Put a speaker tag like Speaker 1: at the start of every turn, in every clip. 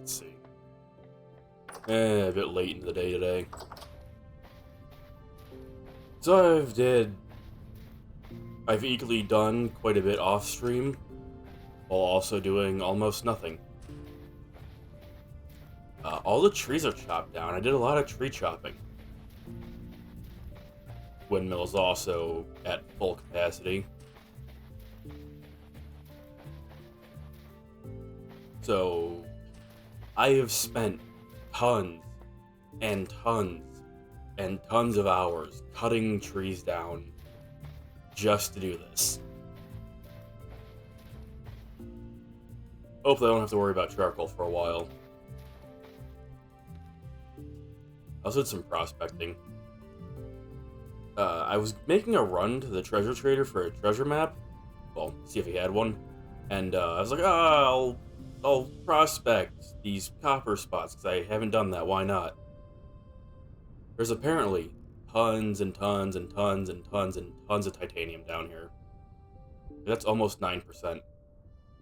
Speaker 1: let's see. A bit late in the day today. So I've equally done quite a bit off stream, while also doing almost nothing. All the trees are chopped down. I did a lot of tree chopping. Windmill's also at full capacity. So, I have spent tons and tons and tons of hours cutting trees down just to do this. Hopefully I don't have to worry about charcoal for a while. I also did some prospecting. I was making a run to the treasure trader for a treasure map. Well, see if he had one. And I was like, I'll prospect these copper spots, because I haven't done that, why not? There's apparently tons and tons and tons and tons and tons of titanium down here. That's almost 9%,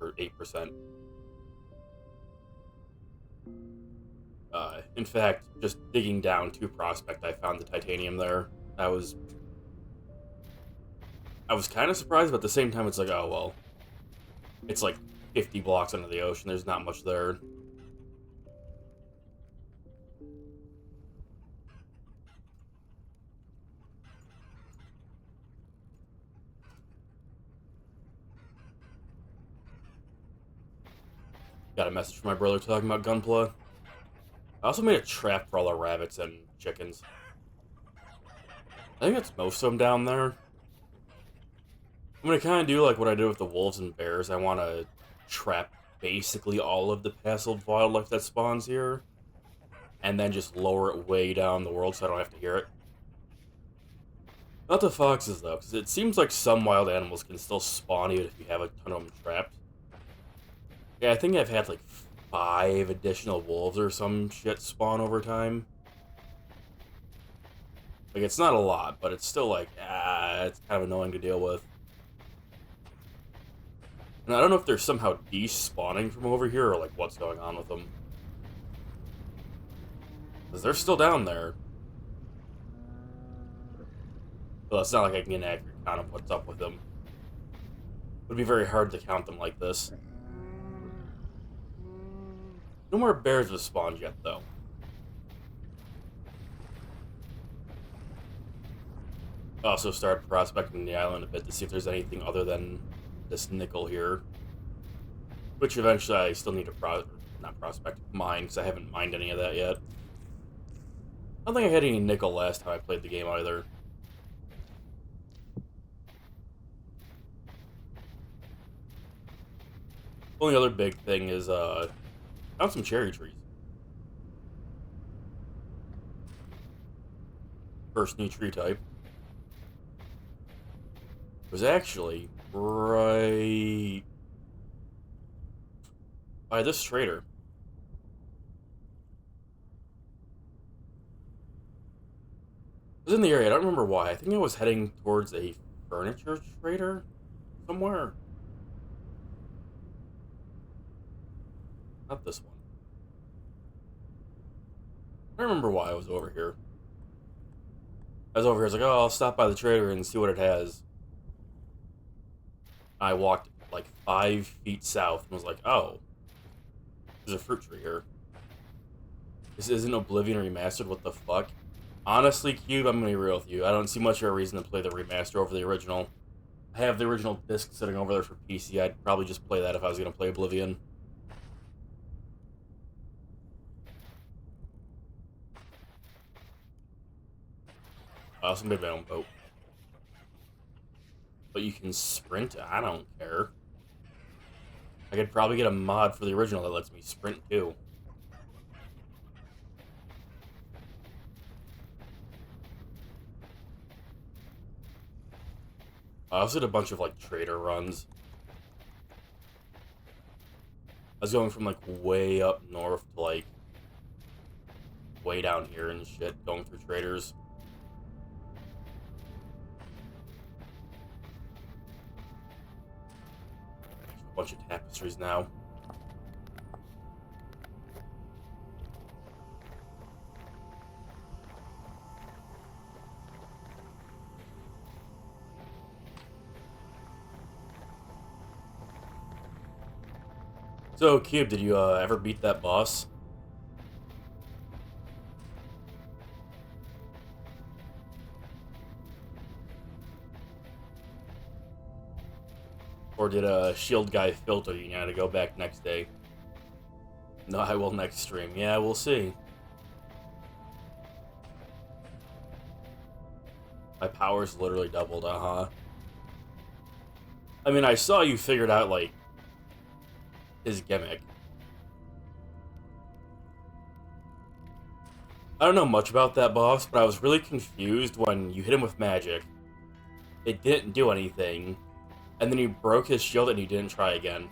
Speaker 1: or 8%. In fact, just digging down to prospect, I found the titanium there. I was kind of surprised, but at the same time, it's like, oh, well. It's like 50 blocks under the ocean, there's not much there. Got a message from my brother talking about gunpla. I also made a trap for all the rabbits and chickens. I think that's most of them down there. I'm gonna kind of do like what I did with the wolves and bears. I want to trap basically all of the passive wildlife that spawns here, and then just lower it way down the world so I don't have to hear it. Not the foxes, though, because it seems like some wild animals can still spawn even if you have a ton of them trapped. Yeah, I think I've had like 5 additional wolves or some shit spawn over time. Like, it's not a lot, but it's still like, it's kind of annoying to deal with. And I don't know if they're somehow despawning from over here or like what's going on with them. Because they're still down there. Well, it's not like I can get an accurate count of what's up with them. It would be very hard to count them like this. No more bears have spawned yet, though. I also started prospecting the island a bit to see if there's anything other than this nickel here. Which eventually I still need to mine, because I haven't mined any of that yet. I don't think I had any nickel last time I played the game either. Only other big thing is, I found some cherry trees. First new tree type. It was actually right by this trader. It was in the area, I don't remember why. I think I was heading towards a furniture trader somewhere. Not this one. I don't remember why I was over here. I was over here, I was like, oh, I'll stop by the trader and see what it has. I walked like 5 feet south and was like, oh, there's a fruit tree here. This isn't Oblivion Remastered, what the fuck? Honestly, Cube, I'm gonna be real with you. I don't see much of a reason to play the remaster over the original. I have the original disc sitting over there for PC. I'd probably just play that if I was gonna play Oblivion. I also made my own boat. But you can sprint? I don't care. I could probably get a mod for the original that lets me sprint too. I also did a bunch of like trader runs. I was going from like way up north to like way down here and shit, going through traders. A bunch of tapestries now. So, Cube, did you ever beat that boss? Or did a shield guy filter you now to go back next day? No, I will next stream. Yeah, we'll see. My powers literally doubled, uh-huh. I mean, I saw you figured out, like, his gimmick. I don't know much about that boss, but I was really confused when you hit him with magic. It didn't do anything, and then you broke his shield and you didn't try again.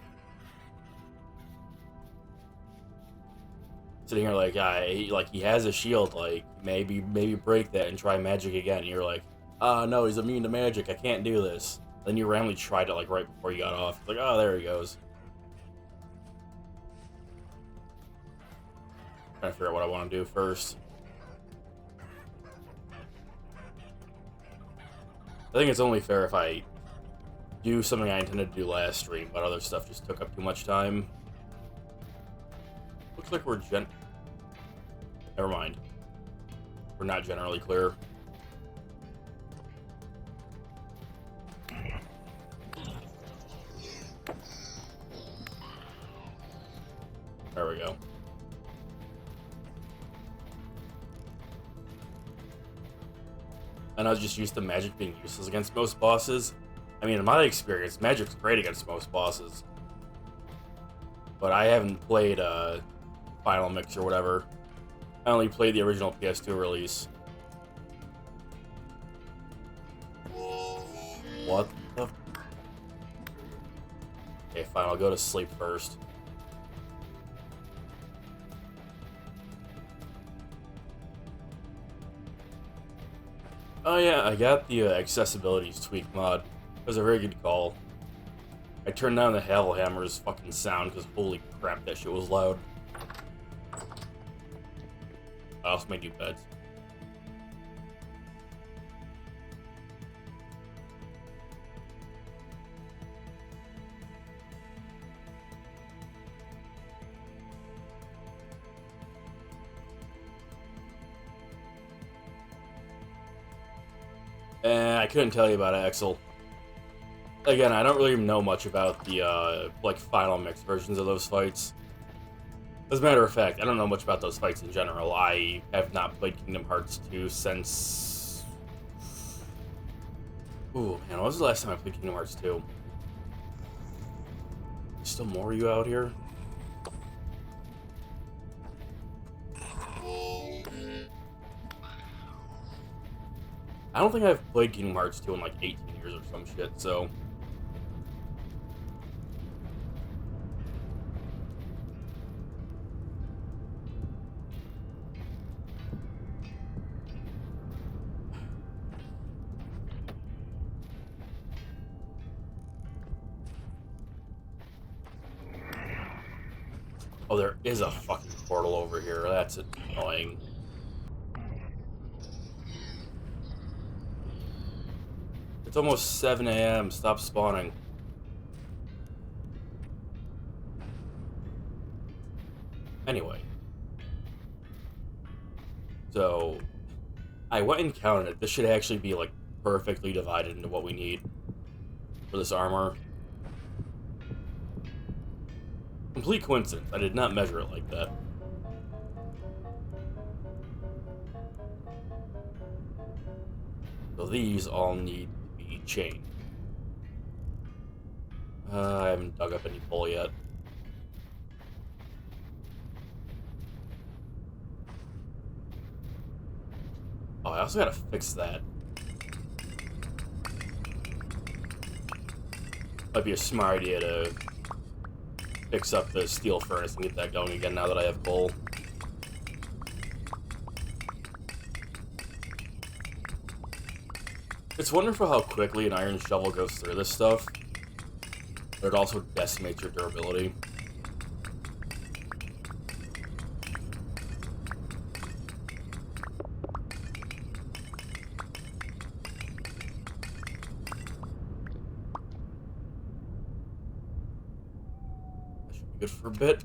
Speaker 1: Sitting here like, he has a shield, like, maybe break that and try magic again. And you're like, no, he's immune to magic, I can't do this. Then you randomly tried it, like, right before you got off. Like, oh, there he goes. Trying to figure out what I want to do first. I think it's only fair if I do something I intended to do last stream, but other stuff just took up too much time. Looks like we're Never mind. We're not generally clear. There we go. And I was just used to magic being useless against most bosses. I mean, in my experience, magic's great against most bosses. But I haven't played Final Mix or whatever. I only played the original PS2 release. What the? Okay, fine, I'll go to sleep first. Oh yeah, I got the accessibility tweak mod. It was a very good call. I turned down the Havelhammer's fucking sound because holy crap, that shit was loud. I also made new beds. I couldn't tell you about Axel. Again, I don't really know much about the, like, Final Mix versions of those fights. As a matter of fact, I don't know much about those fights in general. I have not played Kingdom Hearts 2 since... Ooh, man, when was the last time I played Kingdom Hearts 2? There's still more of you out here? I don't think I've played Kingdom Hearts 2 in like 18 years or some shit, so... Oh, there is a fucking portal over here. That's annoying. It's almost 7 a.m. Stop spawning. Anyway. So, I went and counted it. This should actually be, like, perfectly divided into what we need for this armor. Complete coincidence. I did not measure it like that. So these all need to be chained. I haven't dug up any coal yet. Oh, I also gotta fix that. Might be a smart idea to fix up the steel furnace and get that going again now that I have coal. It's wonderful how quickly an iron shovel goes through this stuff, but it also decimates your durability. Should be good for a bit.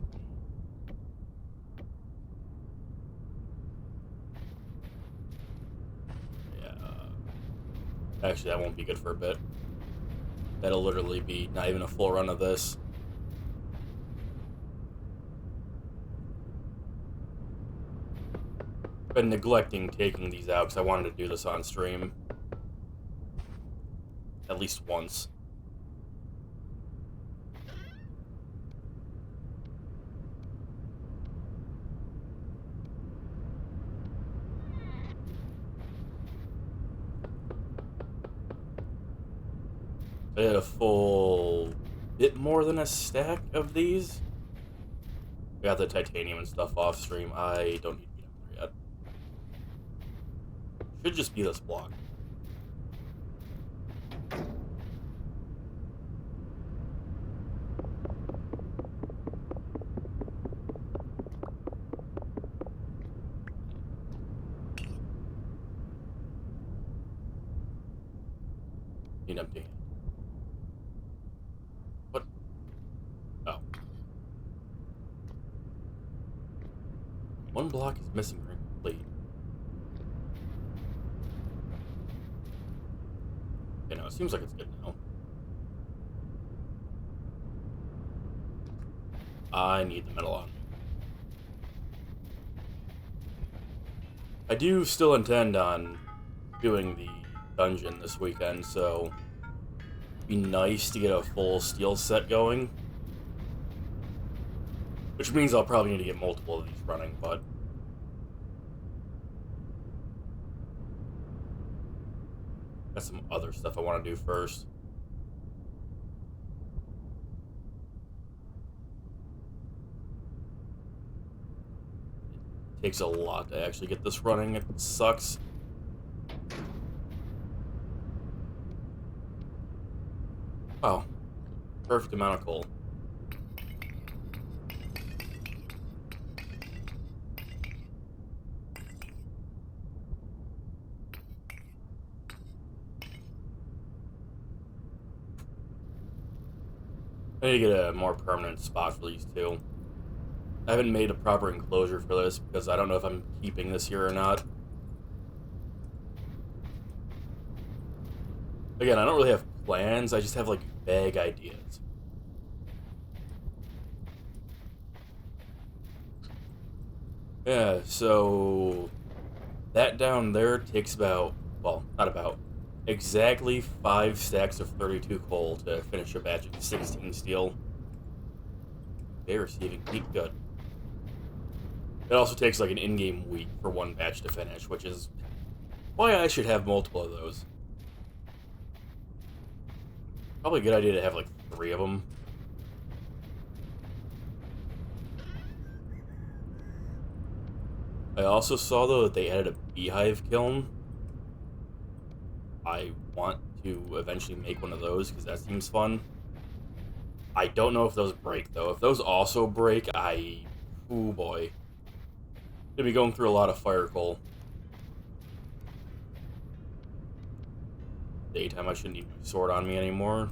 Speaker 1: Yeah. Actually, that won't be good for a bit. That'll literally be not even a full run of this. Been neglecting taking these out because I wanted to do this on stream. At least once. I had a full bit more than a stack of these. Got the titanium and stuff off stream. I don't need to get up there yet. Should just be this block. Need empty. What? Oh. One block is missing complete. You know, it seems like it's good now. I need the metal on me. I do still intend on doing the dungeon this weekend, so it'd be nice to get a full steel set going. Which means I'll probably need to get multiple of these running, but got some other stuff I want to do first. It takes a lot to actually get this running. It sucks. Oh, perfect amount of coal. I need to get a more permanent spot for these two. I haven't made a proper enclosure for this because I don't know if I'm keeping this here or not. Again, I don't really have plans, I just have like vague ideas. Yeah, so that down there takes about, well, not about, exactly 5 stacks of 32 coal to finish a batch of 16 steel. They're receiving peak good. It also takes like an in-game week for one batch to finish, which is why I should have multiple of those. Probably a good idea to have like 3 of them. I also saw though that they added a beehive kiln. I want to eventually make one of those because that seems fun. I don't know if those break though. If those also break, oh boy. Gonna be going through a lot of fire coal. Daytime, I shouldn't need my sword on me anymore.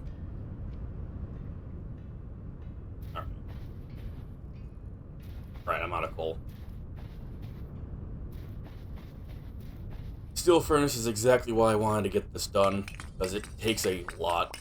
Speaker 1: Alright. Right, I'm out of coal. Steel furnace is exactly why I wanted to get this done, because it takes a lot.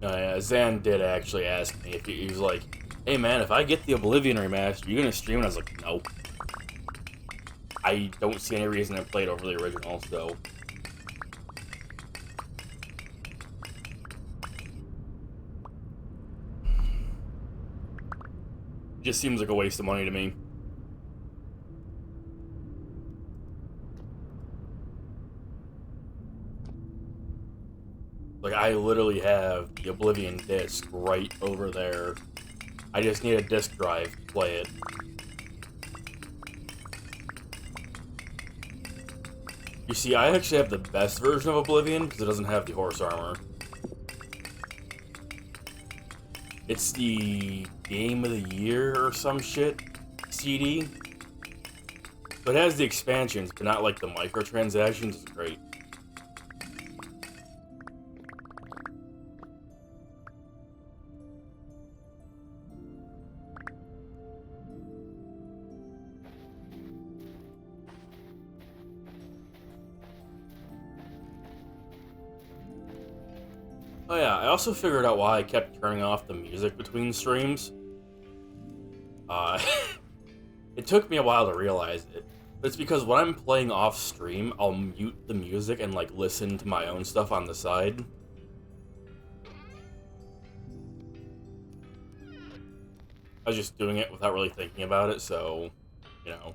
Speaker 1: Yeah, Zan did actually ask me if he was like, "Hey man, if I get the Oblivion remaster, you gonna stream?" And I was like, "No." I don't see any reason to play it over the original, so. It just seems like a waste of money to me. Like, I literally have the Oblivion disc right over there. I just need a disc drive to play it. You see, I actually have the best version of Oblivion because it doesn't have the horse armor. It's the Game of the Year or some shit CD. But it has the expansions, but not like the microtransactions. It's great. Oh yeah, I also figured out why I kept turning off the music between streams. Uh, it took me a while to realize it. But it's because when I'm playing off stream, I'll mute the music and like listen to my own stuff on the side. I was just doing it without really thinking about it, so, you know.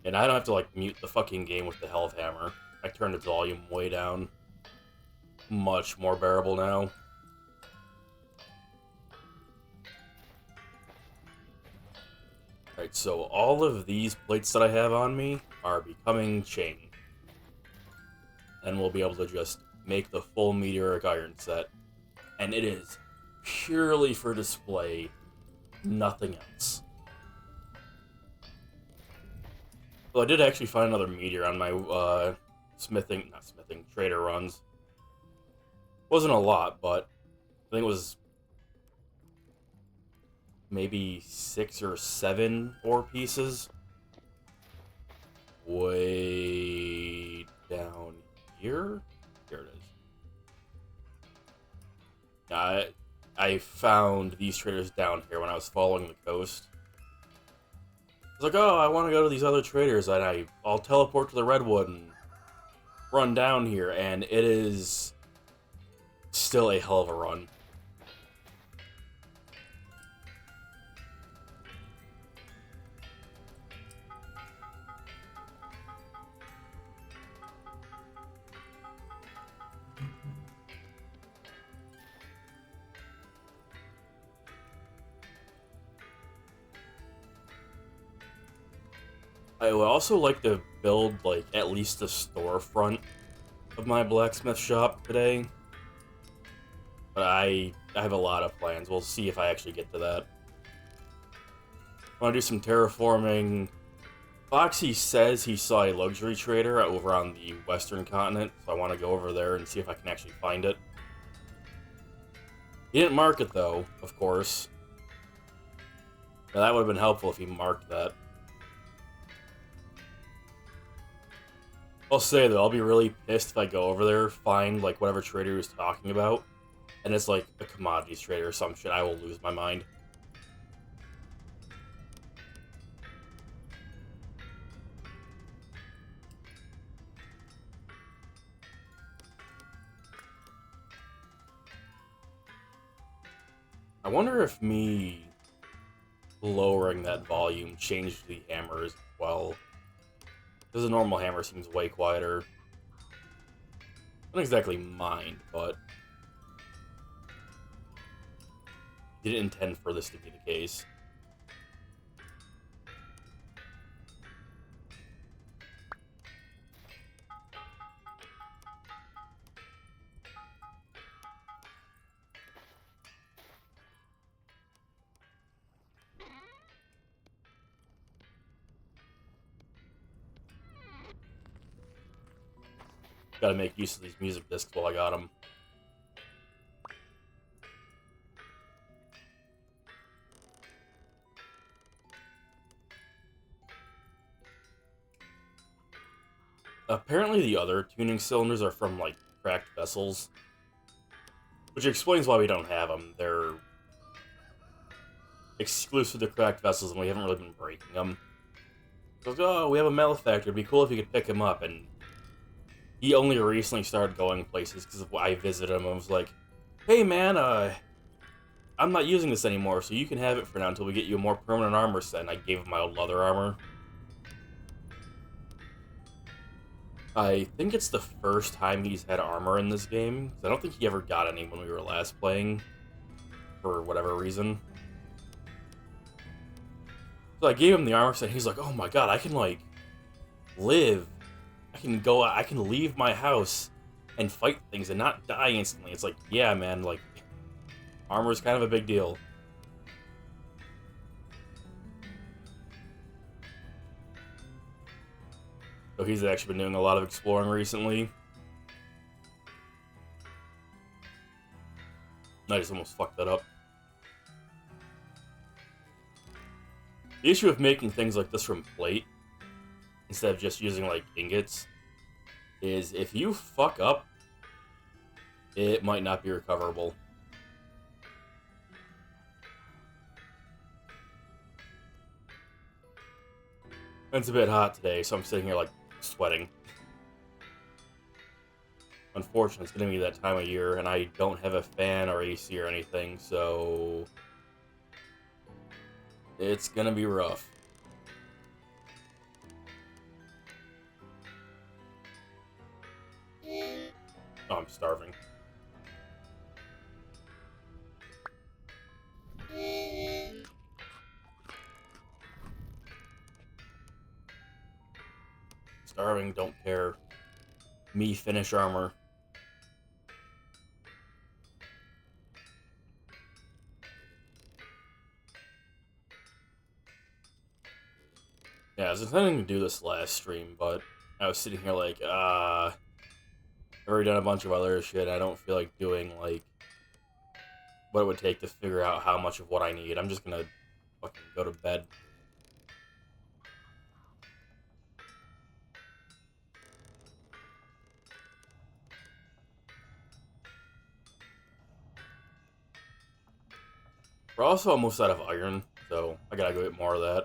Speaker 1: And I don't have to, like, mute the fucking game with the health hammer. I turned its volume way down. Much more bearable now. Alright, so all of these plates that I have on me are becoming chain. And we'll be able to just make the full Meteoric iron set. And it is purely for display, nothing else. Well, I did actually find another meteor on my trader runs. Wasn't a lot, but I think it was maybe 6 or 7 ore pieces. Way down here? Here it is. I found these traders down here when I was following the coast. I was like, oh, I want to go to these other traders, and I'll teleport to the Redwood and run down here, and it is still a hell of a run. I would also like to build, like, at least a storefront of my blacksmith shop today. But I have a lot of plans. We'll see if I actually get to that. I want to do some terraforming. Foxy says he saw a luxury trader over on the western continent, so I want to go over there and see if I can actually find it. He didn't mark it, though, of course. Now, that would have been helpful if he marked that. I'll say, though, I'll be really pissed if I go over there, find, like, whatever trader he was talking about, and it's, like, a commodities trader or some shit. I will lose my mind. I wonder if me lowering that volume changed the hammer as well. Because the normal hammer seems way quieter. Not exactly mind, but didn't intend for this to be the case. Gotta make use of these music discs while I got them. Apparently the other tuning cylinders are from, like, cracked vessels. Which explains why we don't have them. They're exclusive to cracked vessels and we haven't really been breaking them. So, oh, we have a malefactor. It'd be cool if you could pick him up. And he only recently started going places because I visited him and was like, hey man, I'm not using this anymore, so you can have it for now until we get you a more permanent armor set. And I gave him my old leather armor. I think it's the first time he's had armor in this game, 'cause I don't think he ever got any when we were last playing, for whatever reason. So I gave him the armor set, and he's like, oh my god, I can, like, live. I can leave my house and fight things and not die instantly. It's like, yeah, man, like, armor's kind of a big deal. So he's actually been doing a lot of exploring recently. I just almost fucked that up. The issue with making things like this from plate, instead of just using, like, ingots, is if you fuck up, it might not be recoverable. It's a bit hot today, so I'm sitting here, like, sweating. Unfortunately, it's gonna be that time of year, and I don't have a fan or AC or anything, so it's gonna be rough. Oh, I'm starving. Starving, don't care. Me finish armor. Yeah, I was intending to do this last stream, but I was sitting here like, I've already done a bunch of other shit. I don't feel like doing, like, what it would take to figure out how much of what I need. I'm just gonna fucking go to bed. We're also almost out of iron, so I gotta go get more of that.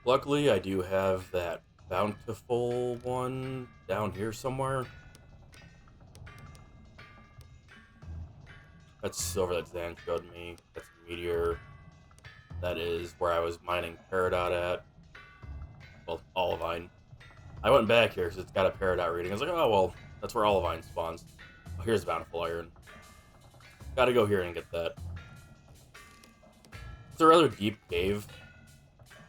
Speaker 1: Luckily, I do have that bountiful one down here somewhere. That's silver that Zan showed me. That's Meteor. That is where I was mining Peridot at. Well, Olivine. I went back here because it's got a Peridot reading. I was like, oh, well, that's where Olivine spawns. Oh, here's Bountiful Iron. Gotta go here and get that. It's a rather deep cave,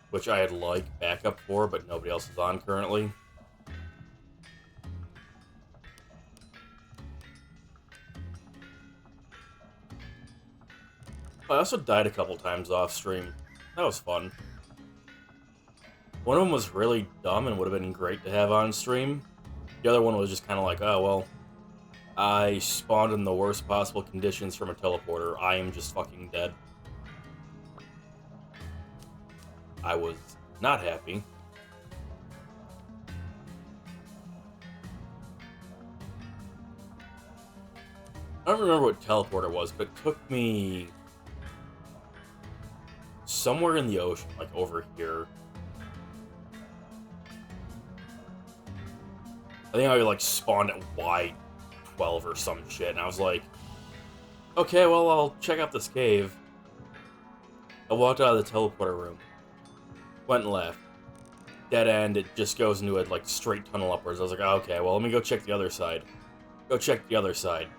Speaker 1: which I had, like, backup for, but nobody else is on currently. I also died a couple times off stream. That was fun. One of them was really dumb and would have been great to have on stream. The other one was just kind of like, oh, well, I spawned in the worst possible conditions from a teleporter. I am just fucking dead. I was not happy. I don't remember what teleporter was, but it took me somewhere in the ocean, like over here. I think I like spawned at Y12 or some shit, and I was like, okay, well, I'll check out this cave. I walked out of the teleporter room, went left, dead end, it just goes into a like straight tunnel upwards. I was like, oh, okay, well, let me go check the other side. Go check the other side.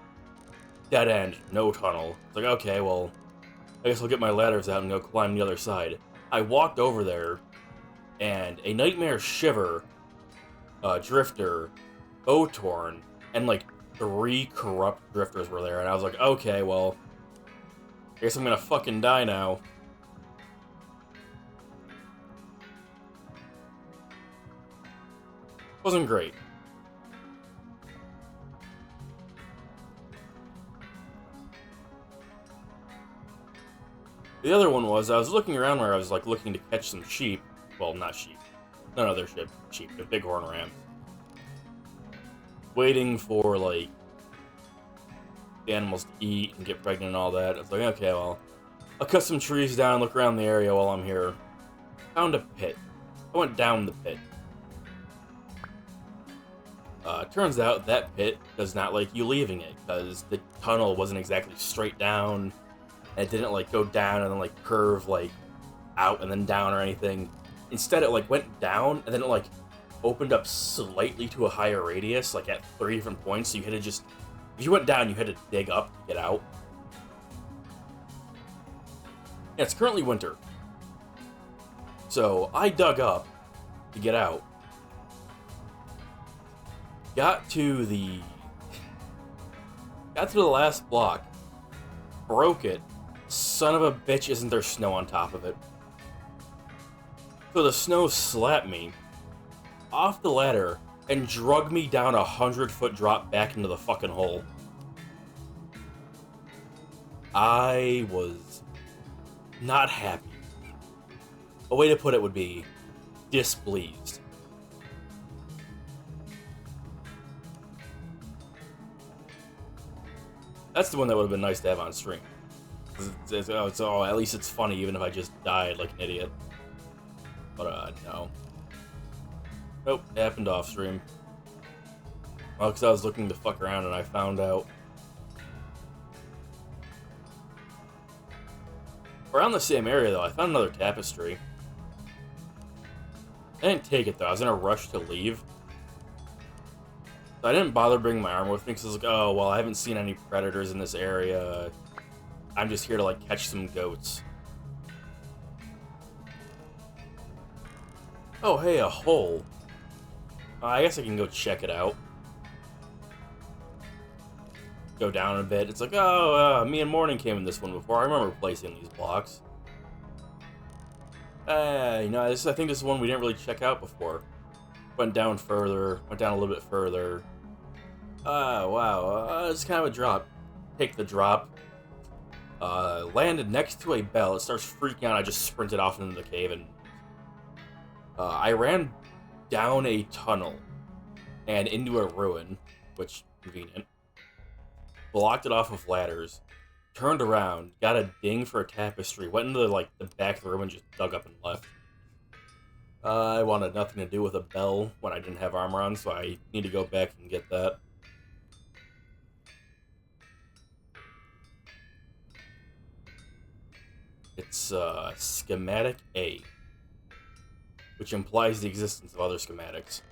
Speaker 1: Dead end, no tunnel. It's like, okay, well, I guess I'll get my ladders out and go climb the other side. I walked over there, and a Nightmare Shiver, Drifter, Otorn, and like 3 corrupt drifters were there, and I was like, okay, well, I guess I'm gonna fucking die now. Wasn't great. The other one was, I was looking around where I was like looking to catch some sheep. Well, not sheep. None of their sheep, the bighorn rams. Waiting for, like, the animals to eat and get pregnant and all that. It's like, okay, well, I'll cut some trees down, look around the area while I'm here. Found a pit. I went down the pit. Turns out that pit does not like you leaving it, because the tunnel wasn't exactly straight down, and it didn't like go down and then like curve like out and then down or anything. Instead, it like went down and then it like opened up slightly to a higher radius, like at 3 different points. So you had to just, if you went down, you had to dig up to get out. Yeah, it's currently winter, so I dug up to get out. Got to the last block, broke it. Son of a bitch, isn't there snow on top of it? So the snow slapped me off the ladder and drug me down 100-foot drop back into the fucking hole. I was not happy. A way to put it would be displeased. That's the one that would have been nice to have on stream. At least it's funny, even if I just died like an idiot. But, no. Nope, it happened off stream. Well, because I was looking to fuck around and I found out. Around the same area, though, I found another tapestry. I didn't take it, though. I was in a rush to leave. So I didn't bother bringing my armor with me, because I was like, oh, well, I haven't seen any predators in this area. I'm just here to, like, catch some goats. Oh, hey, a hole. I guess I can go check it out. Go down a bit. It's like, oh, me and Morning came in this one before. I remember placing these blocks. You know, I think this is one we didn't really check out before. Went down further. Went down a little bit further. Wow. It's kind of a drop. Take the drop. Landed next to a bell. It starts freaking out. I just sprinted off into the cave and I ran down a tunnel and into a ruin, which convenient. Blocked it off with ladders. Turned around, got a ding for a tapestry, went into like the back of the room and just dug up and left. I wanted nothing to do with a bell when I didn't have armor on, so I need to go back and get that. It's schematic A, which implies the existence of other schematics.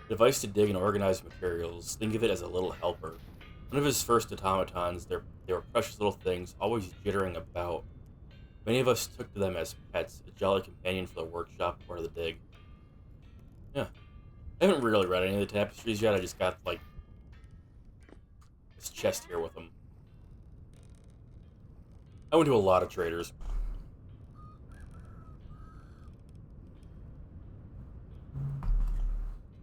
Speaker 1: Device to dig and organize materials. Think of it as a little helper. One of his first automatons, they were precious little things, always jittering about. Many of us took to them as pets, a jolly companion for the workshop or the dig. Yeah. I haven't really read any of the tapestries yet, I just got, like, this chest here with them. I went to a lot of traders.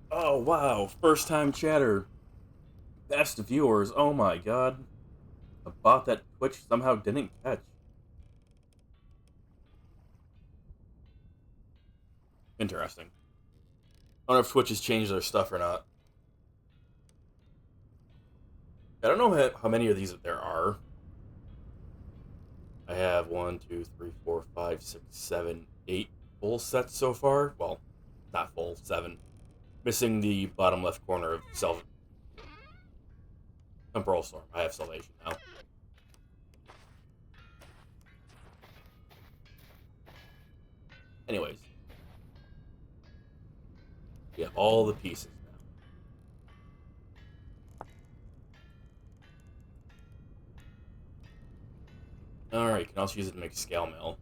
Speaker 1: Oh, wow. First time chatter. Best viewers. Oh my god. A bot that Twitch somehow didn't catch. Interesting. I don't know if Twitch has changed their stuff or not. I don't know how many of these there are. I have 1, 2, 3, 4, 5, 6, 7, 8 full sets so far. Well, not full, 7. Missing the bottom left corner of Temporal Storm. I have Salvation now. Anyways. We have all the pieces now. Alright, you can also use it to make scale mail.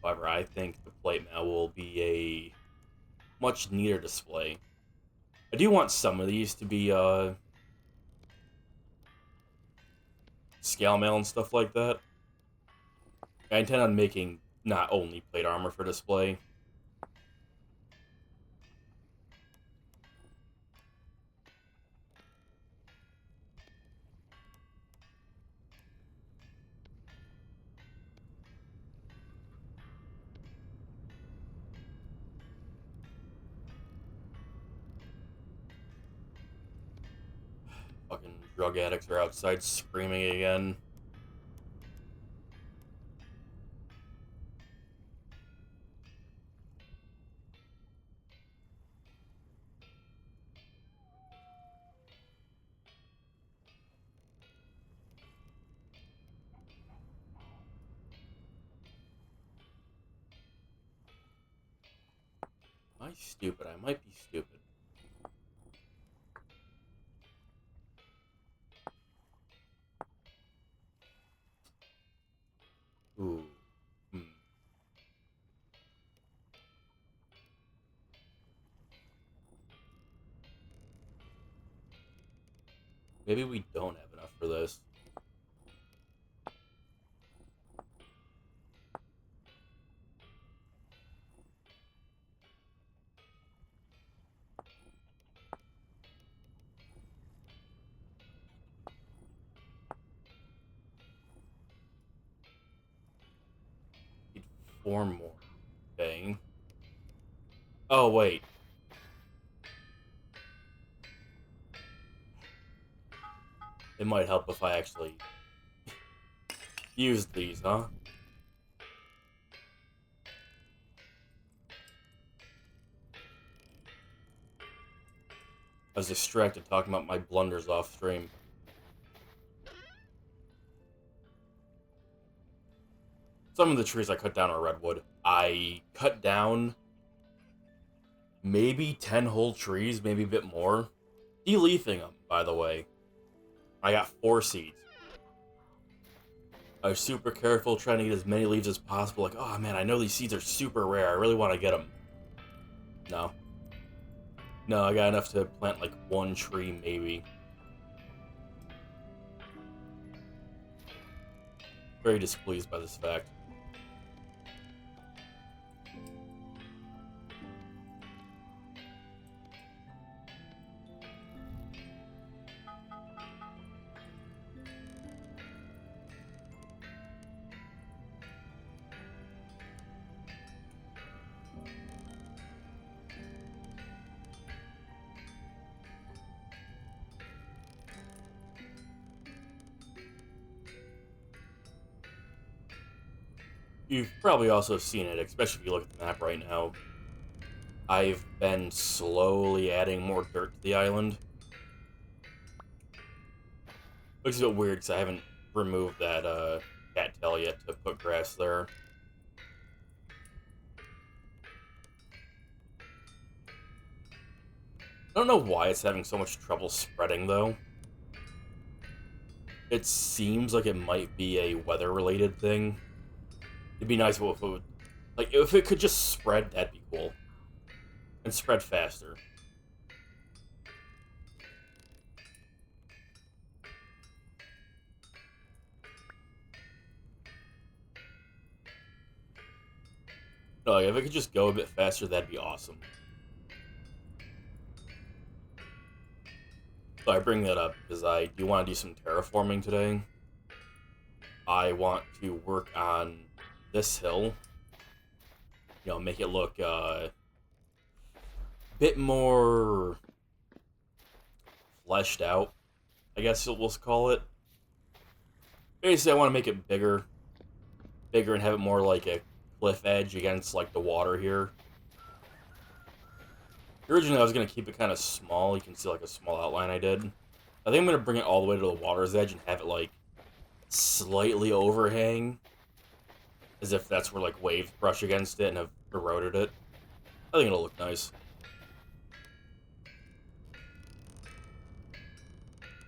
Speaker 1: However, I think the plate mail will be a much neater display. I do want some of these to be scale mail and stuff like that. I intend on making not only plate armor for display. Fucking drug addicts are outside screaming again. Am I stupid? I might be stupid. Ooh. Hmm. Maybe we don't have enough for this. Need 4 more. Dang. Oh, wait. It might help if I actually use these, huh? I was distracted talking about my blunders off stream. Some of the trees I cut down are redwood. I cut down maybe 10 whole trees, maybe a bit more. De-leafing them, by the way. I got 4 seeds. I was super careful trying to get as many leaves as possible. Like, oh man, I know these seeds are super rare. I really want to get them. No. No, I got enough to plant like 1 tree, maybe. Very displeased by this fact. You've probably also seen it, especially if you look at the map right now. I've been slowly adding more dirt to the island. Which is a bit weird because I haven't removed that cattail yet to put grass there. I don't know why it's having so much trouble spreading, though. It seems like it might be a weather-related thing. It'd be nice if it would... Like, if it could just spread, that'd be cool. And spread faster. No, like, if it could just go a bit faster, that'd be awesome. So I bring that up because I do want to do some terraforming today. I want to work on this hill. You know, make it look a bit more fleshed out, I guess we'll call it. Basically, I want to make it bigger. Bigger and have it more like a cliff edge against, like, the water here. Originally, I was going to keep it kind of small. You can see, like, a small outline I did. I think I'm going to bring it all the way to the water's edge and have it, like, slightly overhang. As if that's where, like, waves brush against it and have eroded it. I think it'll look nice.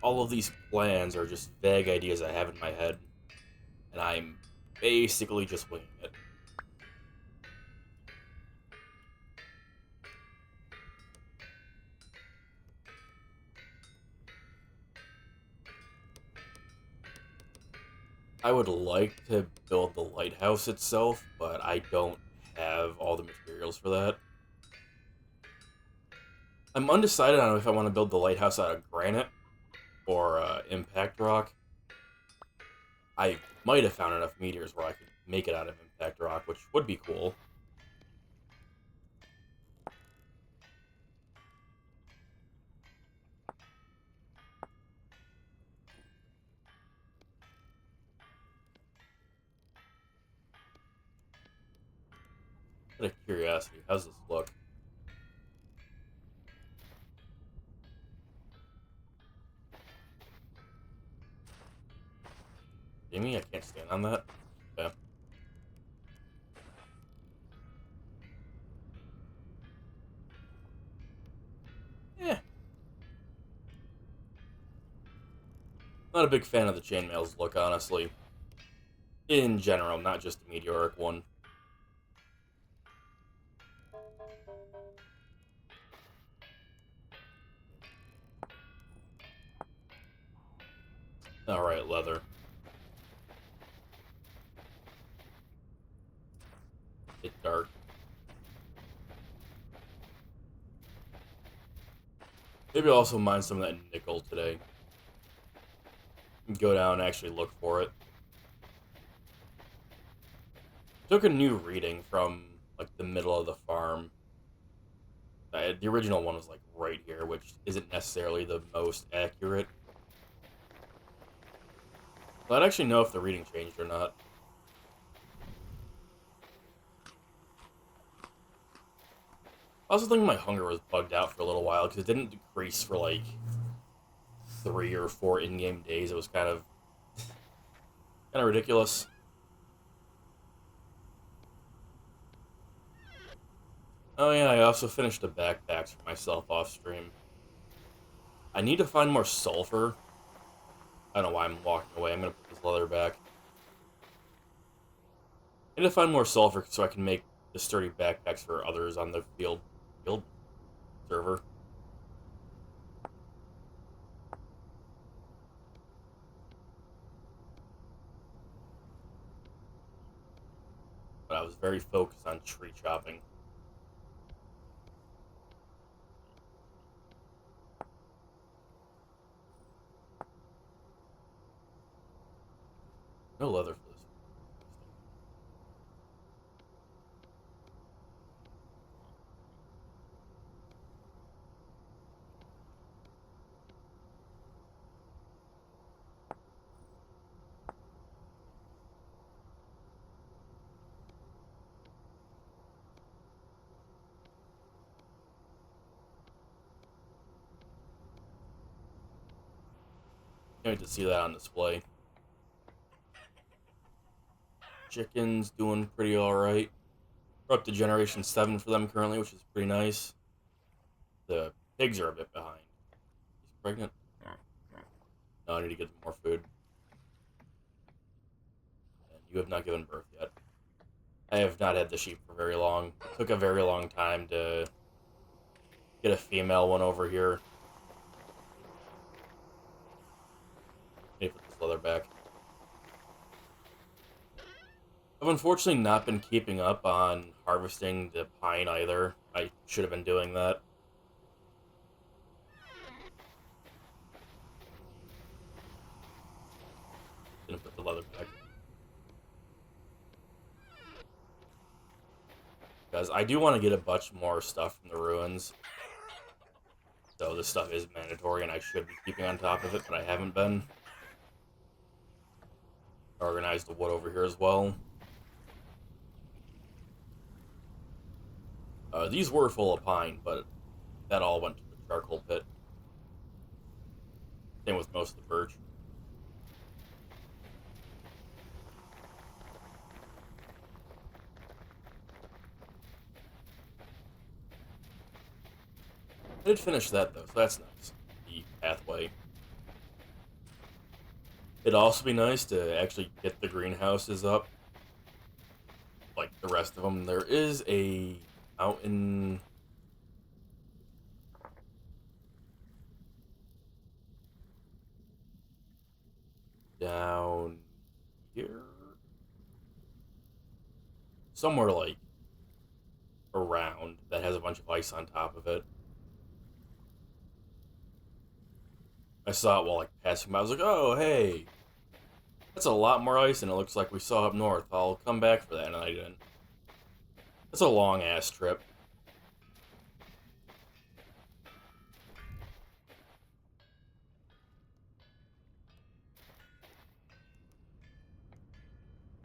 Speaker 1: All of these plans are just vague ideas I have in my head. And I'm basically just winging it. I would like to build the lighthouse itself, but I don't have all the materials for that. I'm undecided on if I want to build the lighthouse out of granite or impact rock. I might have found enough meteors where I could make it out of impact rock, which would be cool. Out of curiosity, how's this look? Jamie, I can't stand on that. Yeah. Not a big fan of the chainmail's look, honestly. In general, not just the Meteoric one. Alright, leather. It's dark. Maybe I'll also mine some of that nickel today. Go down and actually look for it. Took a new reading from, like, the middle of the farm. The original one was, like, right here, which isn't necessarily the most accurate. But I'd actually know if the reading changed or not. I also think my hunger was bugged out for a little while, because it didn't decrease for, like, 3 or 4 in-game days. It was kind of ridiculous. Oh yeah, I also finished the backpacks for myself off stream. I need to find more sulfur. I don't know why I'm walking away. I'm gonna put this leather back. I need to find more sulfur so I can make the sturdy backpacks for others on the field server. But I was very focused on tree chopping. No leather for this. Can't wait to see that on display. Chicken's doing pretty alright. We're up to Generation 7 for them currently, which is pretty nice. The pigs are a bit behind. He's pregnant? No, I need to get them more food. And you have not given birth yet. I have not had the sheep for very long. It took a very long time to get a female one over here. Need to put this leather back. I've unfortunately not been keeping up on harvesting the pine either. I should have been doing that. Gonna put the leather back. Because I do want to get a bunch more stuff from the ruins. So this stuff is mandatory and I should be keeping on top of it, but I haven't been. Organize the wood over here as well. These were full of pine, but that all went to the charcoal pit. Same with most of the birch. I did finish that, though, so that's nice. The pathway. It'd also be nice to actually get the greenhouses up. Like the rest of them. There is a mountain... down here? Somewhere, like, around that has a bunch of ice on top of it. I saw it while, like, passing by. I was like, oh, hey. That's a lot more ice than it looks like we saw up north. I'll come back for that, and I didn't. That's a long-ass trip.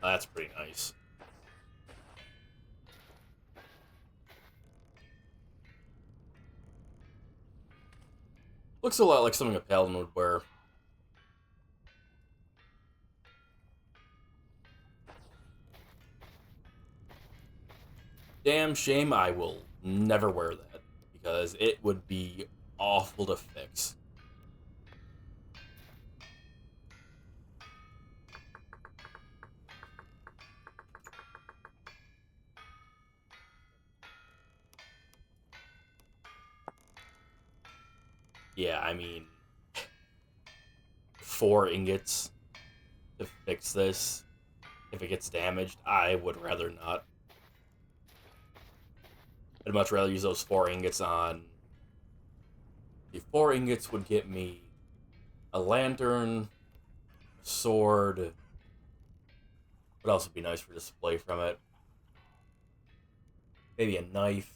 Speaker 1: That's pretty nice. Looks a lot like something a paladin would wear. Damn shame I will never wear that, because it would be awful to fix. Yeah, I mean, 4 ingots to fix this. If it gets damaged, I would rather not. I'd much rather use those 4 ingots on... The 4 ingots would get me a lantern, a sword. What else would be nice for display from it? Maybe a knife,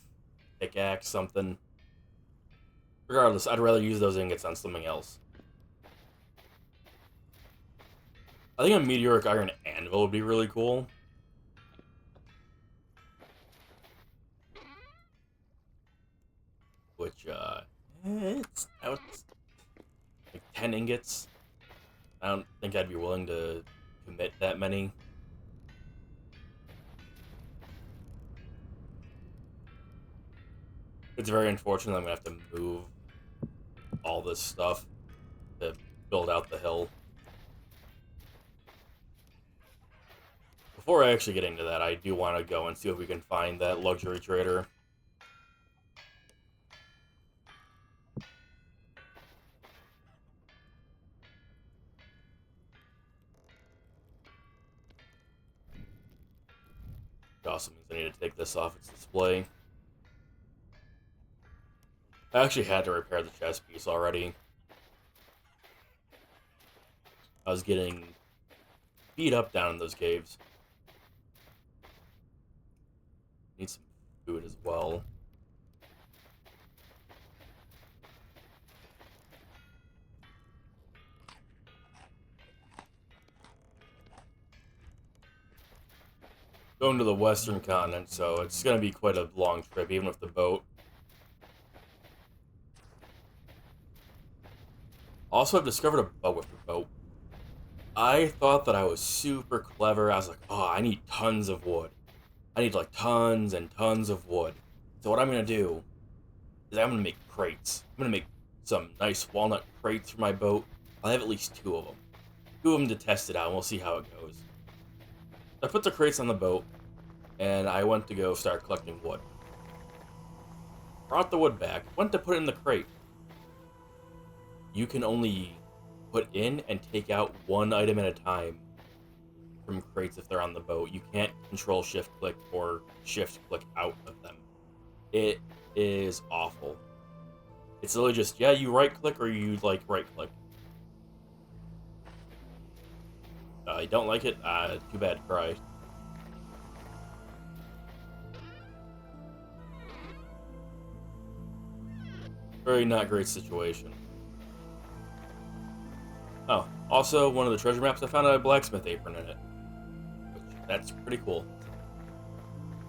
Speaker 1: pickaxe, something. Regardless, I'd rather use those ingots on something else. I think a meteoric iron anvil would be really cool. Which, it's like 10 ingots. I don't think I'd be willing to commit that many. It's very unfortunate I'm gonna have to move all this stuff to build out the hill. Before I actually get into that, I do want to go and see if we can find that luxury trader. Which also means I need to take this off its display. I actually had to repair the chest piece already. I was getting beat up down in those caves. Need some food as well. Going to the western continent, so it's going to be quite a long trip, even with the boat. Also, I've discovered a bug with the boat. I thought that I was super clever. I was like, oh, I need tons of wood. I need like tons and tons of wood. So what I'm going to do is I'm going to make crates. I'm going to make some nice walnut crates for my boat. I'll have at least 2 of them. 2 of them to test it out, and we'll see how it goes. I put the crates on the boat, and I went to go start collecting wood. Brought the wood back, went to put it in the crate. You can only put in and take out 1 item at a time from crates if they're on the boat. You can't control shift click or shift click out of them. It is awful. It's literally just, yeah, you right click or you like right click. You don't like it? Too bad, cry. Very not great situation. Oh, also, one of the treasure maps, I found a blacksmith apron in it. That's pretty cool.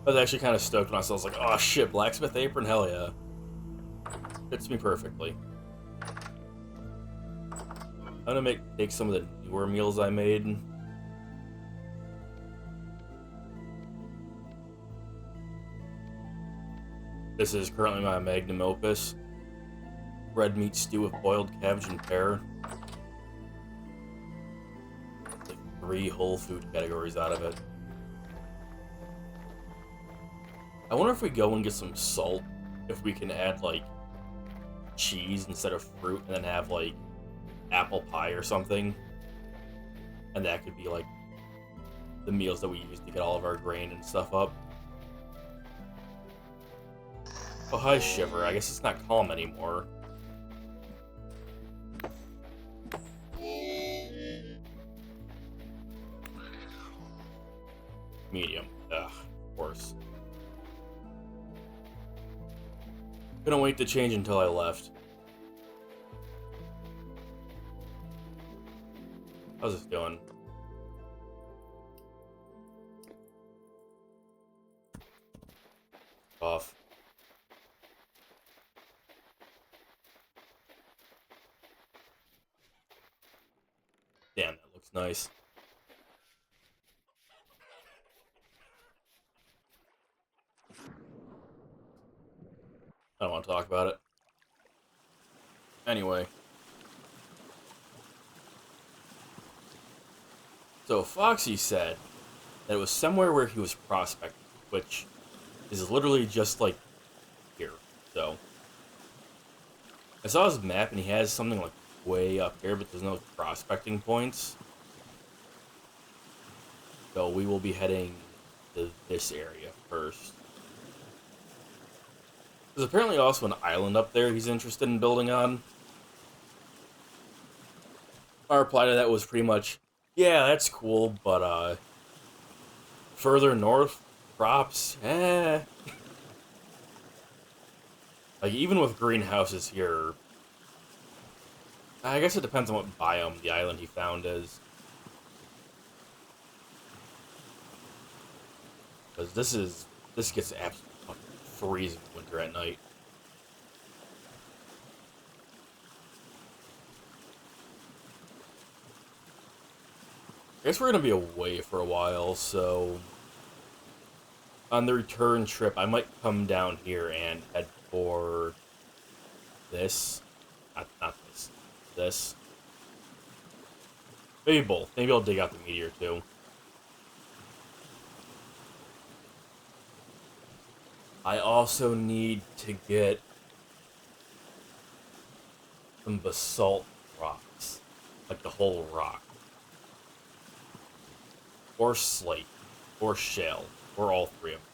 Speaker 1: I was actually kind of stoked when I saw it. I was like, oh shit, blacksmith apron? Hell yeah. Fits me perfectly. I'm gonna take some of the newer meals I made. This is currently my magnum opus. Red meat stew with boiled cabbage and pear. Like 3 whole food categories out of it. I wonder if we go and get some salt, if we can add, like, cheese instead of fruit, and then have, like, apple pie or something. And that could be, like, the meals that we use to get all of our grain and stuff up. Oh, hi, Shiver. I guess it's not calm anymore. Medium. Ugh, of course. Couldn't wait to change until I left. How's this doing? Off. Damn, that looks nice. I don't want to talk about it. Anyway. So Foxy said that it was somewhere where he was prospecting, which is literally just like here. So I saw his map and he has something like way up here, but there's no prospecting points. So we will be heading to this area first. There's apparently also an island up there he's interested in building on. My reply to that was pretty much, yeah, that's cool, but further north, crops, Like, even with greenhouses here, I guess it depends on what biome the island he found is. Because this gets absolutely fucking freezing winter at night. I guess we're gonna be away for a while, so on the return trip, I might come down here and head for this. Not this. This. Maybe both. Maybe I'll dig out the meteor too. I also need to get some basalt rocks. Like the whole rock. Or slate. Or shale. Or all three of them.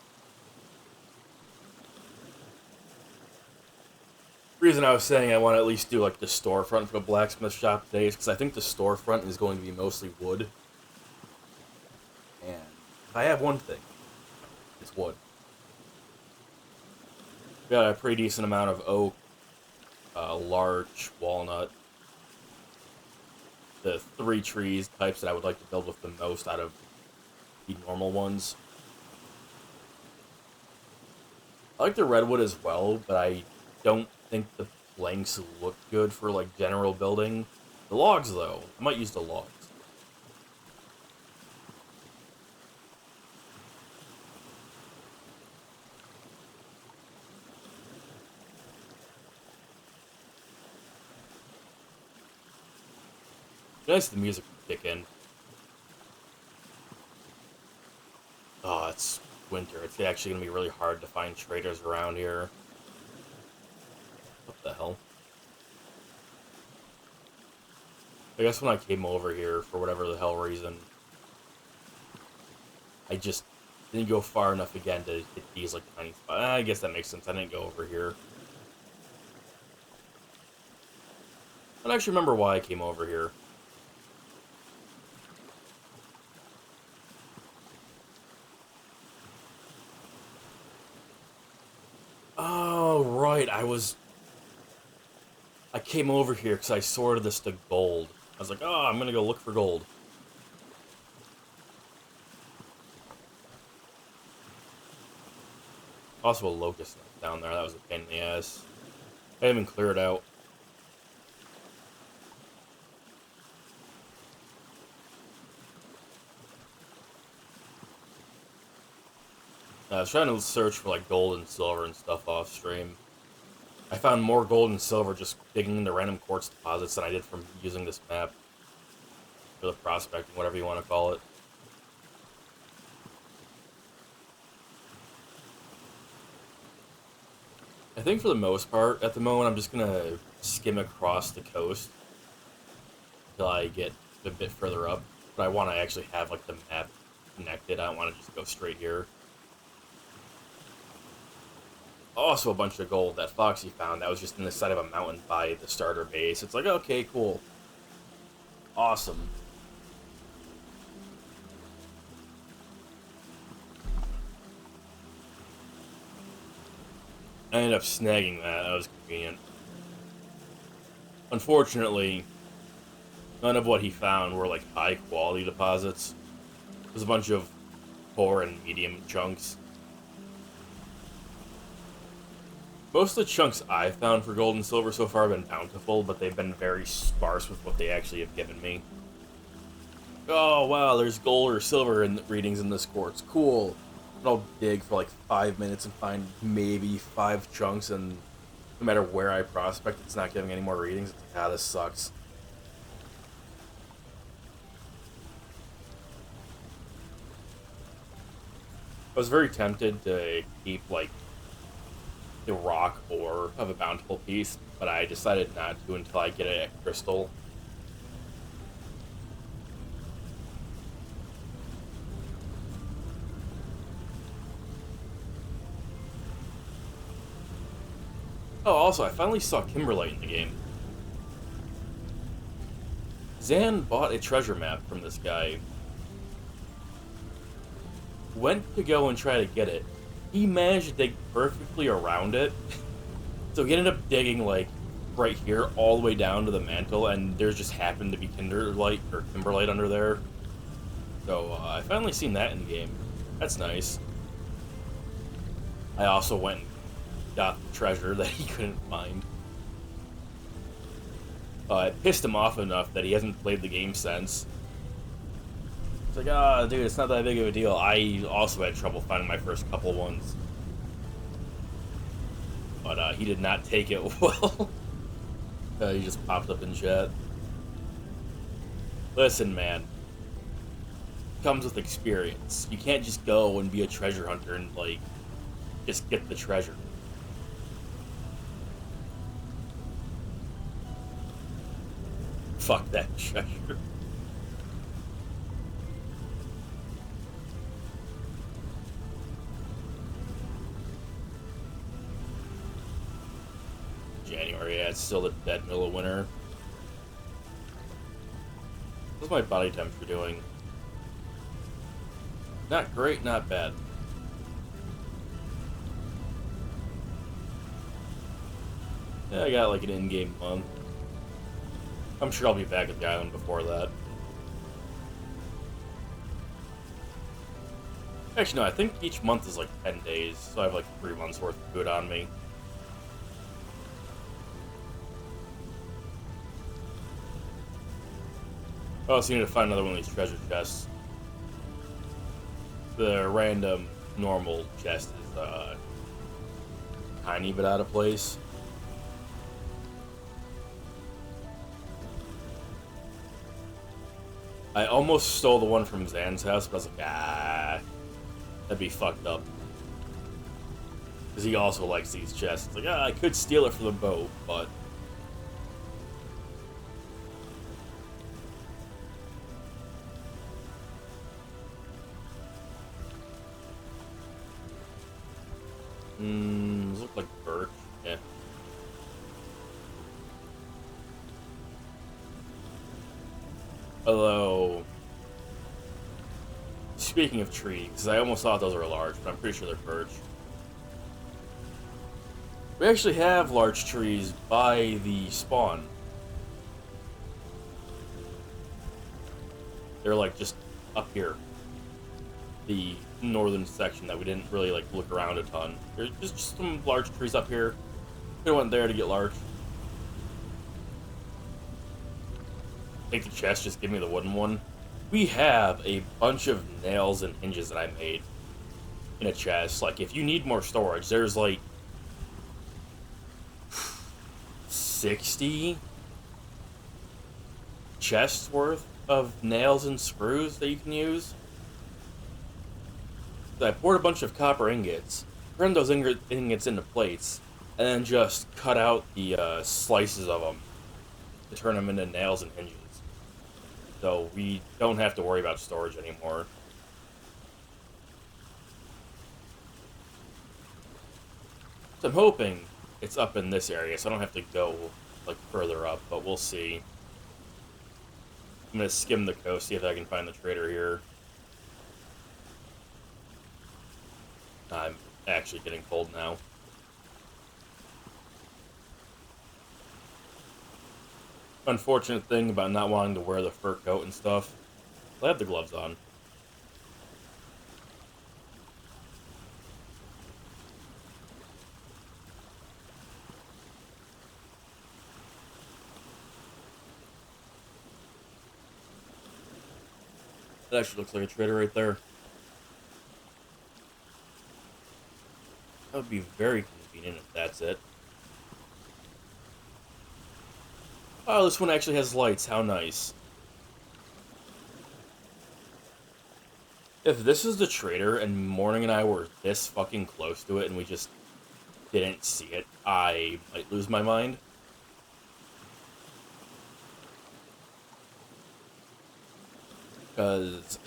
Speaker 1: The reason I was saying I want to at least do like the storefront for the blacksmith shop today is because I think the storefront is going to be mostly wood. And if I have one thing, it's wood. Got a pretty decent amount of oak, larch, walnut. The three trees types that I would like to build with the most out of the normal ones. I like the redwood as well, but I don't think the planks look good for like general building. The logs though, I might use the logs. Nice the music kick in. Oh, it's winter. It's actually gonna be really hard to find traders around here. What the hell? I guess when I came over here, for whatever the hell reason, I just didn't go far enough again to hit these, like, tiny spots. I guess that makes sense. I didn't go over here. I don't actually remember why I came over here. Oh, right. I came over here because I sorted this to gold. I was like, oh, I'm gonna go look for gold. Also a locust down there. That was a pain in the ass. I haven't cleared out. I was trying to search for like gold and silver and stuff off stream. I found more gold and silver just digging into random quartz deposits than I did from using this map. For the prospecting, whatever you want to call it. I think for the most part, at the moment, I'm just gonna skim across the coast until I get a bit further up. But I want to actually have like the map connected. I don't want to just go straight here. Also a bunch of gold that Foxy found that was just in the side of a mountain by the starter base. It's like, okay, cool. Awesome. I ended up snagging that. That was convenient. Unfortunately, none of what he found were like high quality deposits. It was a bunch of poor and medium chunks. Most of the chunks I've found for gold and silver so far have been bountiful, but they've been very sparse with what they actually have given me. Oh, wow, there's gold or silver in readings in this quartz. Cool. And I'll dig for like 5 minutes and find maybe 5 chunks, and no matter where I prospect, it's not giving any more readings. It's like, ah, this sucks. I was very tempted to keep, like, the rock ore of a bountiful piece, but I decided not to until I get it at crystal. Oh, also, I finally saw Kimberlite in the game. Zan bought a treasure map from this guy. Went to go and try to get it. He managed to dig perfectly around it. So he ended up digging, like, right here, all the way down to the mantle, and there just happened to be Kinderlight, or Kimberlite under there. So, I finally seen that in the game. That's nice. I also went and got the treasure that he couldn't find. It pissed him off enough that he hasn't played the game since. It's like, ah, dude, it's not that big of a deal. I also had trouble finding my first couple ones. But he did not take it well. He just popped up in chat. Listen, man. Comes with experience. You can't just go and be a treasure hunter and, like, just get the treasure. Fuck that treasure. January, yeah, it's still the dead middle of winter. What's my body temperature doing? Not great, not bad. Yeah, I got like an in-game month. I'm sure I'll be back at the island before that. Actually, no, I think each month is like 10 days, so I have like 3 months worth of food on me. I also need to find another one of these treasure chests. The random, normal chest is, tiny bit out of place. I almost stole the one from Zan's house, but I was like, ah, that'd be fucked up. Because he also likes these chests. It's like, ah, I could steal it for the boat, but... those look like birch. Yeah. Although... Speaking of trees, I almost thought those were large, but I'm pretty sure they're birch. We actually have large trees by the spawn. They're like just up here. The northern section that we didn't really like look around a ton. There's just some large trees up here. We went there to get large. Take the chest, just give me the wooden one. We have a bunch of nails and hinges that I made in a chest. Like, if you need more storage, there's like 60 chests worth of nails and screws that you can use. So I poured a bunch of copper ingots, turned those ingots into plates, and then just cut out the slices of them to turn them into nails and hinges. So we don't have to worry about storage anymore. So I'm hoping it's up in this area, so I don't have to go like further up, but we'll see. I'm gonna skim the coast, see if I can find the trader here. I'm actually getting cold now. Unfortunate thing about not wanting to wear the fur coat and stuff. I have the gloves on. That actually looks like a trader right there. That would be very convenient if that's it. Oh, this one actually has lights. How nice. If this is the trader and Morning and I were this fucking close to it and we just didn't see it, I might lose my mind. Because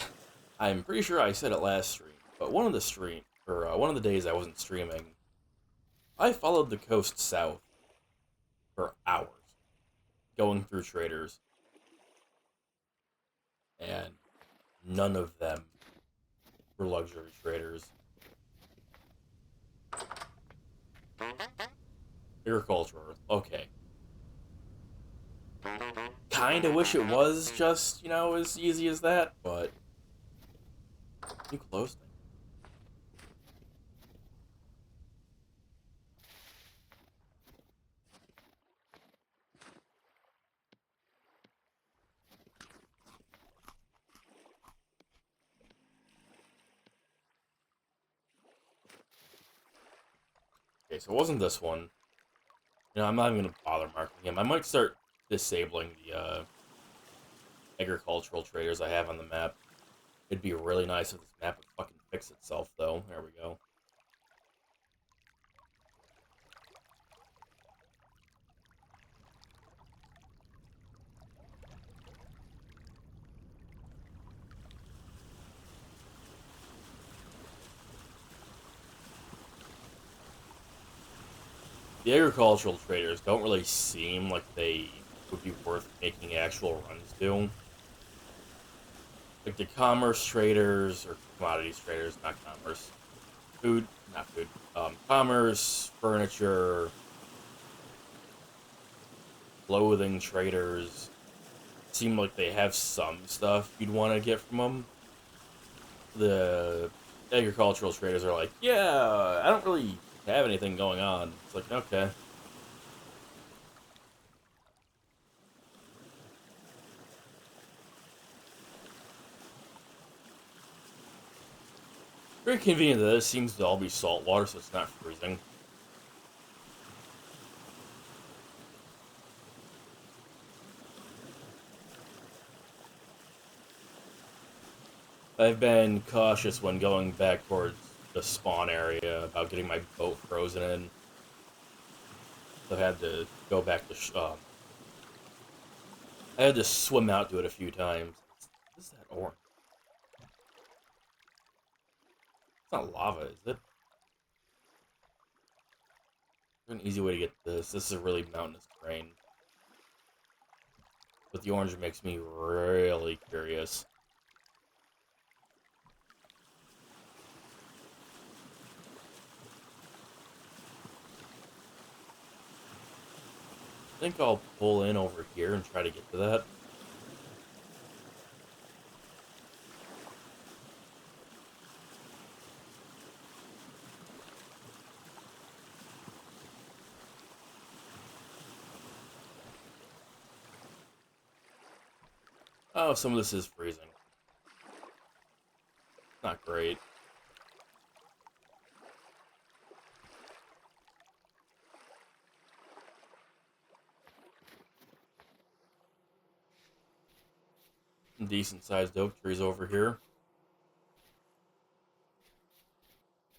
Speaker 1: I'm pretty sure I said it last stream, but one of the days I wasn't streaming, I followed the coast south for hours, going through traders, and none of them were luxury traders. Agriculture, okay. Kinda wish it was just, as easy as that, but too close. Okay, so it wasn't this one. I'm not even gonna bother marking him. I might start disabling the agricultural traders I have on the map. It'd be really nice if this map would fucking fix itself, though. There we go. The agricultural traders don't really seem like they would be worth making actual runs to. Like the commerce traders, or commodities traders, not commerce. Food, not food. Commerce, furniture, clothing traders seem like they have some stuff you'd want to get from them. The agricultural traders are like, yeah, I don't really have anything going on. It's like, okay. Very convenient that this seems to all be salt water, so it's not freezing. I've been cautious when going back towards the spawn area about getting my boat frozen in. So I had to go back to. I had to swim out to it a few times. What is that orange? It's not lava, is it? There's an easy way to get this. This is a really mountainous terrain. But the orange makes me really curious. I think I'll pull in over here and try to get to that. Oh, some of this is freezing. Not great. Some decent sized oak trees over here.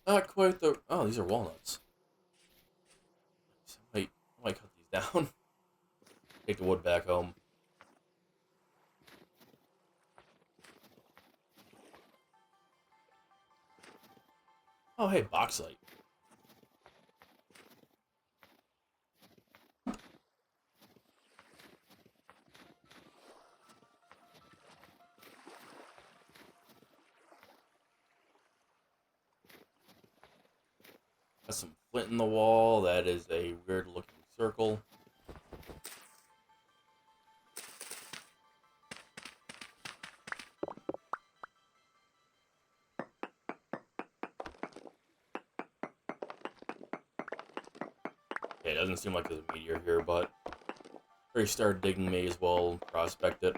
Speaker 1: Not quite the. Oh, these are walnuts. I might cut these down. Take the wood back home. Oh, hey, bauxite. Got some flint in the wall. That is a weird looking circle. Okay, it doesn't seem like there's a meteor here, but if we start digging, may as well prospect it.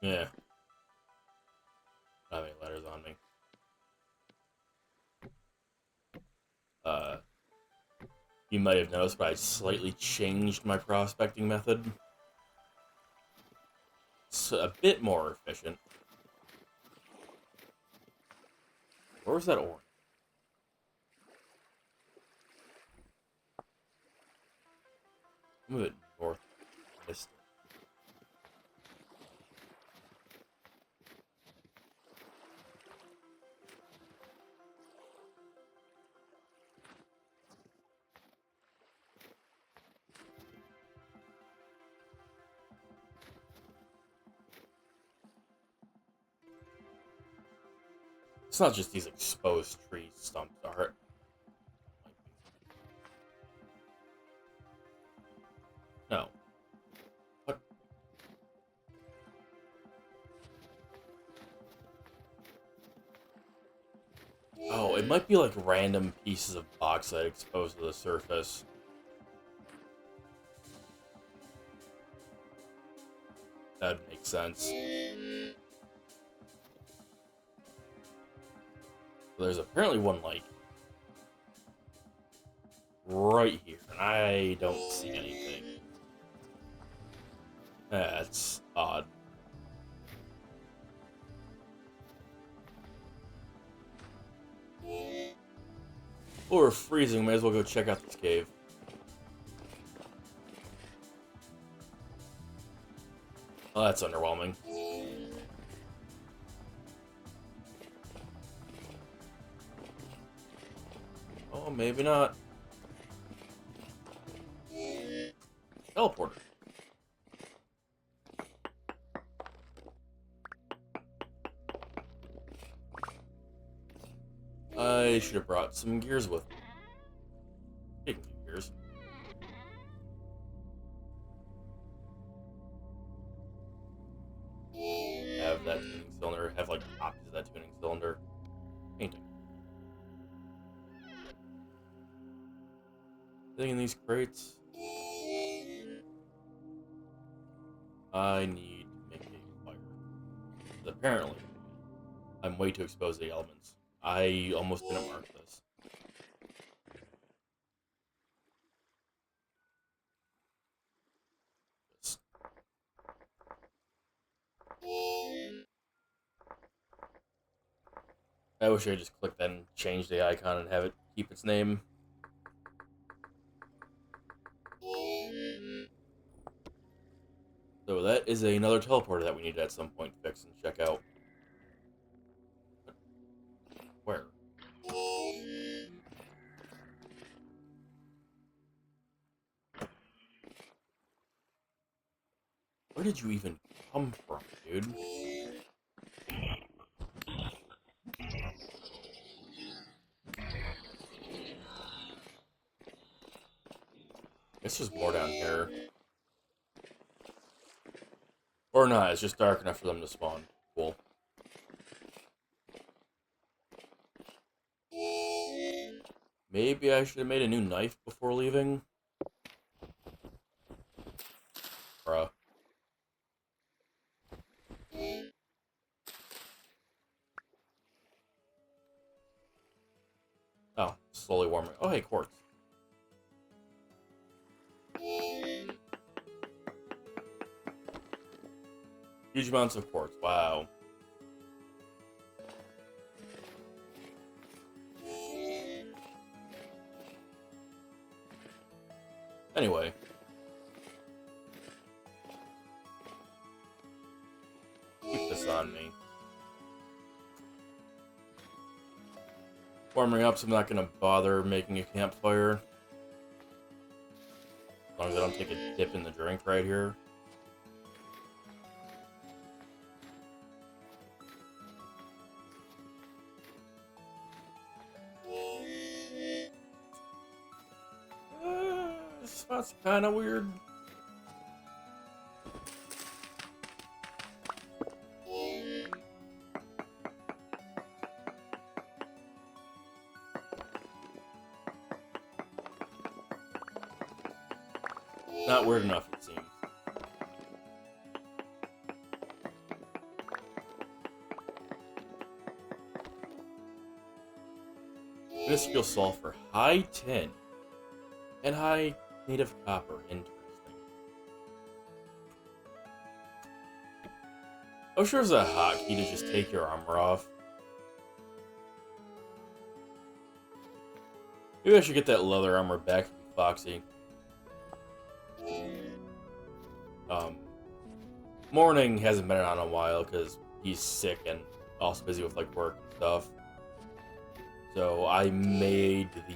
Speaker 1: Yeah. I don't have any letters on me. Uh, you might have noticed, but I slightly changed my prospecting method. It's a bit more efficient. Where's that orange? Move it north. Missed it. It's not just these exposed tree stumps, are it? No. What? Oh, it might be like random pieces of bauxite exposed to the surface. That'd make sense. There's apparently one, like, right here, and I don't see anything. That's odd. Oh, we're freezing. May as well go check out this cave. Oh, that's underwhelming. Oh, maybe not. Teleporter. I should have brought some gears with me. Speaking of gears. Have that tuning cylinder. Have, like, copies of that tuning cylinder. Painting. Anything in these crates? I need to make a fire. Because apparently, I'm way too exposed to the elements. I almost didn't mark this. I wish I just clicked that and changed the icon and have it keep its name. So that is another teleporter that we need to at some point fix and check out. Where? Where did you even come from, dude? It's just more down here. Or not, it's just dark enough for them to spawn. Cool. Maybe I should have made a new knife before leaving? Bruh. Oh, slowly warming. Oh, hey, quartz. Huge amounts of quartz. Wow. Anyway. Keep this on me. Warming up, so I'm not going to bother making a campfire. As long as I don't take a dip in the drink right here. This spot's kind of weird. Not weird enough, it seems. Minuscule sulfur, high tin, and high native copper. Interesting. I'm sure there's a hotkey to just take your armor off. Maybe I should get that leather armor back from Foxy. Um, Morning hasn't been on in a while because he's sick and also busy with like work and stuff. So I made the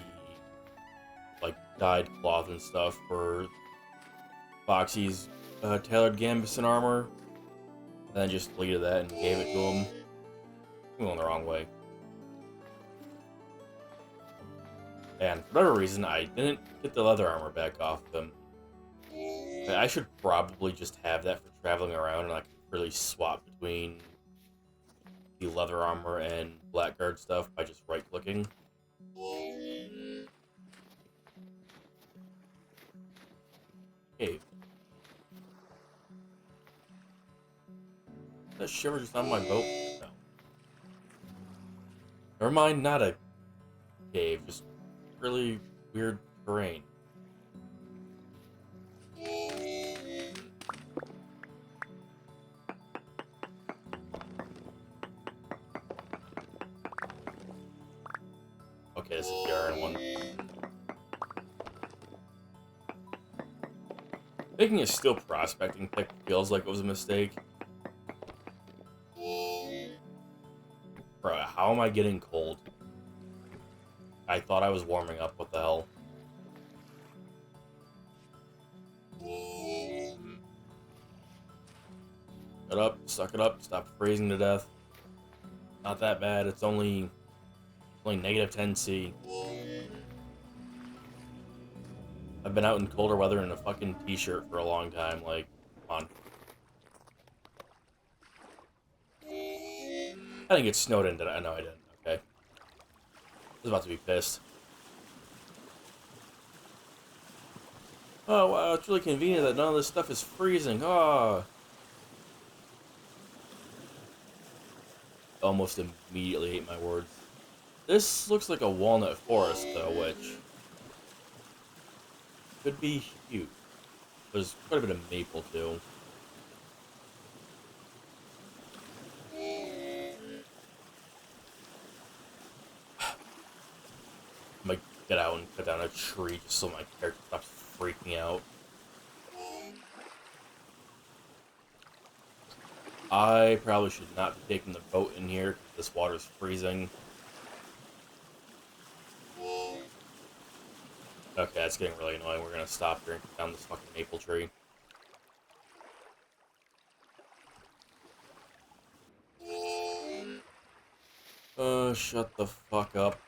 Speaker 1: like dyed cloth and stuff for Foxy's tailored gambeson armor, and then just deleted that and gave it to him. I'm going the wrong way. And for whatever reason, I didn't get the leather armor back off of him. I should probably just have that for traveling around, and I can really swap between the leather armor and blackguard stuff by just right-clicking. Cave. Is that shiver just on my boat? No. Never mind, not a cave, just really weird terrain. Okay, this is the iron one. Making a steel prospecting pick feels like it was a mistake. Bro, how am I getting cold? I thought I was warming up, what the hell? Shut up, suck it up, stop freezing to death. Not that bad, it's only negative 10°C. I've been out in colder weather in a fucking t-shirt for a long time, like, come on. I didn't get snowed in, did I? No, I didn't, okay. I was about to be pissed. Oh, wow, it's really convenient that none of this stuff is freezing, oh. Almost immediately hate my words. This looks like a walnut forest, though, which could be huge. There's quite a bit of maple, too. I might get out and cut down a tree just so my character stops freaking out. I probably should not be taking the boat in here because this water's freezing. Okay, that's getting really annoying. We're gonna stop here and cut down this fucking maple tree. Shut the fuck up.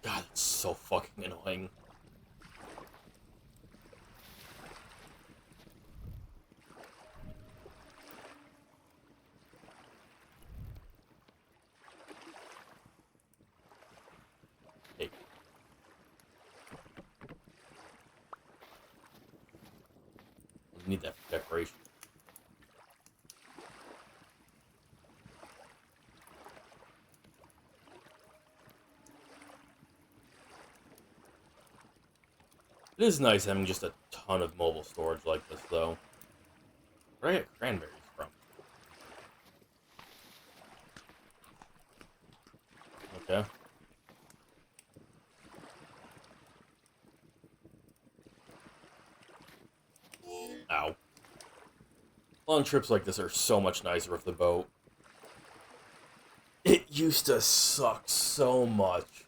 Speaker 1: God, it's so fucking annoying. Hey. We need that for decoration. It is nice having just a ton of mobile storage like this, though. Where do I get cranberries from? Okay. Ow. Long trips like this are so much nicer with the boat. It used to suck so much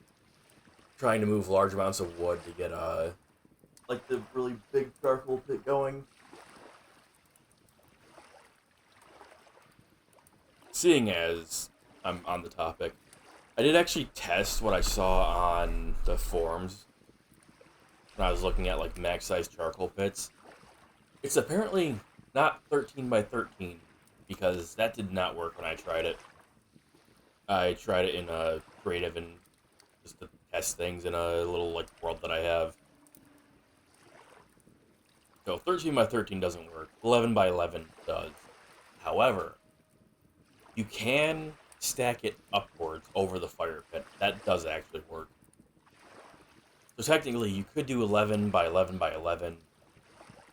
Speaker 1: trying to move large amounts of wood to get, like the really big charcoal pit going. Seeing as I'm on the topic, I did actually test what I saw on the forums when I was looking at like max size charcoal pits. It's apparently not 13 by 13 because that did not work when I tried it. I tried it in a creative and just to test things in a little like world that I have. So 13 by 13 doesn't work. 11 by 11 does. However, you can stack it upwards over the fire pit. That does actually work. So technically, you could do 11 by 11 by 11.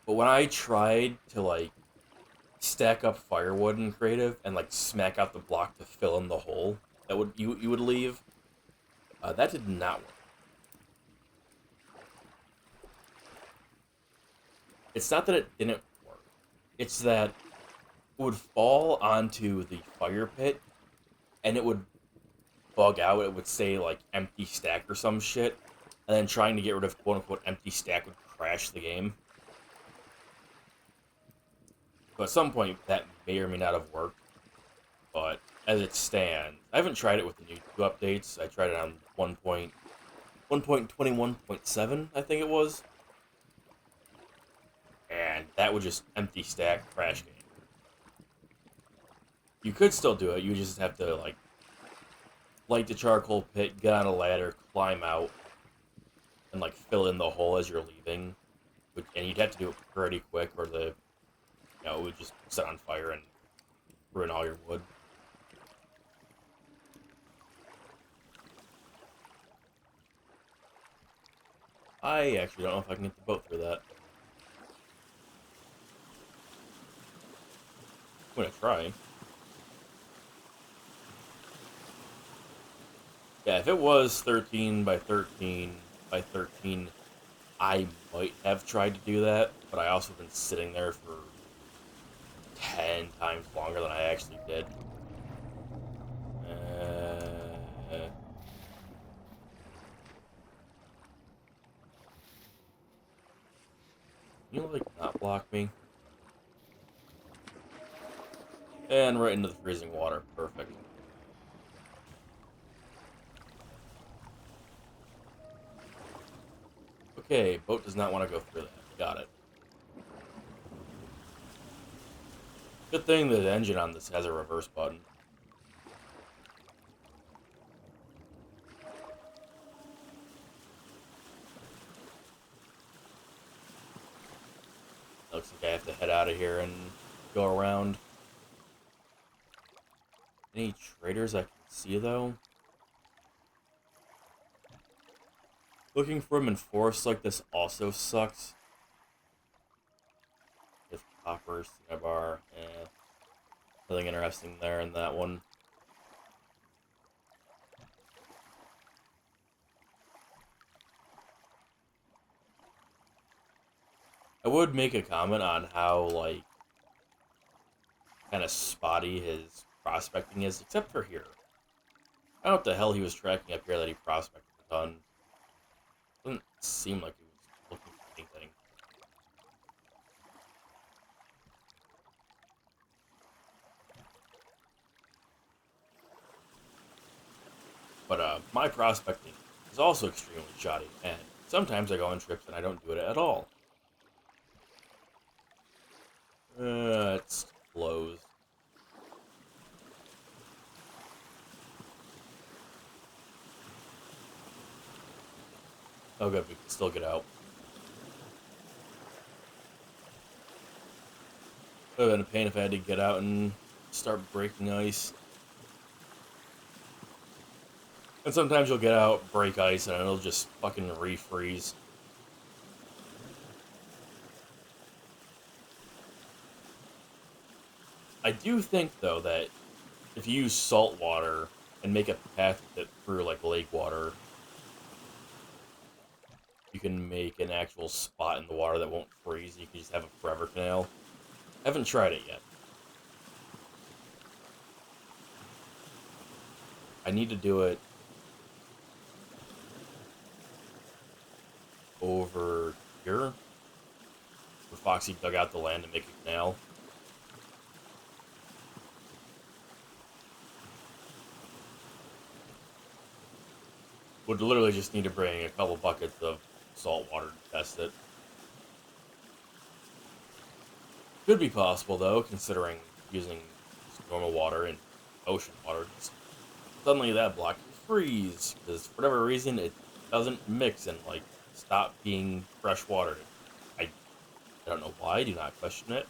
Speaker 1: But when I tried to, like, stack up firewood in creative and, like, smack out the block to fill in the hole that you would leave, that did not work. It's not that it didn't work. It's that it would fall onto the fire pit and it would bug out. It would say like empty stack or some shit, and then trying to get rid of quote unquote empty stack would crash the game. So at some point that may or may not have worked, but as it stands, I haven't tried it with the new 2 updates. I tried it on 1.21.7, I think it was, and that would just empty stack crash game. You could still do it. You just have to like light the charcoal pit, get on a ladder, climb out, and like fill in the hole as you're leaving. And you'd have to do it pretty quick, or it would just set on fire and ruin all your wood. I actually don't know if I can get the boat through that. I'm gonna try. Yeah, if it was 13 by 13 by 13, I might have tried to do that, but I also been sitting there for 10 times longer than I actually did. You like not block me? And right into the freezing water. Perfect. Okay, boat does not want to go through that. Got it. Good thing the engine on this has a reverse button. Looks like I have to head out of here and go around. Any traders I can see, though? Looking for them in forests like this also sucks. If copper, cinnabar, nothing interesting there in that one. I would make a comment on how, like, kind of spotty his prospecting is, except for here. I don't know what the hell he was tracking up here that he prospected a ton. Doesn't seem like he was looking for anything. But my prospecting is also extremely shoddy, and sometimes I go on trips and I don't do it at all. It's closed. Oh good, we can still get out. It would have been a pain if I had to get out and start breaking ice. And sometimes you'll get out, break ice, and it'll just fucking refreeze. I do think, though, that if you use salt water and make a path with it through, like, lake water, you can make an actual spot in the water that won't freeze. You can just have a forever canal. I haven't tried it yet. I need to do it over here, where Foxy dug out the land to make a canal. Would literally just need to bring a couple buckets of salt water to test it. Could be possible, though, considering using normal water and ocean water. Suddenly that block can freeze, because for whatever reason it doesn't mix and, like, stop being fresh water. I don't know why, do not question it.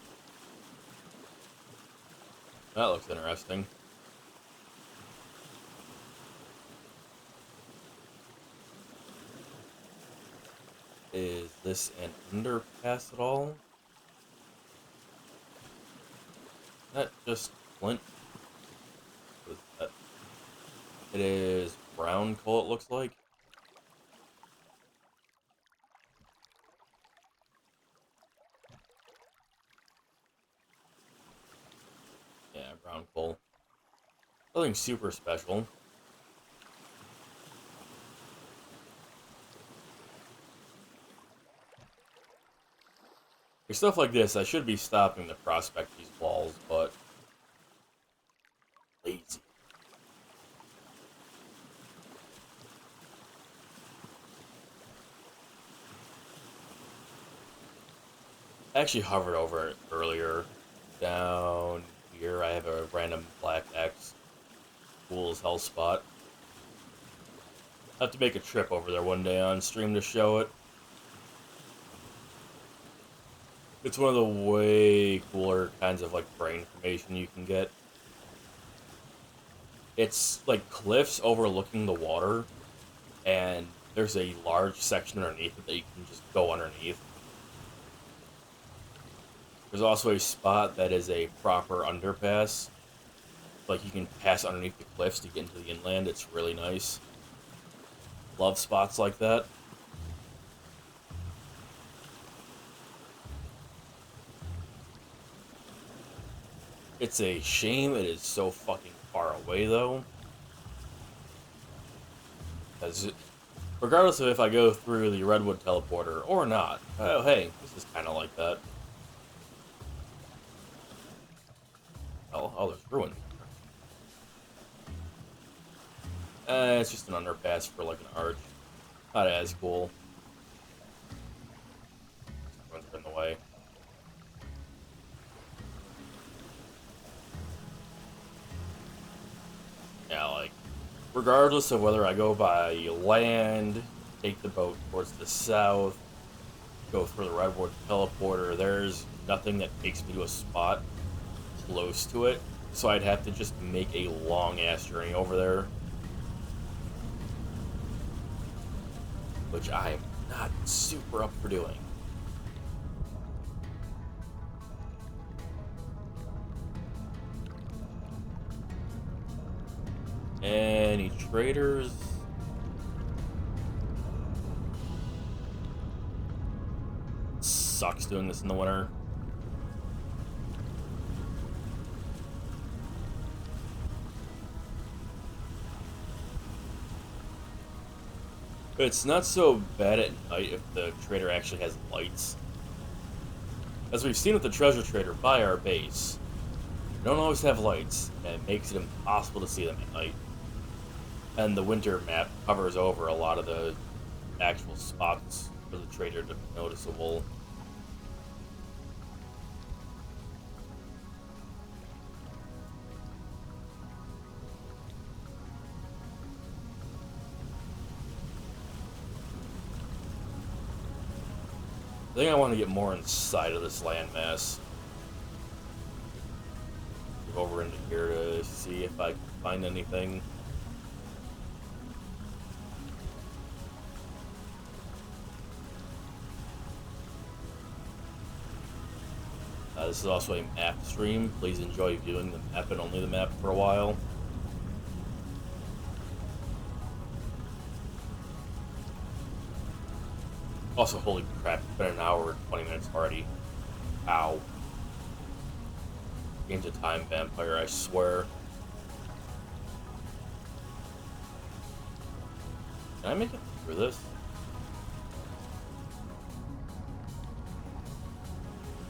Speaker 1: That looks interesting. Is this an underpass at all? Is that just flint? What is that? It is brown coal, it looks like. Yeah, brown coal. Nothing super special. For stuff like this, I should be stopping to prospect these walls, but lazy. I actually hovered over it earlier. Down here, I have a random black X. Cool as hell spot. I have to make a trip over there one day on stream to show it. It's one of the way cooler kinds of like brain formation you can get. It's like cliffs overlooking the water, and there's a large section underneath it that you can just go underneath. There's also a spot that is a proper underpass. Like you can pass underneath the cliffs to get into the inland. It's really nice. Love spots like that. It's a shame it is so fucking far away though. Because regardless of if I go through the Redwood teleporter or not, oh hey, this is kind of like that. Oh, there's ruins. It's just an underpass for like an arch. Not as cool. Ruins are in the way. Yeah, like, regardless of whether I go by land, take the boat towards the south, go through the Redwood teleporter, there's nothing that takes me to a spot close to it. So I'd have to just make a long ass journey over there. Which I'm not super up for doing. Any traders? Sucks doing this in the winter. It's not so bad at night if the trader actually has lights. As we've seen with the treasure trader by our base, they don't always have lights, and it makes it impossible to see them at night. And the winter map covers over a lot of the actual spots for the trader to be noticeable. I think I want to get more inside of this landmass. Move over into here to see if I can find anything. This is also a map stream. Please enjoy viewing the map and only the map for a while. Also, holy crap, it's been an hour and 20 minutes already. Ow. Game's a time vampire, I swear. Can I make it through this?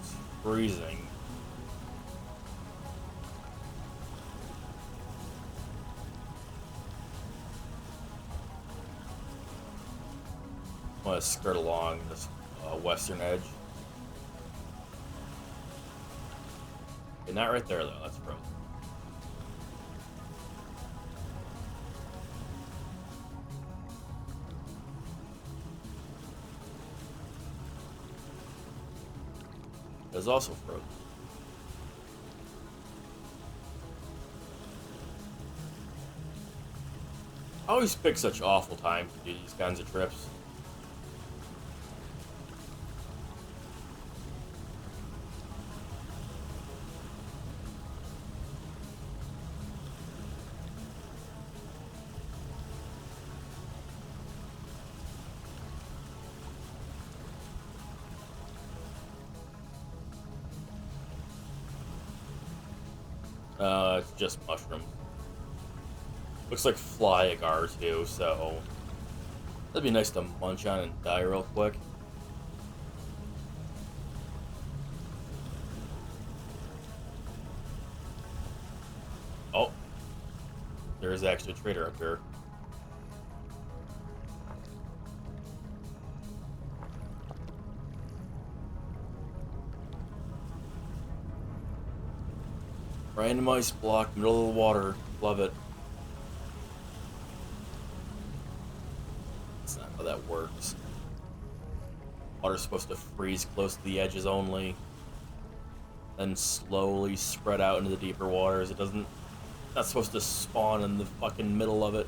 Speaker 1: It's freezing. I want to skirt along this western edge. Okay, not right there, though. That's frozen. is also frozen. I always pick such awful times to do these kinds of trips. It's just mushrooms. Looks like fly agar too, so that'd be nice to munch on and die real quick. Oh, there is actually a trader up here. Random ice block, middle of the water. Love it. That's not how that works. Water's supposed to freeze close to the edges only, then slowly spread out into the deeper waters. It doesn't. It's not supposed to spawn in the fucking middle of it.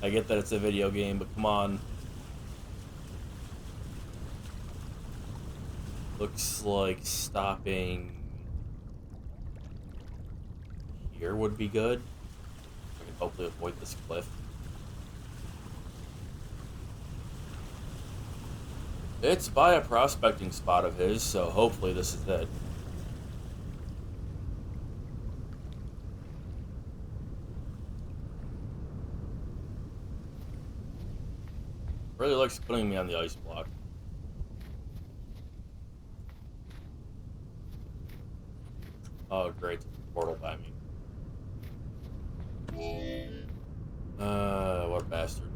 Speaker 1: I get that it's a video game, but come on. Looks like stopping here would be good. I can hopefully avoid this cliff. It's by a prospecting spot of his, so hopefully this is it. Really likes putting me on the ice block. Oh, great. Portal by me. What a bastard.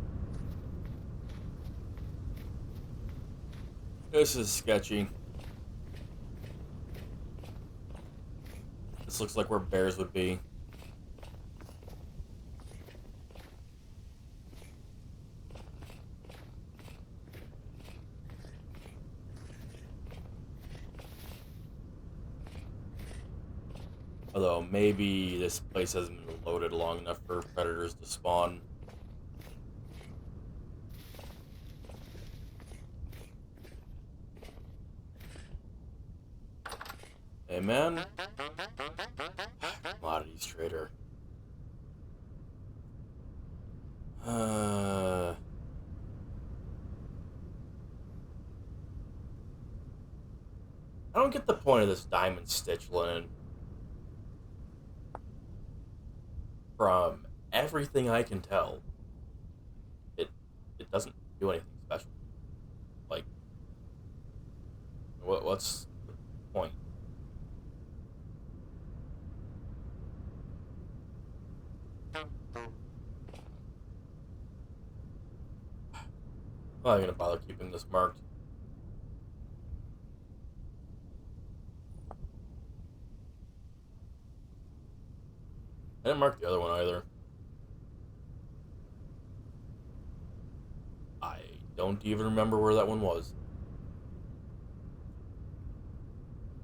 Speaker 1: This is sketchy. This looks like where bears would be. Although, maybe this place hasn't been loaded long enough for predators to spawn. Hey, man. Commodities trader. I don't get the point of this diamond stitch linen. From everything I can tell, it doesn't do anything special. Like, what's the point? I'm not gonna bother keeping this marked. I didn't mark the other one either. I don't even remember where that one was.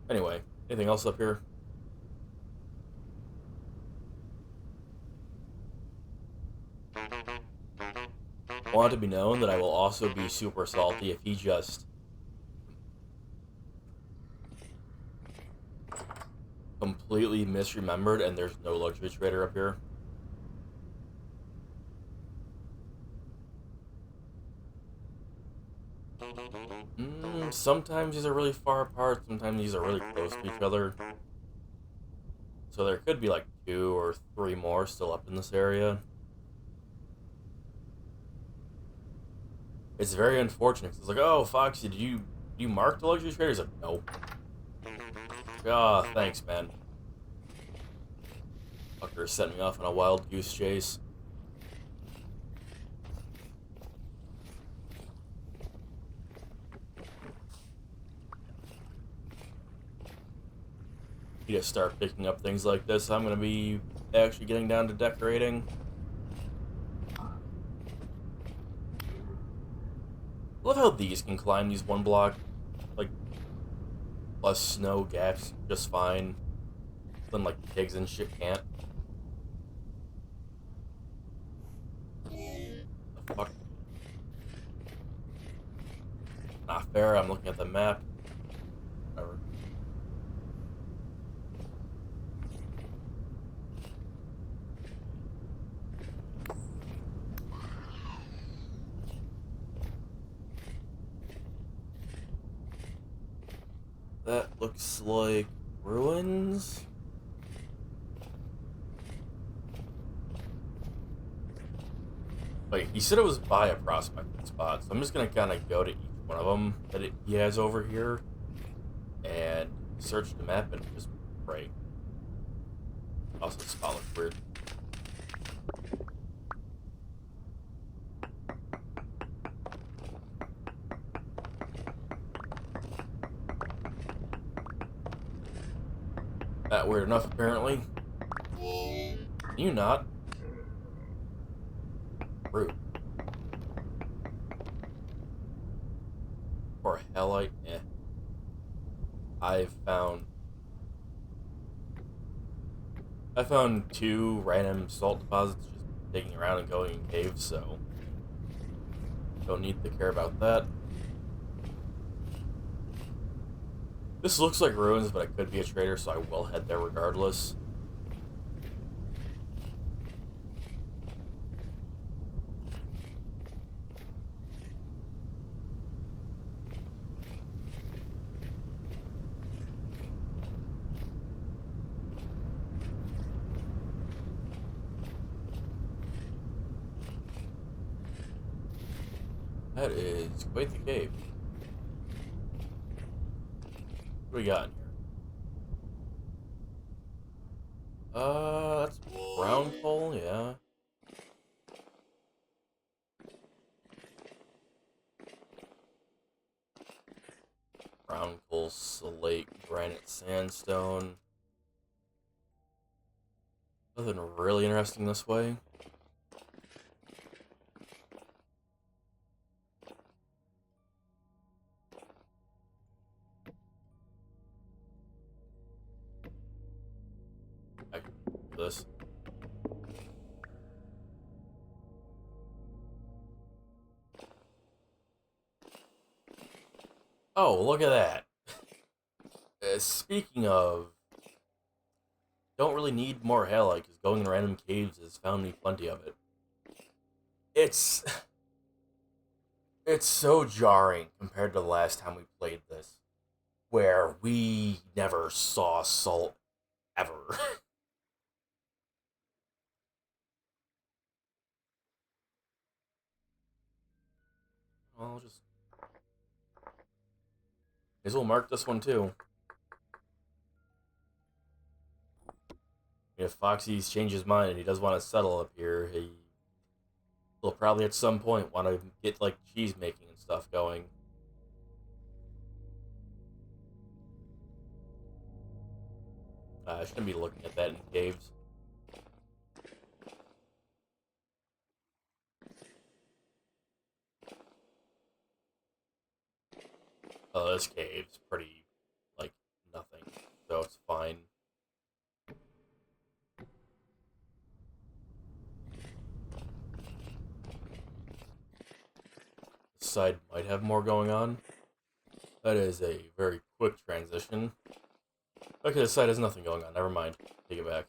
Speaker 1: Anyway, anything else up here? I want it to be known that I will also be super salty if he just completely misremembered and there's no luxury trader up here. Sometimes these are really far apart, sometimes these are really close to each other. So there could be like 2 or 3 more still up in this area. It's very unfortunate. It's like, oh, Foxy, did you mark the luxury trader? He's like, no. Ah, oh, thanks, man. Fucker set me off on a wild goose chase. You just start picking up things like this. I'm gonna be actually getting down to decorating. I love how these can climb these one block, like, plus snow gaps just fine. Then, like, pigs and shit can't. The fuck? Not fair, I'm looking at the map. Whatever. That looks like ruins. Wait, he said it was by a prospecting spot, so I'm just gonna kind of go to each one of them that he has over here and search the map and just pray. Also, the spot looks weird. That weird enough, apparently. You not. Rude. Or Hellite, eh. I found 2 random salt deposits just digging around and going in caves, so don't need to care about that. This looks like ruins, but it could be a trader, so I will head there regardless. That is quite the cave. What do we got in here? That's brown coal, yeah. Brown coal, slate, granite, sandstone. Nothing really interesting this way. I can do this. Oh, look at that. Speaking of, don't really need more halite because going in random caves has found me plenty of it. It's it's so jarring compared to the last time we played this, where we never saw salt ever. I'll just may as well mark this one too. If Foxy's changed his mind and he does want to settle up here, he will probably at some point want to get like cheese making and stuff going. I shouldn't be looking at that in caves. Oh, this cave's pretty, like, nothing, so it's fine. This side might have more going on. That is a very quick transition. Okay, this side has nothing going on. Never mind. Take it back.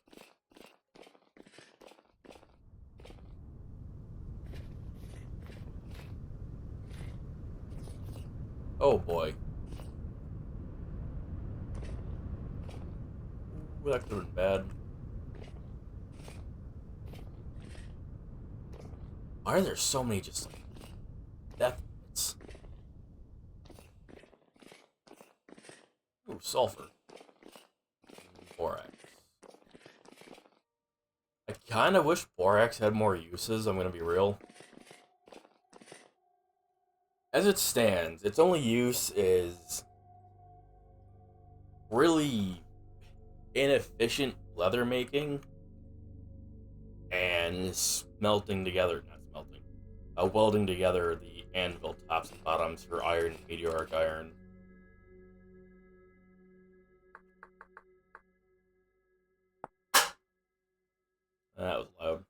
Speaker 1: Oh boy. Ooh, that could have been bad. Why are there so many just like death hits? Ooh, sulfur. Borax. I kind of wish borax had more uses, I'm gonna be real. As it stands, its only use is really inefficient leather making and smelting together. Not smelting. welding together the anvil tops and bottoms for iron and meteoric iron. That was loud.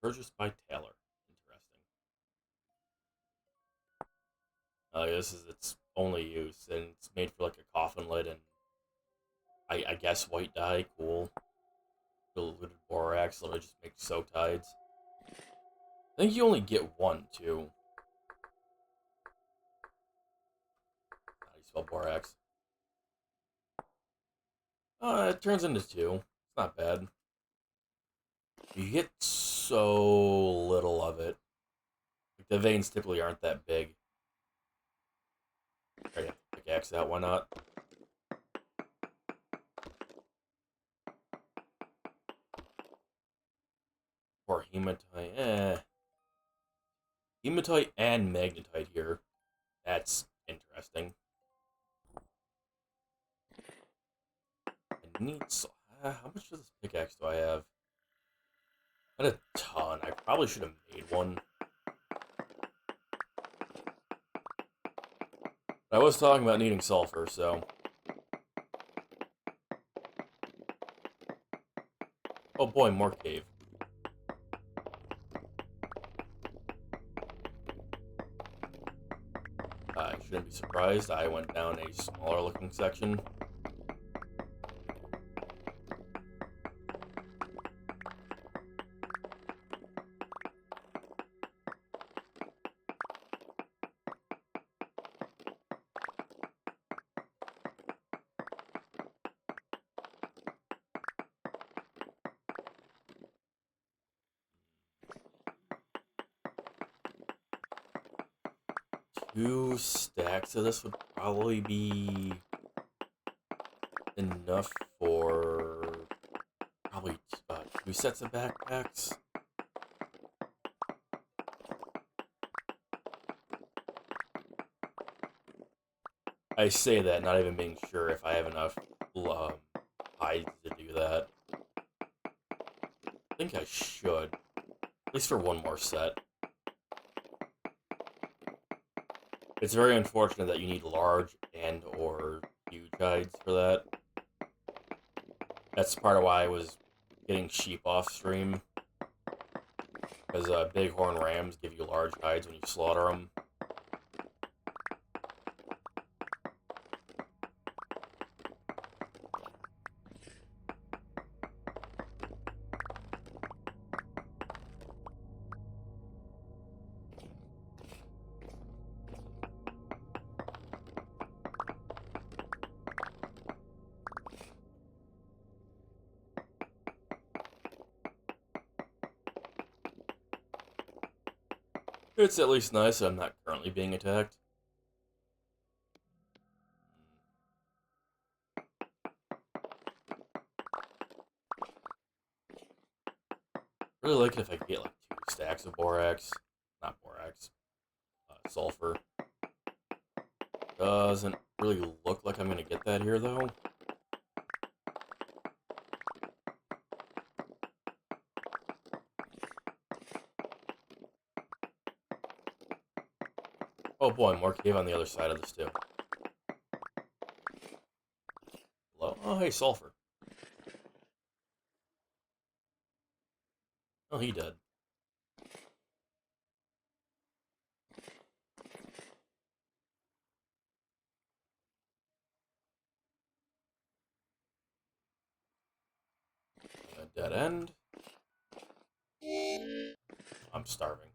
Speaker 1: Purchased by Taylor. Interesting. This is its only use, and it's made for like a coffin lid and I guess white dye. Cool. Diluted borax. Let me just make soak tides. I think you only get one too. How do you spell borax? It turns into two. It's not bad. You get so little of it. Like, the veins typically aren't that big. Try to pickaxe out, why not? Or hematite, Hematite and magnetite here. That's interesting. I need so. How much of this pickaxe do I have? Not a ton. I probably should have made one. I was talking about needing sulfur, so. Oh boy, more cave. I shouldn't be surprised. I went down a smaller looking section. Two stacks of this would probably be enough for probably two sets of backpacks. I say that not even being sure if I have enough hides to do that. I think I should, at least for one more set. It's very unfortunate that you need large and or huge hides for that. That's part of why I was getting sheep off stream. Because bighorn rams give you large hides when you slaughter them. It's at least nice that I'm not currently being attacked. Really like it if I could get like two stacks of borax. Not borax. Sulfur. Doesn't really look like I'm gonna get that here though. Oh boy, more cave on the other side of this too. Hello? Oh hey, sulfur. Oh, he did. A dead end. I'm starving.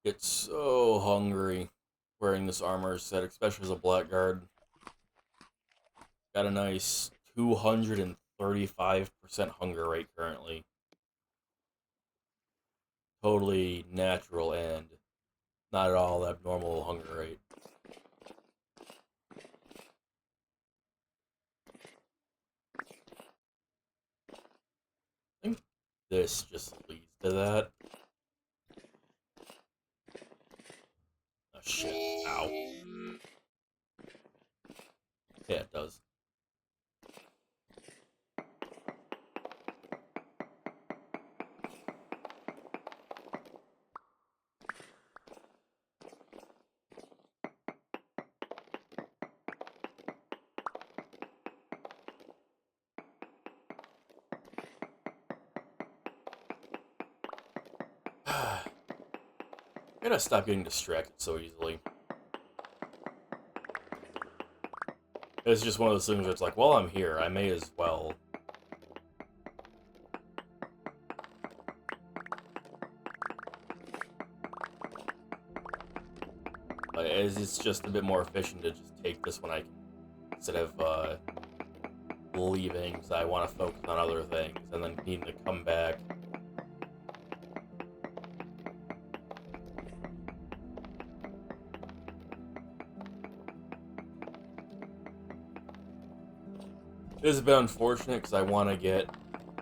Speaker 1: Get so hungry wearing this armor set, especially as a blackguard. Got a nice 235% hunger rate currently. Totally natural and not at all abnormal hunger rate. I think this just leads to that. Oh shit. Yeah, it does. I gotta stop getting distracted so easily. It's just one of those things where it's like, well, I'm here, I may as well. It's just a bit more efficient to just take this when I can, instead of leaving because I want to focus on other things and then needing to come back. It is a bit unfortunate because I want to get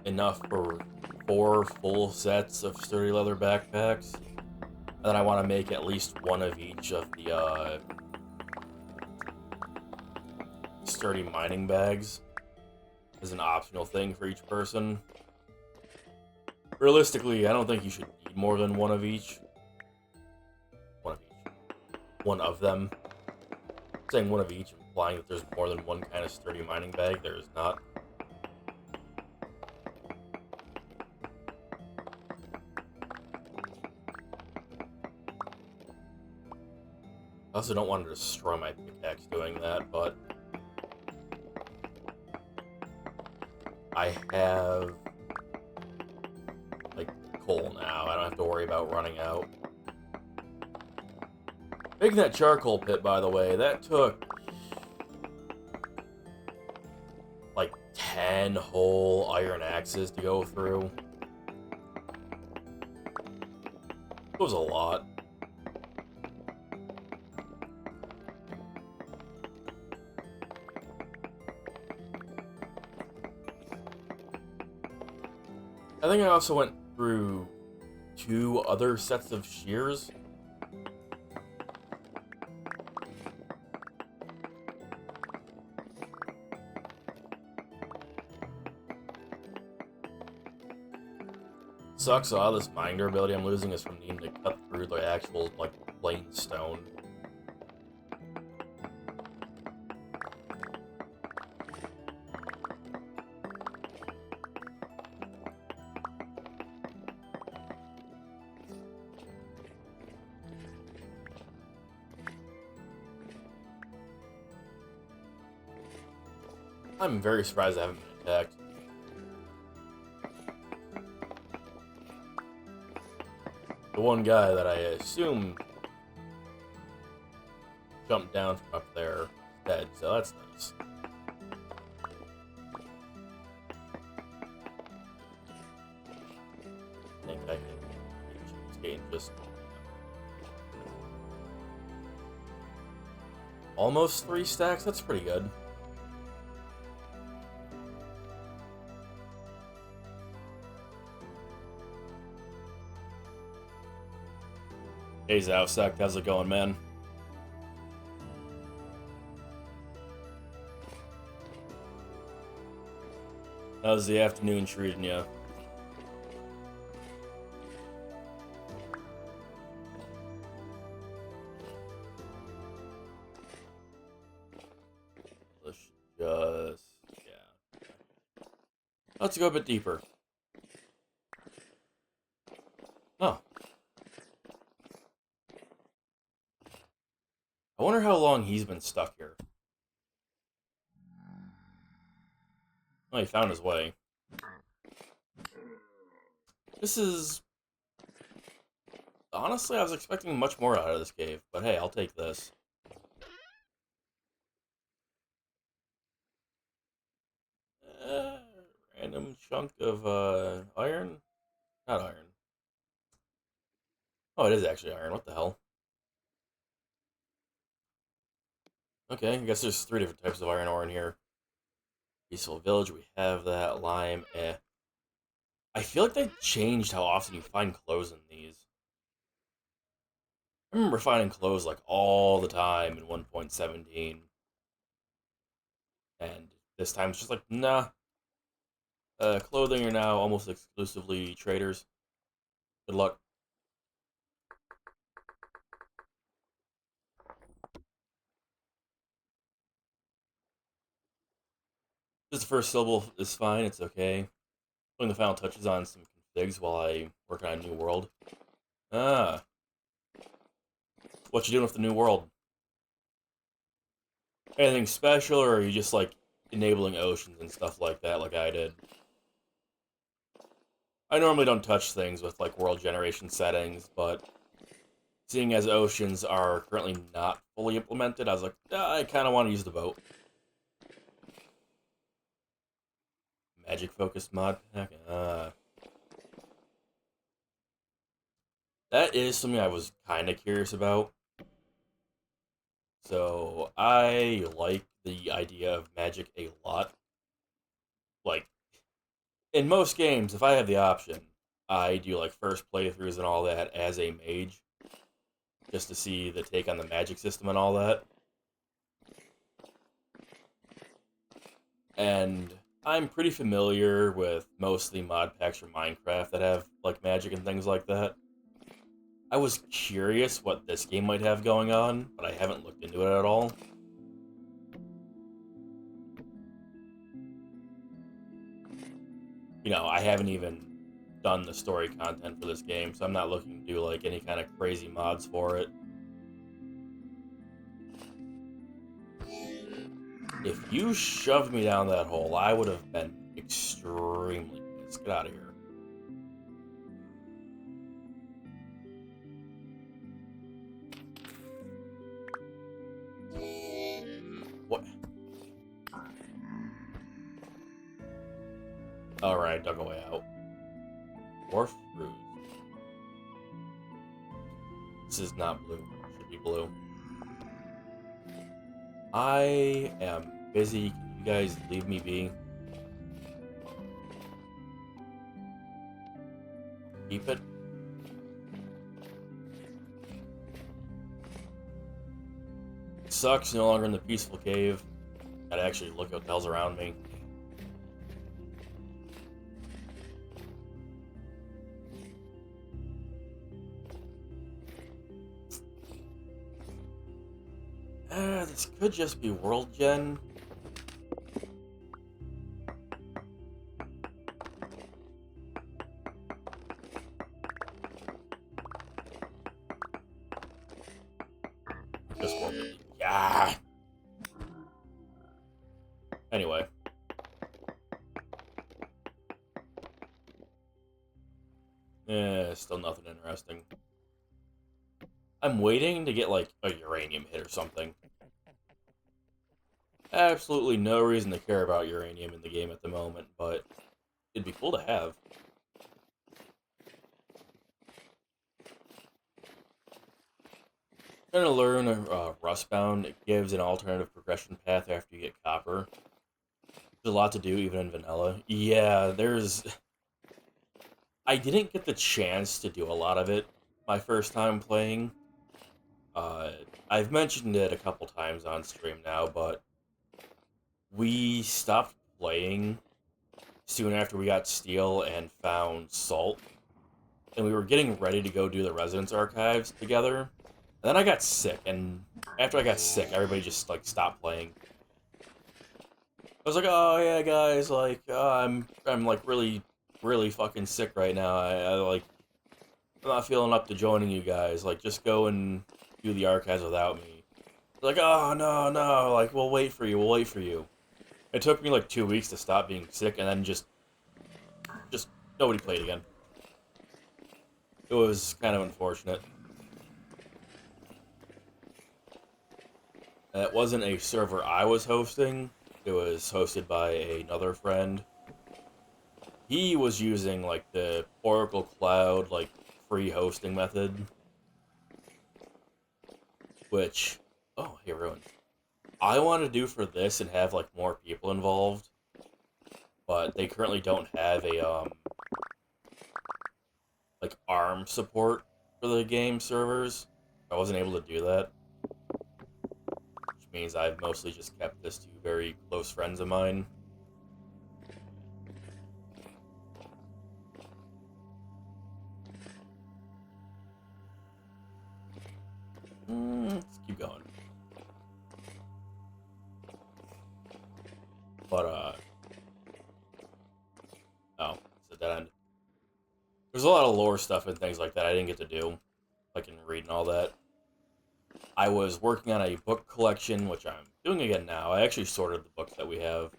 Speaker 1: enough for 4 full sets of sturdy leather backpacks. And then I want to make at least one of each of the sturdy mining bags as an optional thing for each person. Realistically, I don't think you should need more than one of each. One of each. One of them. I'm saying one of each, implying that there's more than one kind of sturdy mining bag. There is not. I also don't want to destroy my pickaxe doing that, but I have like coal now. I don't have to worry about running out. Making that charcoal pit, by the way, that took like 10 whole iron axes to go through. It was a lot. I think I also went through 2 other sets of shears. Sucks, a lot of this mining durability I'm losing is from needing to cut through the actual, like, plain stone. I'm very surprised I haven't been attacked. The one guy that I assume jumped down from up there is dead, so that's nice. I think I can gain just almost 3 stacks. That's pretty good. Hey Zowsek, how's it going, man? How's the afternoon treating you? Let's just... yeah. Let's go a bit deeper. Oh. I wonder how long he's been stuck here. Oh, he found his way. This is... honestly, I was expecting much more out of this cave, but hey, I'll take this. Uh, Random chunk of, iron? Not iron. Oh, it is actually iron. What the hell? Okay, I guess there's 3 different types of iron ore in here. Peaceful Village, we have that. Lime, eh. I feel like they changed how often you find clothes in these. I remember finding clothes like all the time in 1.17. And this time it's just like, nah. Clothing are now almost exclusively traders. Good luck. Just the first syllable is fine. It's okay. Putting the final touches on some configs while I work on a new world. Ah, what you doing with the new world? Anything special, or are you just like enabling oceans and stuff like that, like I did? I normally don't touch things with like world generation settings, but seeing as oceans are currently not fully implemented, I was like, ah, I kind of want to use the boat. Magic focused mod pack. That is something I was kind of curious about. So I like the idea of magic a lot. Like in most games, if I have the option, I do like first playthroughs and all that as a mage, just to see the take on the magic system and all that. And I'm pretty familiar with most of the mod packs from Minecraft that have like magic and things like that. I was curious what this game might have going on, but I haven't looked into it at all. I haven't even done the story content for this game, so I'm not looking to do like any kind of crazy mods for it. If you shoved me down that hole, I would have been extremely pissed. Get out of here. What? Alright, dug a way out. Dwarf fruit. This is not blue. It should be blue. I am busy. Can you guys leave me be? Keep it. It sucks no longer in the peaceful cave. Gotta actually look at what the hell's around me. This could just be world gen. Just world gen. Yeah. Anyway. Still nothing interesting. I'm waiting to get like a uranium hit or something. Absolutely no reason to care about uranium in the game at the moment, but it'd be cool to have. Trying to learn Rustbound. It gives an alternative progression path after you get copper. There's a lot to do, even in vanilla. Yeah, there's... I didn't get the chance to do a lot of it my first time playing. Uh, I've mentioned it a couple times on stream now, but we stopped playing soon after we got steel and found salt, and we were getting ready to go do the residence archives together. And then I got sick, and after I got sick, everybody just like stopped playing. I was like, oh yeah, guys, like I'm like really fucking sick right now. I'm not feeling up to joining you guys. Like, just go and do the archives without me. Like, oh no, like we'll wait for you. We'll wait for you. It took me like 2 weeks to stop being sick, and then just nobody played again. It was kind of unfortunate. And it wasn't a server I was hosting. It was hosted by another friend. He was using like the Oracle Cloud like free hosting method, which hey ruined. I want to do for this and have like more people involved, but they currently don't have a like ARM support for the game servers. I wasn't able to do that. means I've mostly just kept this to very close friends of mine. Let's keep going. But, oh, it's a dead end. There's a lot of lore stuff and things like that I didn't get to do, like in read and all that. I was working on a book collection, which I'm doing again now. I actually sorted the books that we have.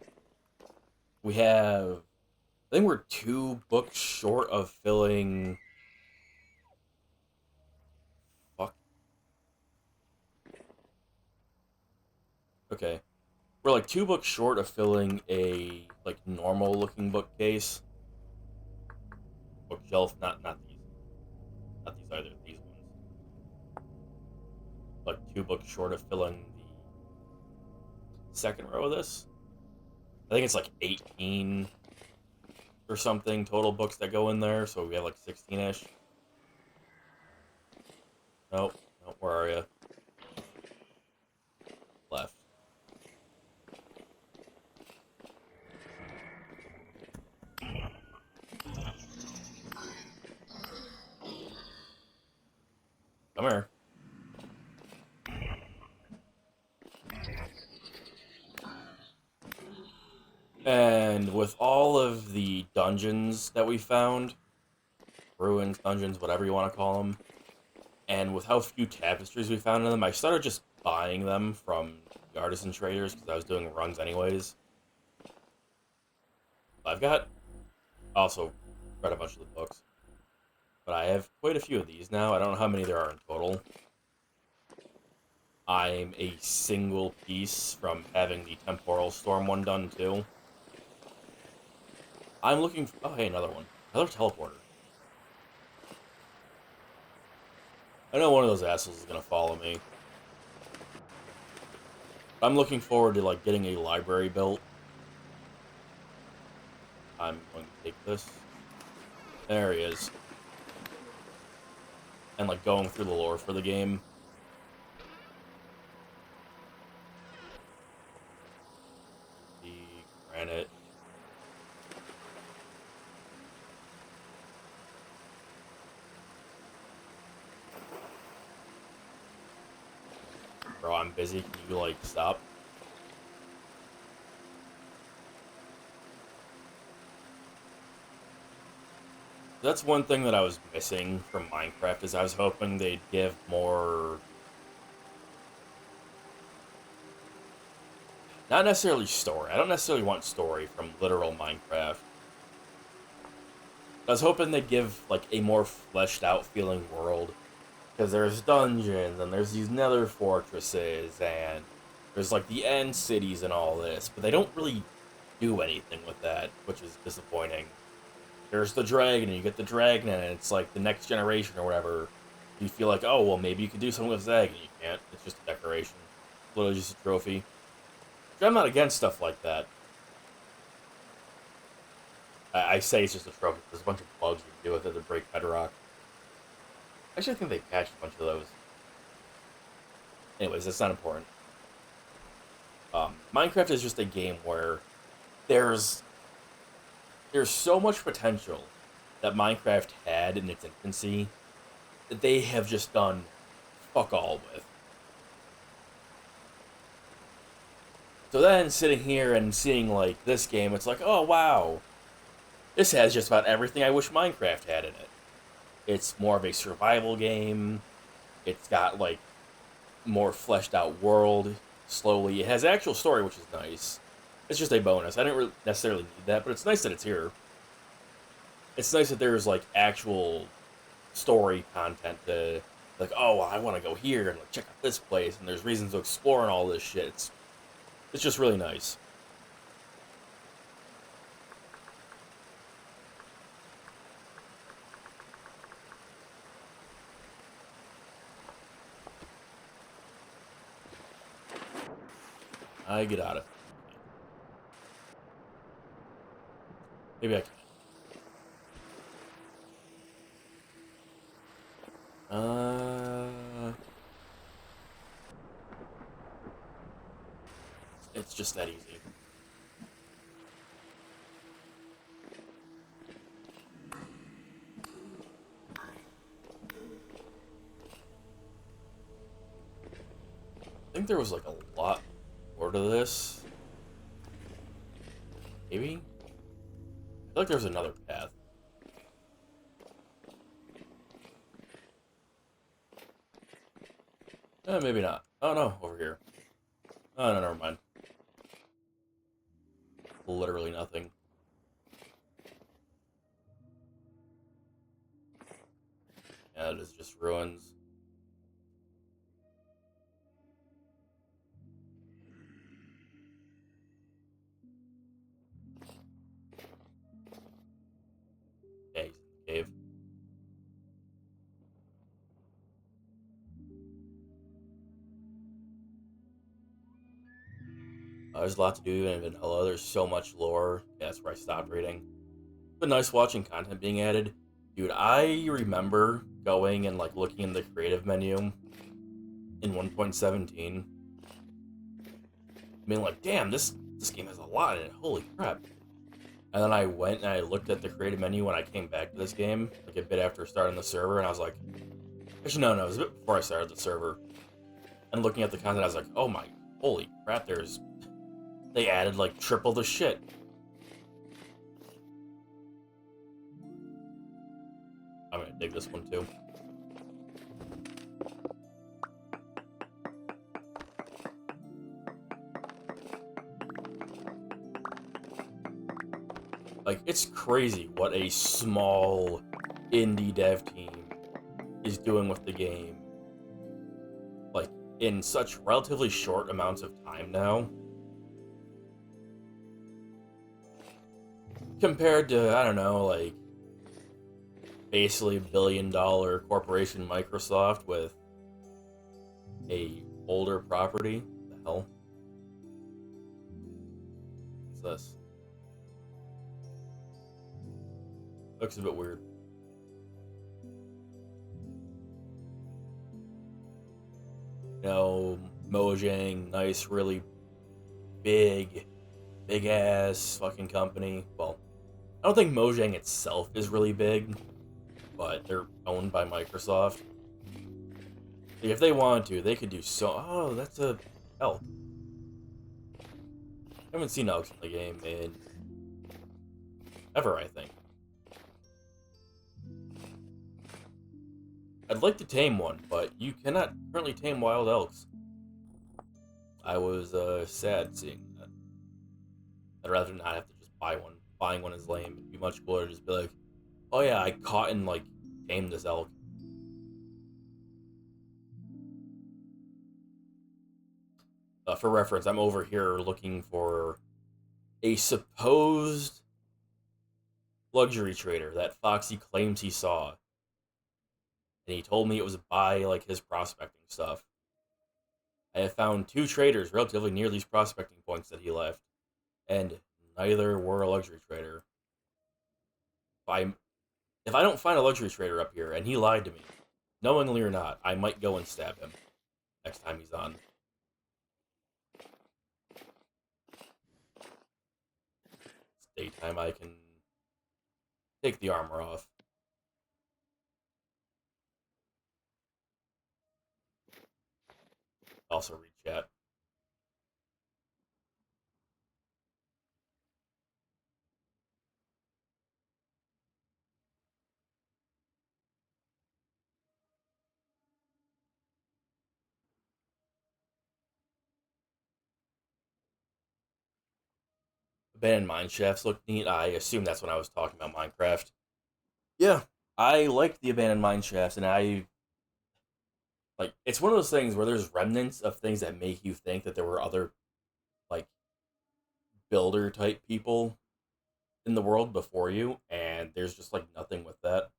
Speaker 1: We have, I think we're 2 books short of filling. Fuck. Okay. We're like 2 books short of filling a like normal looking bookcase. Bookshelf, not these. Not these either, these ones. Like 2 books short of filling the second row of this. I think it's like 18 or something total books that go in there, so we have like 16-ish. Nope. Nope, where are you? Left. Come here. And with all of the dungeons that we found, ruins, dungeons, whatever you want to call them, and with how few tapestries we found in them, I started just buying them from the artisan traders because I was doing runs anyways. I've got also read a bunch of the books, but I have quite a few of these now. I don't know how many there are in total. I'm a single piece from having the Temporal Storm one done too. I'm looking for... Oh, hey, another one. Another teleporter. I know one of those assholes is going to follow me. I'm looking forward to, like, getting a library built. I'm going to take this. There he is. And, like, going through the lore for the game. The granite. Bro, I'm busy. Can you, like, stop? That's one thing that I was missing from Minecraft, is I was hoping they'd give more... Not necessarily story. I don't necessarily want story from literal Minecraft. I was hoping they'd give, like, a more fleshed out feeling world. Because there's dungeons, and there's these nether fortresses, and there's, like, the end cities and all this. But they don't really do anything with that, which is disappointing. There's the dragon, and you get the dragon, and it's, like, the next generation or whatever. You feel like, oh, well, maybe you could do something with Zag, and you can't. It's just a decoration. Literally just a trophy. Which I'm not against stuff like that. I say it's just a trophy. There's a bunch of bugs you can do with it to break bedrock. Actually, I think they patched a bunch of those. Anyways, that's not important. Minecraft is just a game where there's so much potential that Minecraft had in its infancy that they have just done fuck all with. So then, sitting here and seeing, like, this game, it's like, oh, wow. This has just about everything I wish Minecraft had in it. It's more of a survival game. It's got, like, more fleshed out world, slowly. It has actual story, which is nice. It's just a bonus. I didn't really necessarily need that, but it's nice that it's here. It's nice that there's, like, actual story content to, like, oh, I want to go here and, like, check out this place, and there's reasons to explore and all this shit. It's just really nice. I get out of it. Maybe I can. Uh, It's just that easy. I think there was like a lot more to this. Maybe? I feel like there's another path. Maybe not. Oh no, over here. Oh no, never mind. Literally nothing. Yeah, it is just ruins. Yeah, he's in the cave. There's a lot to do in Vanilla. There's so much lore. Yeah, that's where I stopped reading. But nice watching content being added. Dude, I remember going and like looking in the creative menu in 1.17. Being like, damn, this game has a lot in it. Holy crap. And then I went and I looked at the creative menu when I came back to this game, like a bit after starting the server, and I was like, actually, no, it was a bit before I started the server. And looking at the content, I was like, oh my, holy crap, they added like triple the shit. I'm gonna dig this one too. Like, it's crazy what a small indie dev team is doing with the game. Like, in such relatively short amounts of time now. Compared to, I don't know, like, basically $1 billion corporation Microsoft with a older property. What the hell? What's this? Looks a bit weird. You know, Mojang, nice, really big ass fucking company. Well, I don't think Mojang itself is really big, but they're owned by Microsoft. Like, if they wanted to, they could do so. Oh, that's a elk. I haven't seen elks in the game in ever, I think. I'd like to tame one, but you cannot currently tame wild elks. I was sad seeing that. I'd rather not have to just buy one. Buying one is lame. It'd be much cooler to just be like, oh yeah, I caught and like tamed this elk. For reference, I'm over here looking for a supposed luxury trader that Foxy claims he saw, and he told me it was by like his prospecting stuff. I have found two traders relatively near these prospecting points that he left, and neither were a luxury trader. If I don't find a luxury trader up here, and he lied to me, knowingly or not, I might go and stab him next time he's on. It's daytime, I can take the armor off. Also read chat. Abandoned mine shafts look neat. I assume that's when I was talking about Minecraft. Yeah, I like the abandoned mine shafts, and I like it's one of those things where there's remnants of things that make you think that there were other like builder type people in the world before you, and there's just like nothing with that.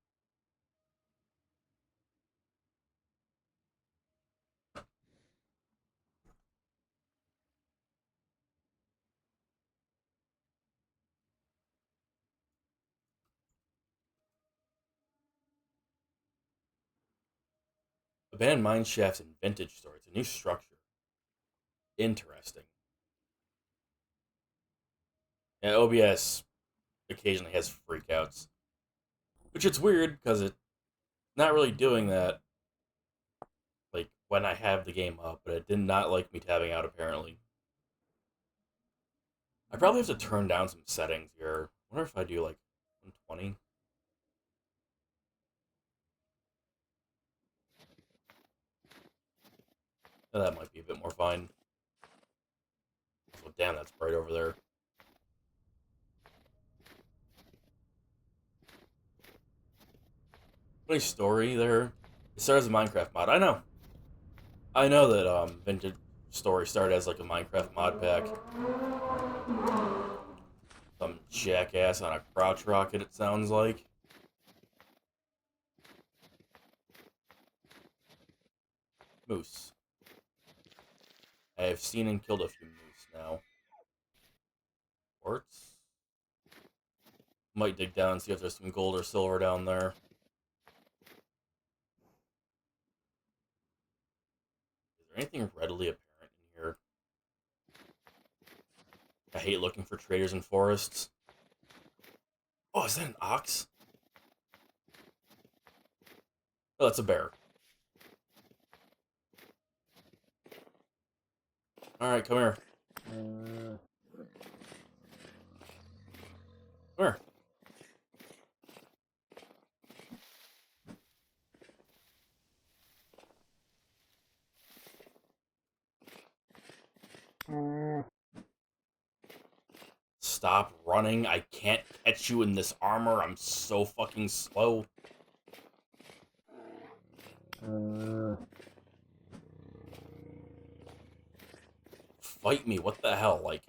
Speaker 1: Abandoned mine shafts and vintage store. It's a new structure. Interesting. Yeah, OBS occasionally has freakouts. Which it's weird, because it's not really doing that, like, when I have the game up, but it did not like me tabbing out, apparently. I probably have to turn down some settings here. I wonder if I do, like, 120? Oh, that might be a bit more fine. Oh, damn, that's bright over there. Funny story there. It started as a Minecraft mod. I know. I know that Vintage Story started as like a Minecraft mod pack. Some jackass on a crotch rocket, it sounds like. Moose. I have seen and killed a few moose now. Quartz? Might dig down and see if there's some gold or silver down there. Is there anything readily apparent in here? I hate looking for traders in forests. Oh, is that an ox? Oh, that's a bear. Alright, come here. Come here. Stop running. I can't catch you in this armor. I'm so fucking slow. Fight me. What the hell? Like,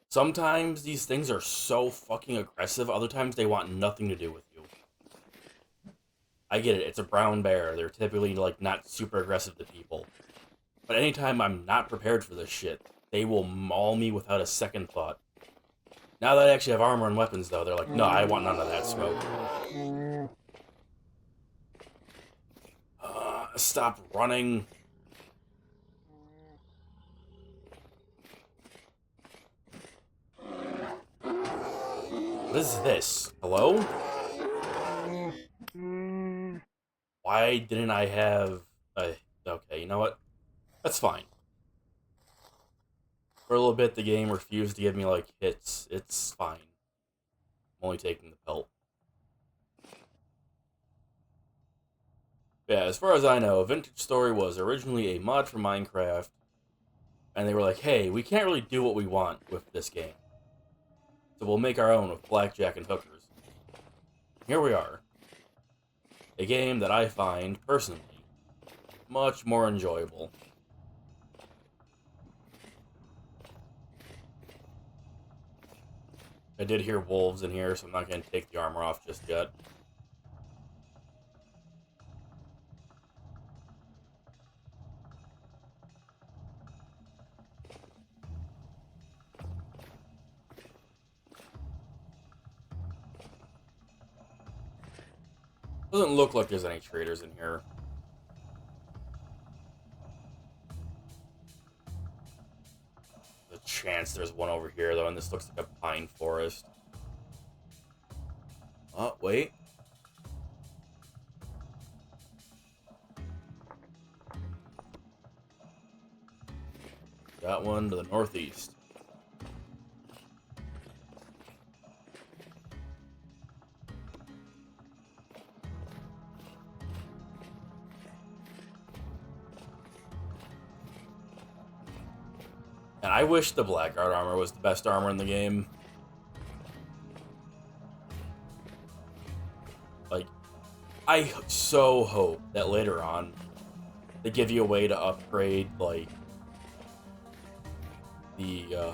Speaker 1: sometimes these things are so fucking aggressive. Other times they want nothing to do with you. I get it. It's a brown bear. They're typically, like, not super aggressive to people. But anytime I'm not prepared for this shit, they will maul me without a second thought. Now that I actually have armor and weapons, though, they're like, no, I want none of that smoke. Stop running. What is this? Hello? Why didn't I have... okay, you know what? That's fine. For a little bit, the game refused to give me, like, hits. It's fine. I'm only taking the pelt. Yeah, as far as I know, Vintage Story was originally a mod for Minecraft, and they were like, hey, we can't really do what we want with this game, so we'll make our own with blackjack and hookers. Here we are. A game that I find, personally, much more enjoyable. I did hear wolves in here, so I'm not going to take the armor off just yet. Doesn't look like there's any traders in here. There's a chance there's one over here, though, and this looks like a pine forest. Oh, wait. Got one to the northeast. And I wish the Blackguard armor was the best armor in the game. Like, I so hope that later on, they give you a way to upgrade, like, the,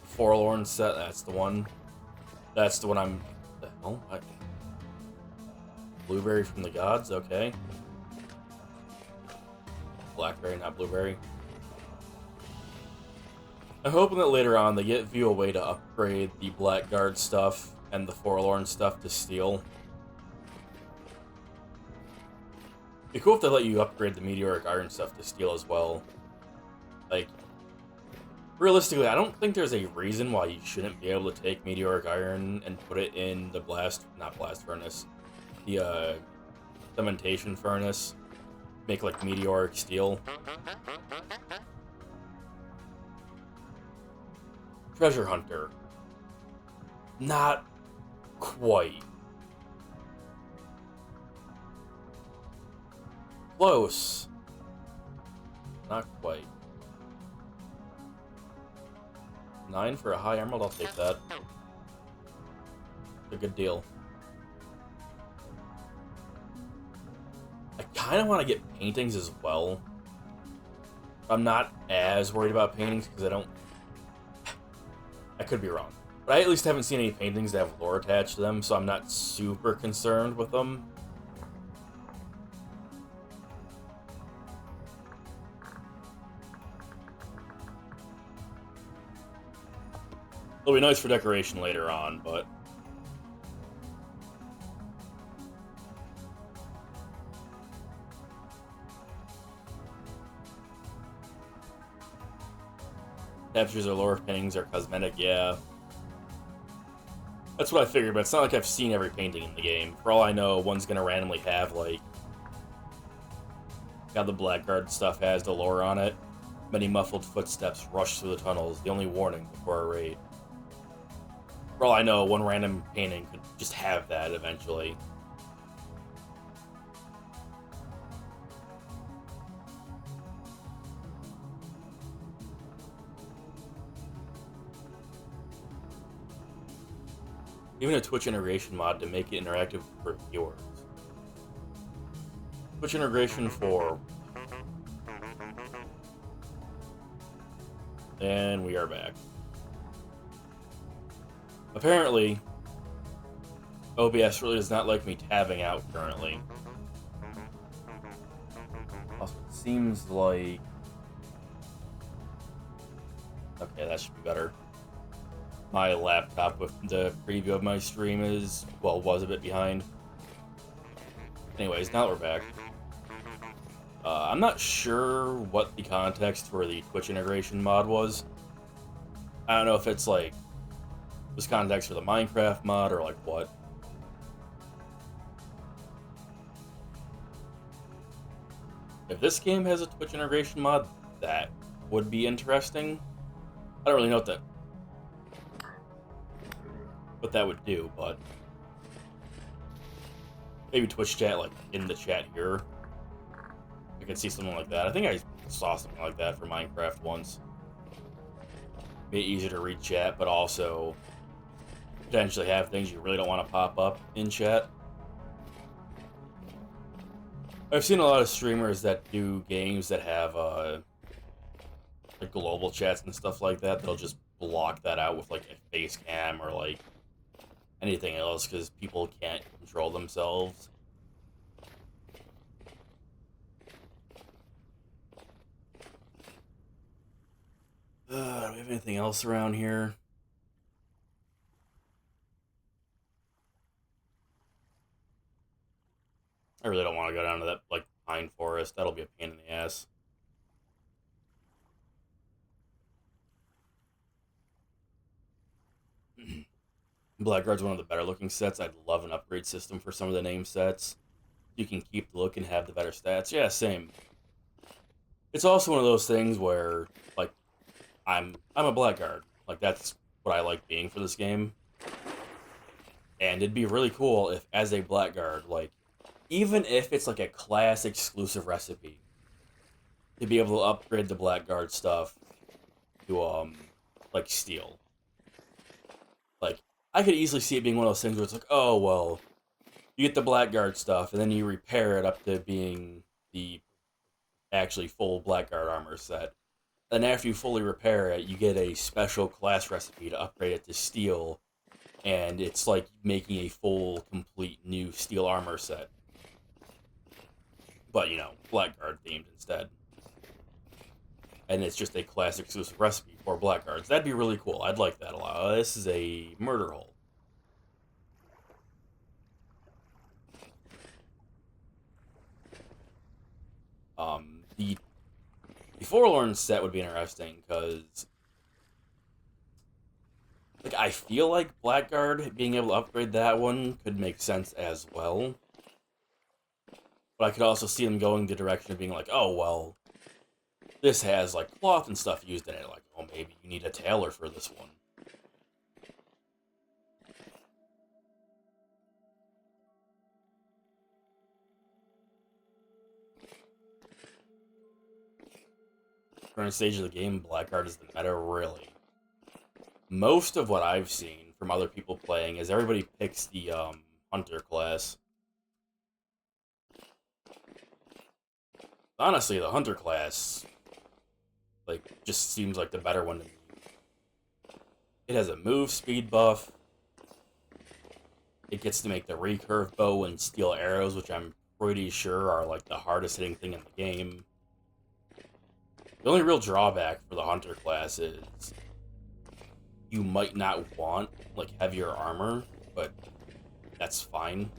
Speaker 1: Forlorn set. That's the one. That's the one I'm... The hell? Blueberry from the gods? Okay. Blackberry, not blueberry. I'm hoping that later on they give you a way to upgrade the Blackguard stuff and the Forlorn stuff to steel. It'd be cool if they let you upgrade the Meteoric iron stuff to steel as well. Like, Realistically, I don't think there's a reason why you shouldn't be able to take meteoric iron and put it in the not blast furnace, the cementation furnace, make like meteoric steel. Treasure hunter. Not quite. Close. Not quite. 9 for a high emerald, I'll take that. A good deal. I kind of want to get paintings as well. I'm not as worried about paintings because I could be wrong. But I at least haven't seen any paintings that have lore attached to them, so I'm not super concerned with them. It'll be nice for decoration later on, but... Captures or lore paintings are cosmetic, yeah. That's what I figured, but it's not like I've seen every painting in the game. For all I know, one's gonna randomly have, like... how the Blackguard stuff has the lore on it. Many muffled footsteps rush through the tunnels, the only warning before a raid. For all I know, one random painting could just have that eventually. Even a Twitch integration mod to make it interactive for viewers. Twitch integration for... And we are back. Apparently, OBS really does not like me tabbing out currently. Also, it seems like... Okay, that should be better. My laptop with the preview of my stream was a bit behind. Anyways, now we're back. I'm not sure what the context for the Twitch integration mod was. I don't know if it's like was context for the Minecraft mod or like what. If this game has a Twitch integration mod, that would be interesting. I don't really know what that would do, but maybe Twitch chat, like in the chat here, I could see something like that. I think I saw something like that for Minecraft once. Made it easier to read chat, but also potentially have things you really don't want to pop up in chat. I've seen a lot of streamers that do games that have like global chats and stuff like that. They'll just block that out with like a face cam or like anything else because people can't control themselves. Do we have anything else around here? I really don't want to go down to that like pine forest. That'll be a pain in the ass. Blackguard's one of the better looking sets. I'd love an upgrade system for some of the name sets. You can keep the look and have the better stats. Yeah, same. It's also one of those things where, like, I'm a Blackguard. Like, that's what I like being for this game. And it'd be really cool if, as a Blackguard, like, even if it's like a class exclusive recipe, to be able to upgrade the Blackguard stuff to, like, steel. Like, I could easily see it being one of those things where it's like, oh, well, you get the Blackguard stuff, and then you repair it up to being the actually full Blackguard armor set. Then after you fully repair it, you get a special class recipe to upgrade it to steel, and it's like making a full, complete new steel armor set. But, you know, Blackguard themed instead. And it's just a class exclusive recipe for Blackguards. That'd be really cool. I'd like that a lot. This is a murder hole. The Forlorn set would be interesting, because Like, I feel like Blackguard, being able to upgrade that one could make sense as well. But I could also see them going the direction of being like, oh, well, this has, like, cloth and stuff used in it. Like, oh, maybe you need a tailor for this one. Current stage of the game, Blackguard is the meta, really. Most of what I've seen from other people playing is everybody picks the Hunter class. Honestly, the Hunter class, like, just seems like the better one to me. It has a move speed buff. It gets to make the recurve bow and steel arrows, which I'm pretty sure are, like, the hardest hitting thing in the game. The only real drawback for the Hunter class is you might not want, like, heavier armor, but that's fine.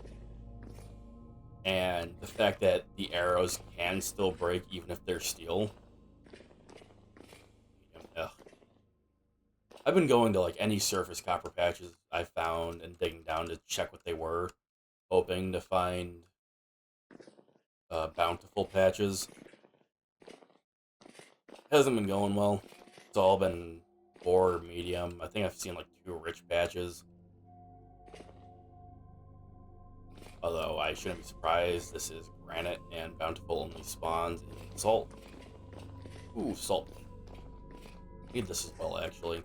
Speaker 1: And the fact that the arrows can still break even if they're steel. Ugh. I've been going to, like, any surface copper patches I found and digging down to check what they were, hoping to find bountiful patches. Hasn't been going well. It's all been poor or medium. I think I've seen like 2 rich patches. Although I shouldn't be surprised, this is granite and bountiful only spawns in salt. Ooh, salt. Need this as well, actually.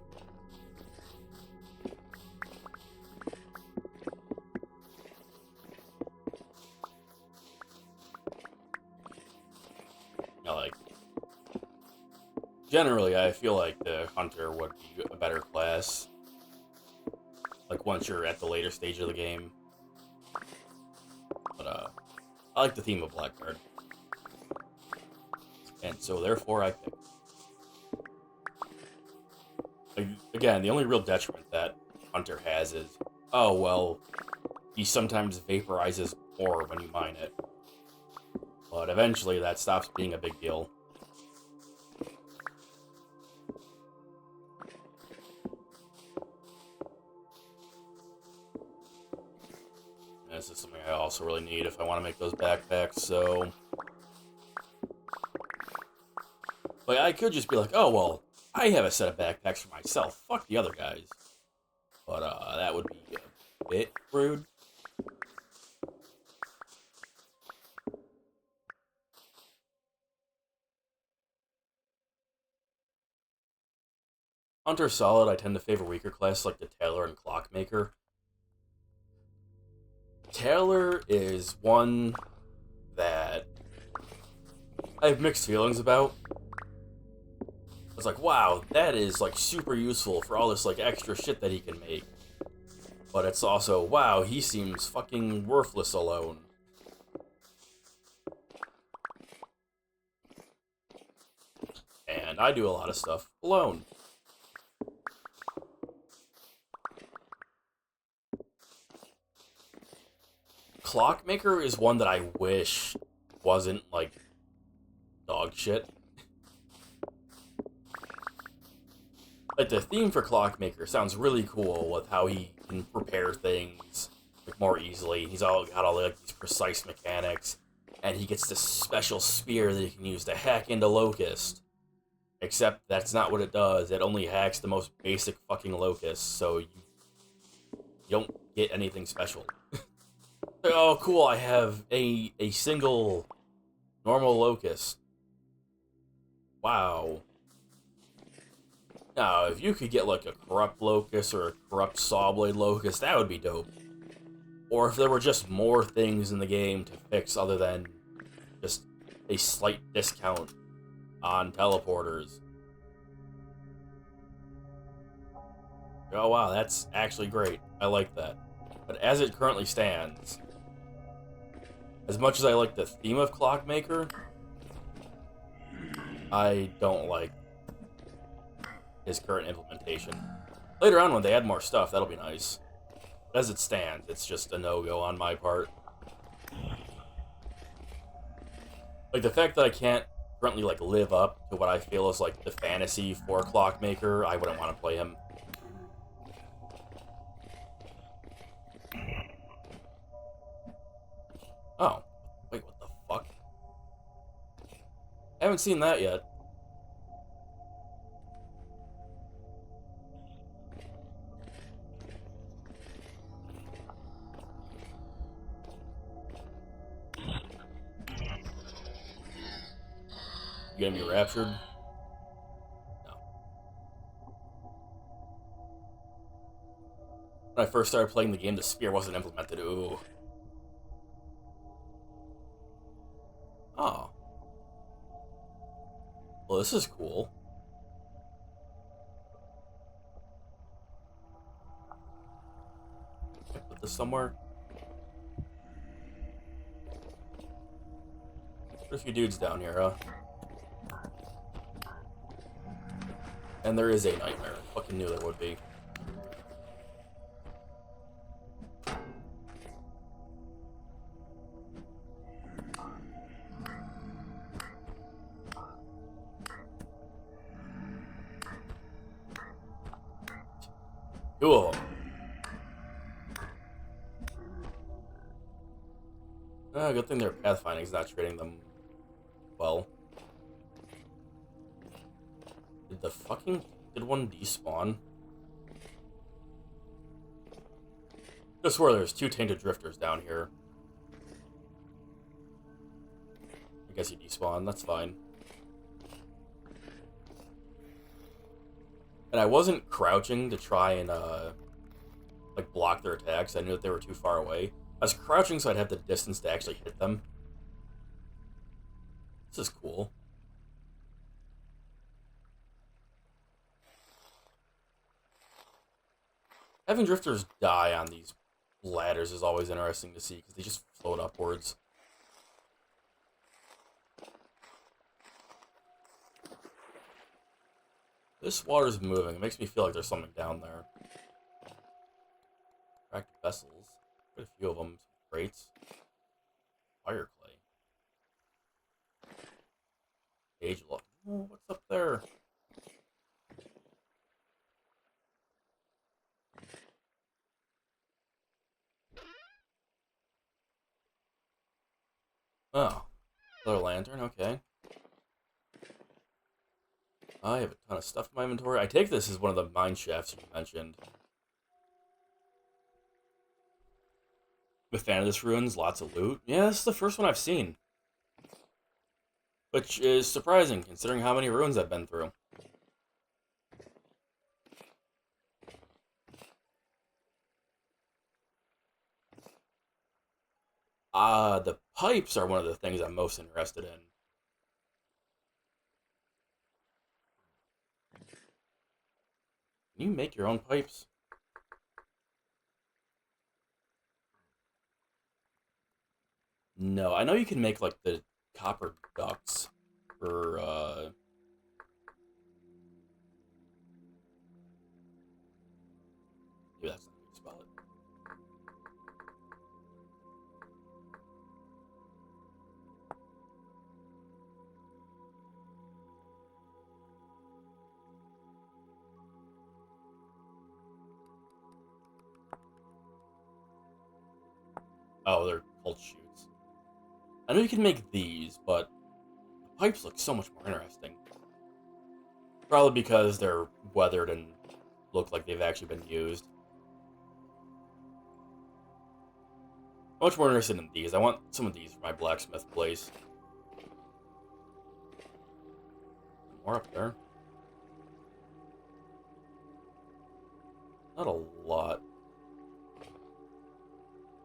Speaker 1: I like. Generally, I feel like the Hunter would be a better class. Like, once you're at the later stage of the game. But, I like the theme of Blackguard. And so, therefore, I pick. Again, the only real detriment that Hunter has is, oh, well, he sometimes vaporizes ore when you mine it. But eventually, that stops being a big deal. This is something I also really need if I want to make those backpacks, so... Like, I could just be like, oh, well, I have a set of backpacks for myself. Fuck the other guys. But, that would be a bit rude. Hunter solid, I tend to favor weaker classes like the Tailor and Clockmaker. Tailor is one that I have mixed feelings about. It's like, wow, that is, like, super useful for all this, like, extra shit that he can make. But it's also, wow, he seems fucking worthless alone. And I do a lot of stuff alone. Clockmaker is one that I wish wasn't, like, dog shit. Like, the theme for Clockmaker sounds really cool with how he can prepare things, like, more easily. He's got all, like, these precise mechanics, and he gets this special spear that he can use to hack into Locust. Except that's not what it does. It only hacks the most basic fucking Locust, so you don't get anything special. Oh, cool, I have a single normal Locust. Wow. Now, if you could get, like, a corrupt Locust or a corrupt Sawblade Locust, that would be dope. Or if there were just more things in the game to fix other than just a slight discount on teleporters. Oh, wow, that's actually great. I like that. But as it currently stands, as much as I like the theme of Clockmaker, I don't like his current implementation. Later on, when they add more stuff, that'll be nice. But as it stands, it's just a no-go on my part. Like, the fact that I can't currently, like, live up to what I feel is, like, the fantasy for Clockmaker, I wouldn't want to play him. Oh. Wait, what the fuck? I haven't seen that yet. You gonna be raptured? No. When I first started playing the game, the spear wasn't implemented. Ooh. Oh. Well, this is cool. Can I put this somewhere? There's a few dudes down here, huh? And there is a nightmare. I fucking knew there would be. Two of them. Good thing their pathfinding's not treating them well. Did the fucking tainted one despawn? I swear there's two tainted drifters down here. I guess he despawned, that's fine. And I wasn't crouching to try and, like, block their attacks. I knew that they were too far away. I was crouching so I'd have the distance to actually hit them. This is cool. Having drifters die on these ladders is always interesting to see, because they just float upwards. This water's moving. It makes me feel like there's something down there. Cracked vessels. Quite a few of them. Some crates. Fire clay. Cage look. Oh, what's up there? Oh. Another lantern, okay. I have a ton of stuff in my inventory. I take this as one of the mine shafts you mentioned. The fan of this ruins, lots of loot. Yeah, this is the first one I've seen. Which is surprising, considering how many ruins I've been through. The pipes are one of the things I'm most interested in. Can you make your own pipes? No, I know you can make, like, the copper ducts for, maybe that's not how you spell it. Oh, they're called chutes. I know you can make these, but the pipes look so much more interesting. Probably because they're weathered and look like they've actually been used. I'm much more interested in these. I want some of these for my blacksmith place. More up there. Not a lot.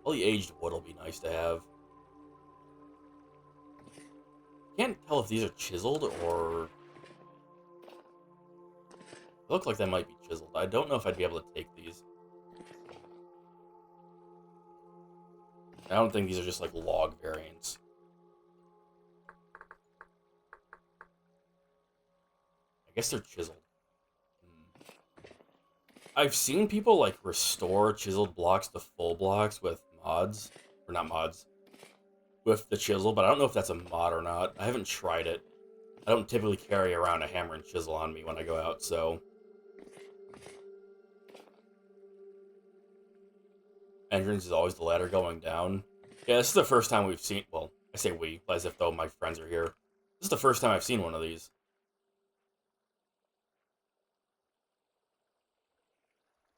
Speaker 1: All the aged wood will be nice to have. Can't tell if these are chiseled or... They look like they might be chiseled. I don't know if I'd be able to take these. I don't think these are just like log variants. I guess they're chiseled. I've seen people like restore chiseled blocks to full blocks with mods. Or not mods. With the chisel, but I don't know if that's a mod or not. I haven't tried it. I don't typically carry around a hammer and chisel on me when I go out, so... Entrance is always the ladder going down. Yeah, this is the first time we've seen. Well, I say we, as if though my friends are here. This is the first time I've seen one of these.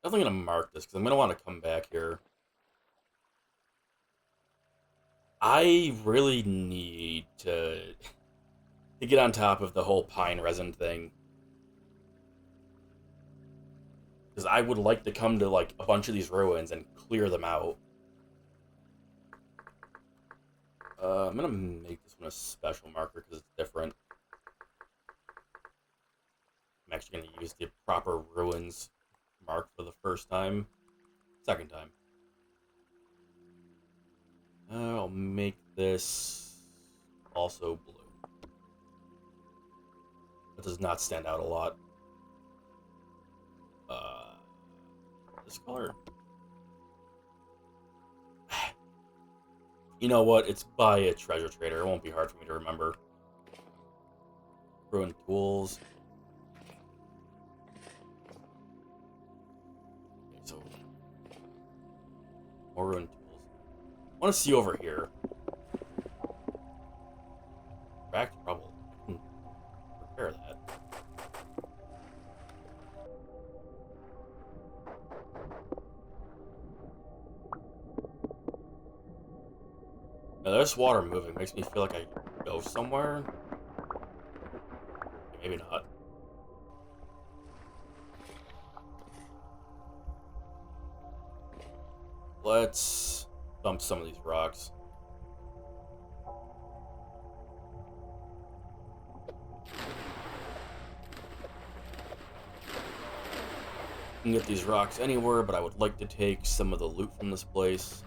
Speaker 1: Definitely gonna mark this because I'm gonna want to come back here. I really need to get on top of the whole pine resin thing because I would like to come to like a bunch of these ruins and clear them out. I'm gonna make this one a special marker because it's different. I'm actually gonna use the proper ruins mark for the first time. Second time. I'll make this also blue. That does not stand out a lot. Uh, this color. You know what? It's by a treasure trader. It won't be hard for me to remember. Ruin tools. Okay, so more ruin tools. I want to see over here. Cracked rubble. I can repair that. Now there's water moving. Makes me feel like I go somewhere. Maybe not. Let's dump some of these rocks. You can get these rocks anywhere, but I would like to take some of the loot from this place.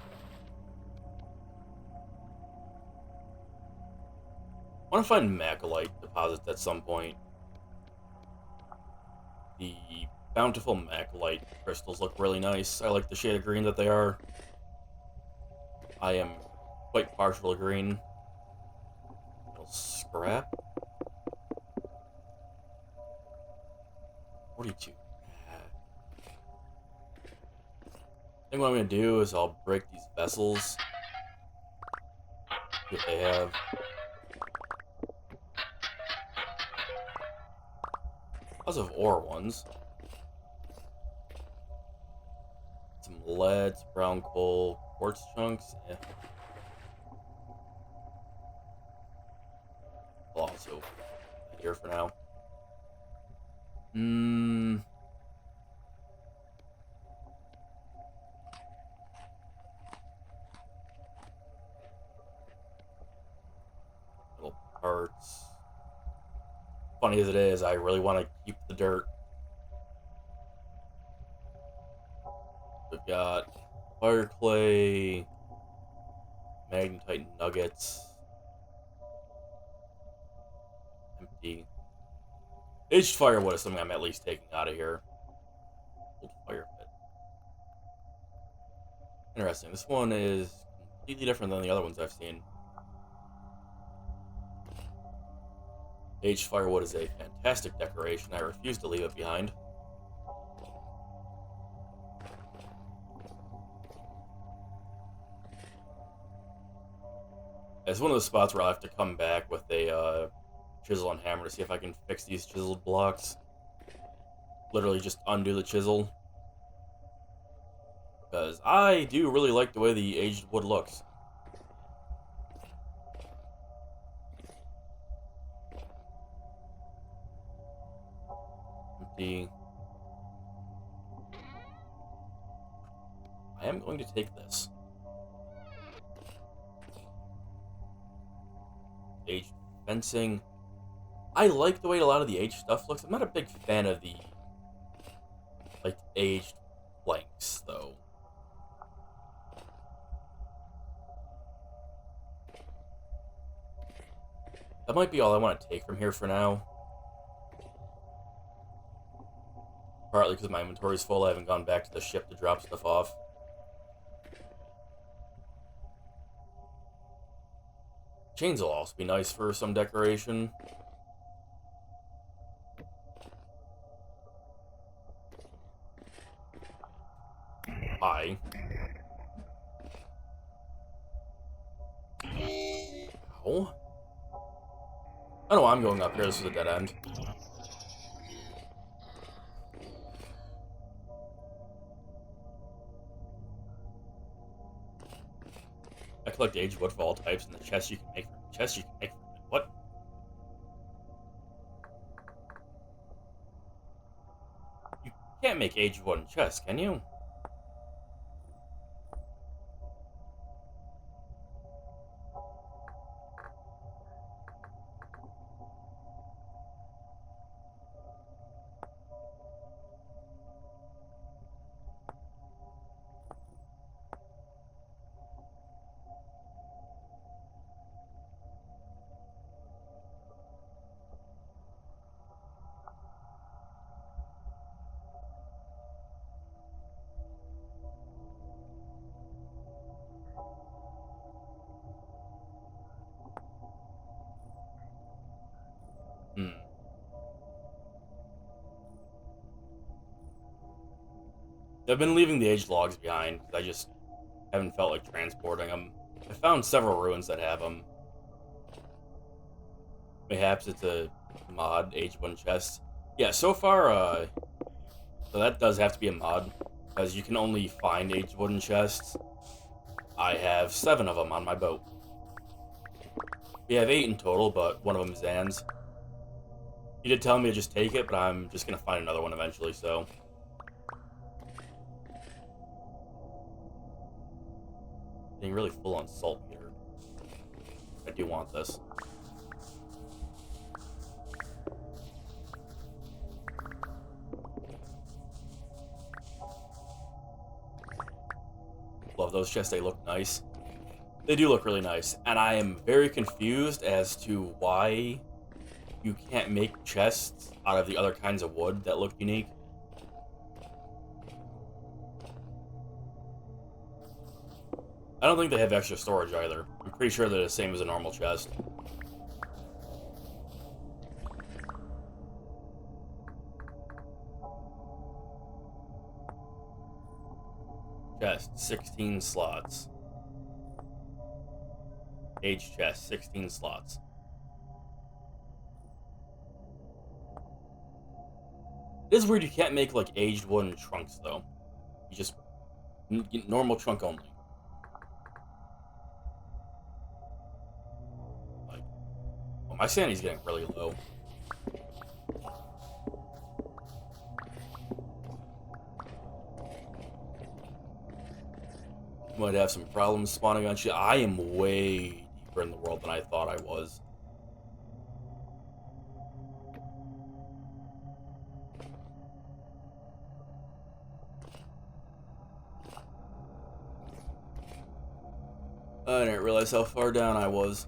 Speaker 1: I want to find Macalite deposits at some point. The bountiful Macalite crystals look really nice. I like the shade of green that they are. I am quite partial to green. Little scrap. 42. I think what I'm going to do is I'll break these vessels. See what they have. Lots of ore ones. Some lead, brown coal, quartz chunks. Eh. I'll also put that here for now. Little parts. Funny as it is, I really want to keep the dirt. We've got fire clay, magnetite nuggets, empty. Aged firewood is something I'm at least taking out of here. Old fire pit. Interesting. This one is completely different than the other ones I've seen. Aged firewood is a fantastic decoration. I refuse to leave it behind. It's one of the spots where I'll have to come back with a chisel and hammer to see if I can fix these chiseled blocks. Literally just undo the chisel. Because I do really like the way the aged wood looks. Empty. I am going to take this. Aged fencing. I like the way a lot of the aged stuff looks. I'm not a big fan of the, like, aged planks, though. That might be all I want to take from here for now. Partly because my inventory's full, I haven't gone back to the ship to drop stuff off. Chains will also be nice for some decoration. Hi. Ow. I know I'm going up here. This is a dead end. I collect aged wood for all types, and the chests you can make from what? You can't make aged wood in chests, can you? Hmm. I've been leaving the aged logs behind because I just haven't felt like transporting them. I found several ruins that have them. Mayhaps it's a mod, aged wooden chest. Yeah, so far, so that does have to be a mod, because you can only find aged wooden chests. I have 7 of them on my boat. We have 8 in total, but one of them is Zan's. He did tell me to just take it, but I'm just gonna find another one eventually, so. Getting really full on saltpeter. I do want this. Love those chests, they look nice. They do look really nice, and I am very confused as to why you can't make chests out of the other kinds of wood that look unique. I don't think they have extra storage either. I'm pretty sure they're the same as a normal chest. Chest, 16 slots. Aged chest, 16 slots. It is weird you can't make, like, aged wooden trunks, though. You just... normal trunk only. Like... well, my sanity's getting really low. Might have some problems spawning on shit. I am way deeper in the world than I thought I was. I didn't realize how far down I was.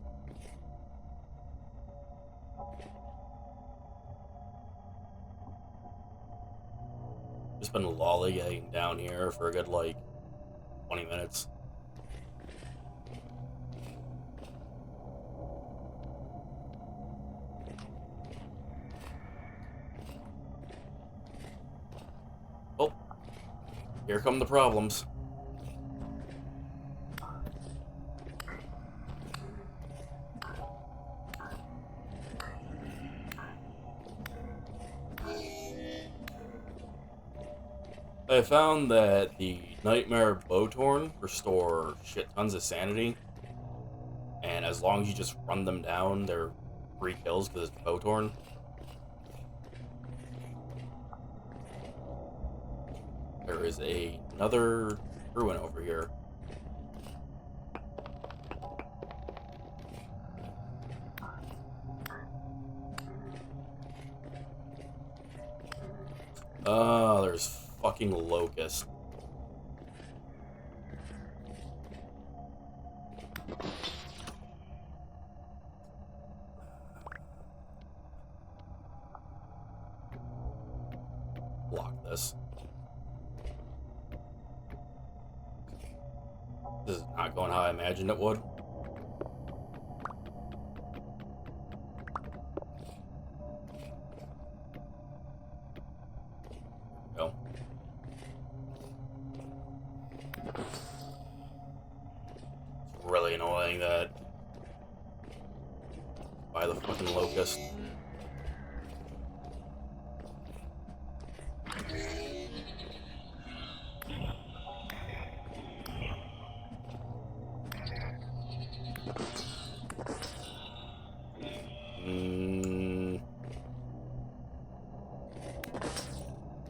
Speaker 1: Just been lollygagging down here for a good, like, 20 minutes. Oh, here come the problems. I found that the Nightmare Blowtorn restore shit tons of sanity, and as long as you just run them down, they're free kills because it's Blowtorn. There is another ruin over here. Oh, there's fucking locust. Block this. This is not going how I imagined it would. Go. It's really annoying that by the fucking locust.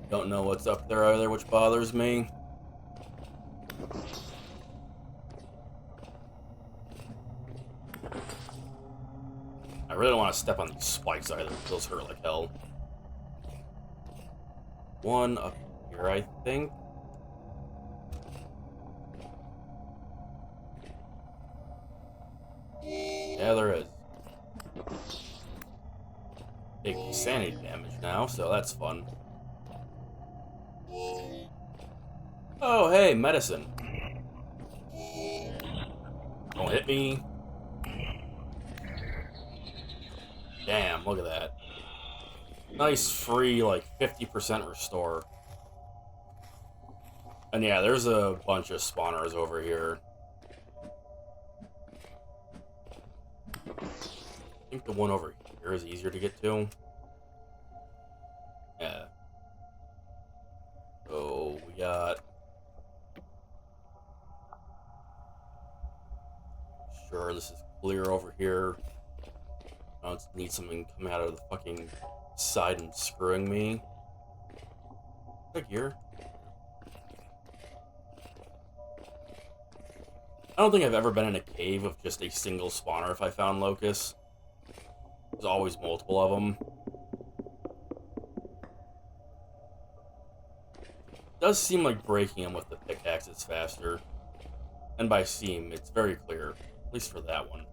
Speaker 1: Don't know what's up there either, which bothers me. I really don't want to step on these spikes either. Those hurt like hell. One up here, I think. Yeah, there is. Big sanity damage now, so that's fun. Oh, hey, medicine. Don't hit me. Damn, look at that. Nice free, like, 50% restore. And yeah, there's a bunch of spawners over here. I think the one over here is easier to get to. Yeah. So, we got... Sure, this is clear over here. I don't need something coming out of the fucking side and screwing me. Like here. I don't think I've ever been in a cave with just a single spawner if I found locusts. There's always multiple of them. It does seem like breaking them with the pickaxe is faster. And by seam, it's very clear. At least for that one.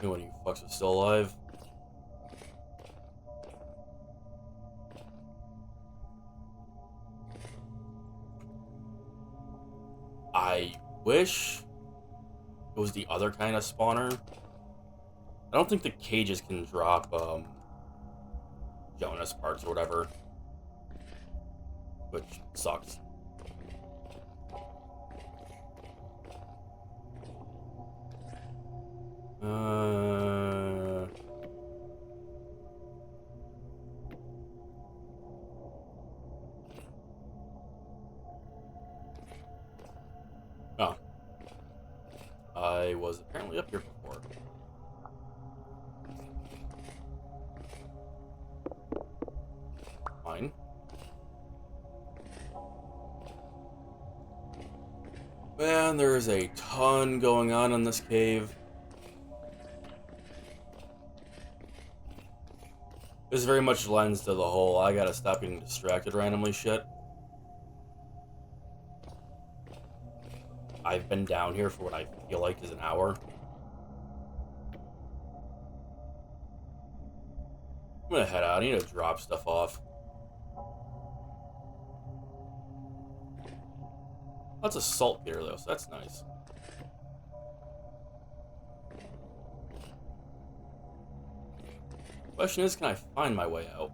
Speaker 1: Anyone of you fucks is still alive? I wish it was the other kind of spawner. I don't think the cages can drop, Jonas parts or whatever. Which sucks. Oh. I was apparently up here before. Fine. Man, there's a ton going on in this cave. This very much lends to the whole I gotta stop getting distracted randomly shit. I've been down here for what I feel like is an hour. I'm gonna head out. I need to drop stuff off. Lots of saltpeter though, so that's nice. Question is, can I find my way out?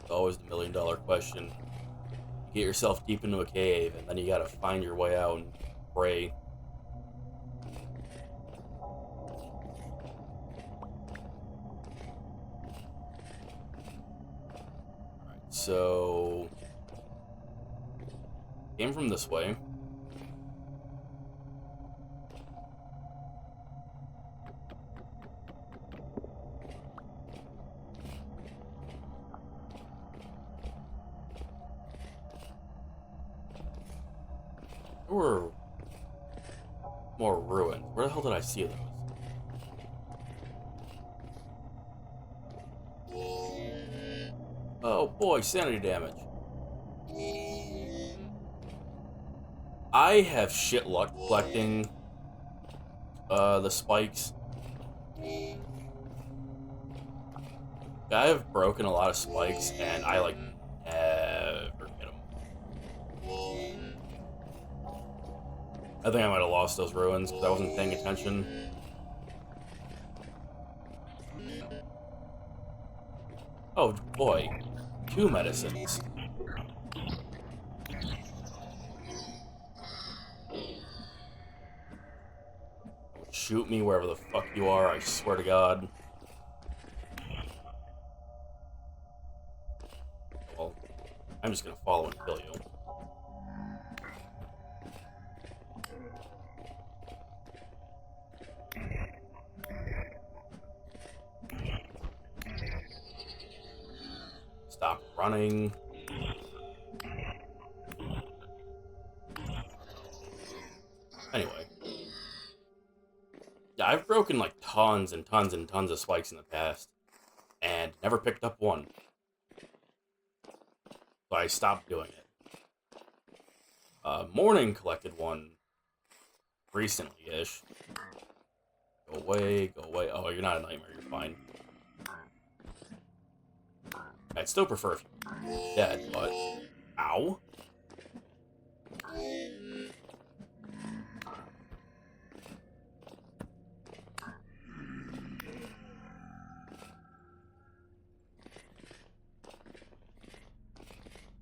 Speaker 1: It's always the $1,000,000 question. You get yourself deep into a cave, and then you gotta find your way out and pray. Alright, so... Came from this way. There were more ruins. Where the hell did I see those? Oh boy, sanity damage. I have shit luck collecting the spikes. I have broken a lot of spikes, and I, like, never get them. I think I might have lost those ruins because I wasn't paying attention. Oh, boy. 2 medicines. Shoot me wherever the fuck you are, I swear to God. Well, I'm just gonna follow and kill you. Stop running. Anyway. Yeah, I've broken like tons and tons and tons of spikes in the past, and never picked up one. So I stopped doing it. Morning collected one recently-ish. Go away, go away. Oh, you're not a nightmare, you're fine. I'd still prefer if you're dead, but... Ow.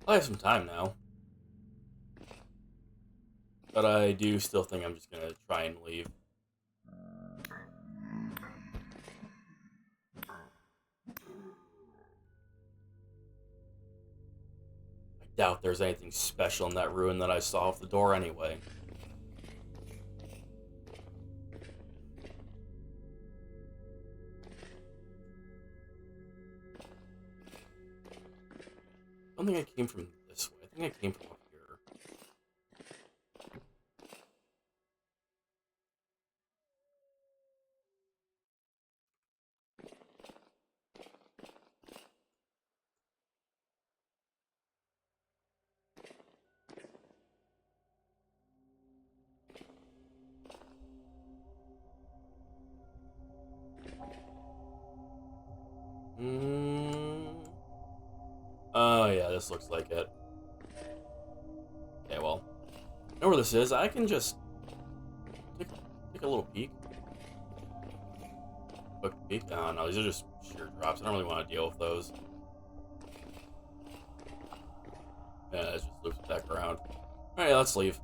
Speaker 1: I have some time now. But I do still think I'm just gonna try and leave. I doubt there's anything special in that ruin that I saw off the door anyway. I don't think I came from this way. I think I came from up here. Oh, yeah, this looks like it. Okay, well, I know where this is. I can just take a little peek. Quick peek. Oh, no, these are just sheer drops. I don't really want to deal with those. Yeah, it just loops back around. Alright, let's leave.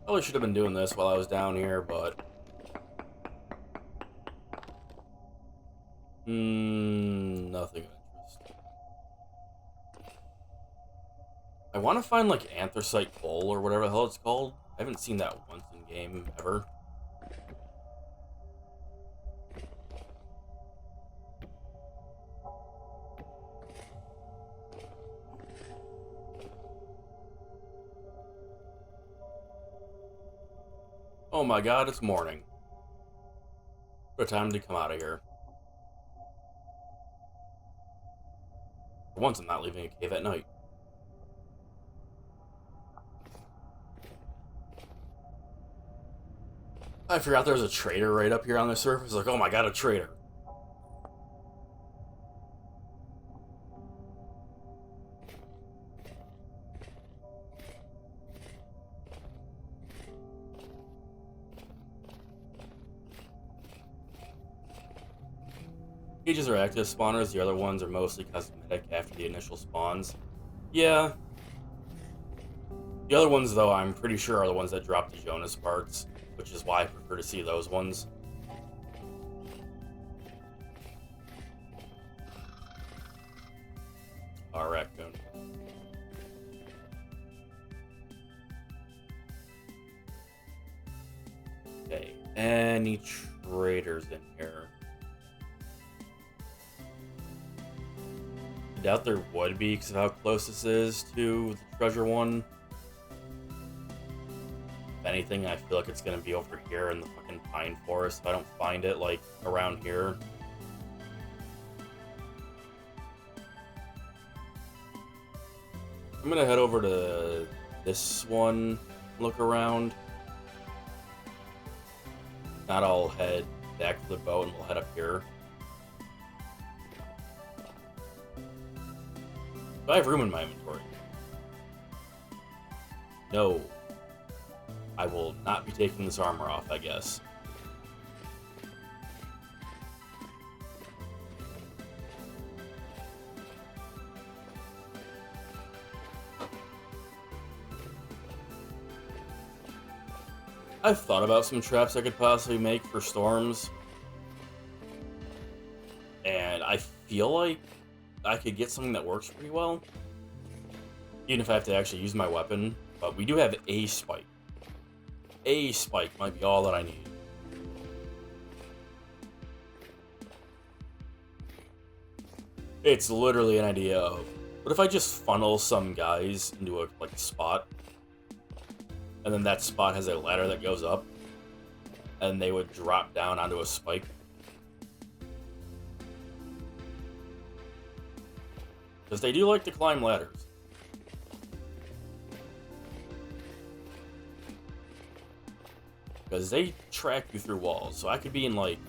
Speaker 1: Probably should have been doing this while I was down here, but... nothing of interest. I want to find, like, anthracite coal or whatever the hell it's called. I haven't seen that once in-game, ever. Oh my god, it's morning. What time to come out of here. For once, I'm not leaving a cave at night. I forgot there was a trader right up here on the surface. Like, oh my god, a trader. Cages are active spawners, the other ones are mostly cosmetic after the initial spawns. Yeah. The other ones, though, I'm pretty sure are the ones that drop the Jonas parts, which is why I prefer to see those ones. Oh, raccoon. Okay, any traders in here? I doubt there would be because of how close this is to the treasure one. If anything, I feel like it's going to be over here in the fucking pine forest if I don't find it, like, around here. I'm gonna head over to this one, look around. Not I'll head back to the boat and we'll head up here. Do I have room in my inventory? No. I will not be taking this armor off, I guess. I've thought about some traps I could possibly make for storms. And I feel like I could get something that works pretty well. Even if I have to actually use my weapon. But we do have a spike. A spike might be all that I need. It's literally an idea of, what if I just funnel some guys into a spot, and then that spot has a ladder that goes up, and they would drop down onto a spike. Because they do like to climb ladders. Because they track you through walls, so I could be in like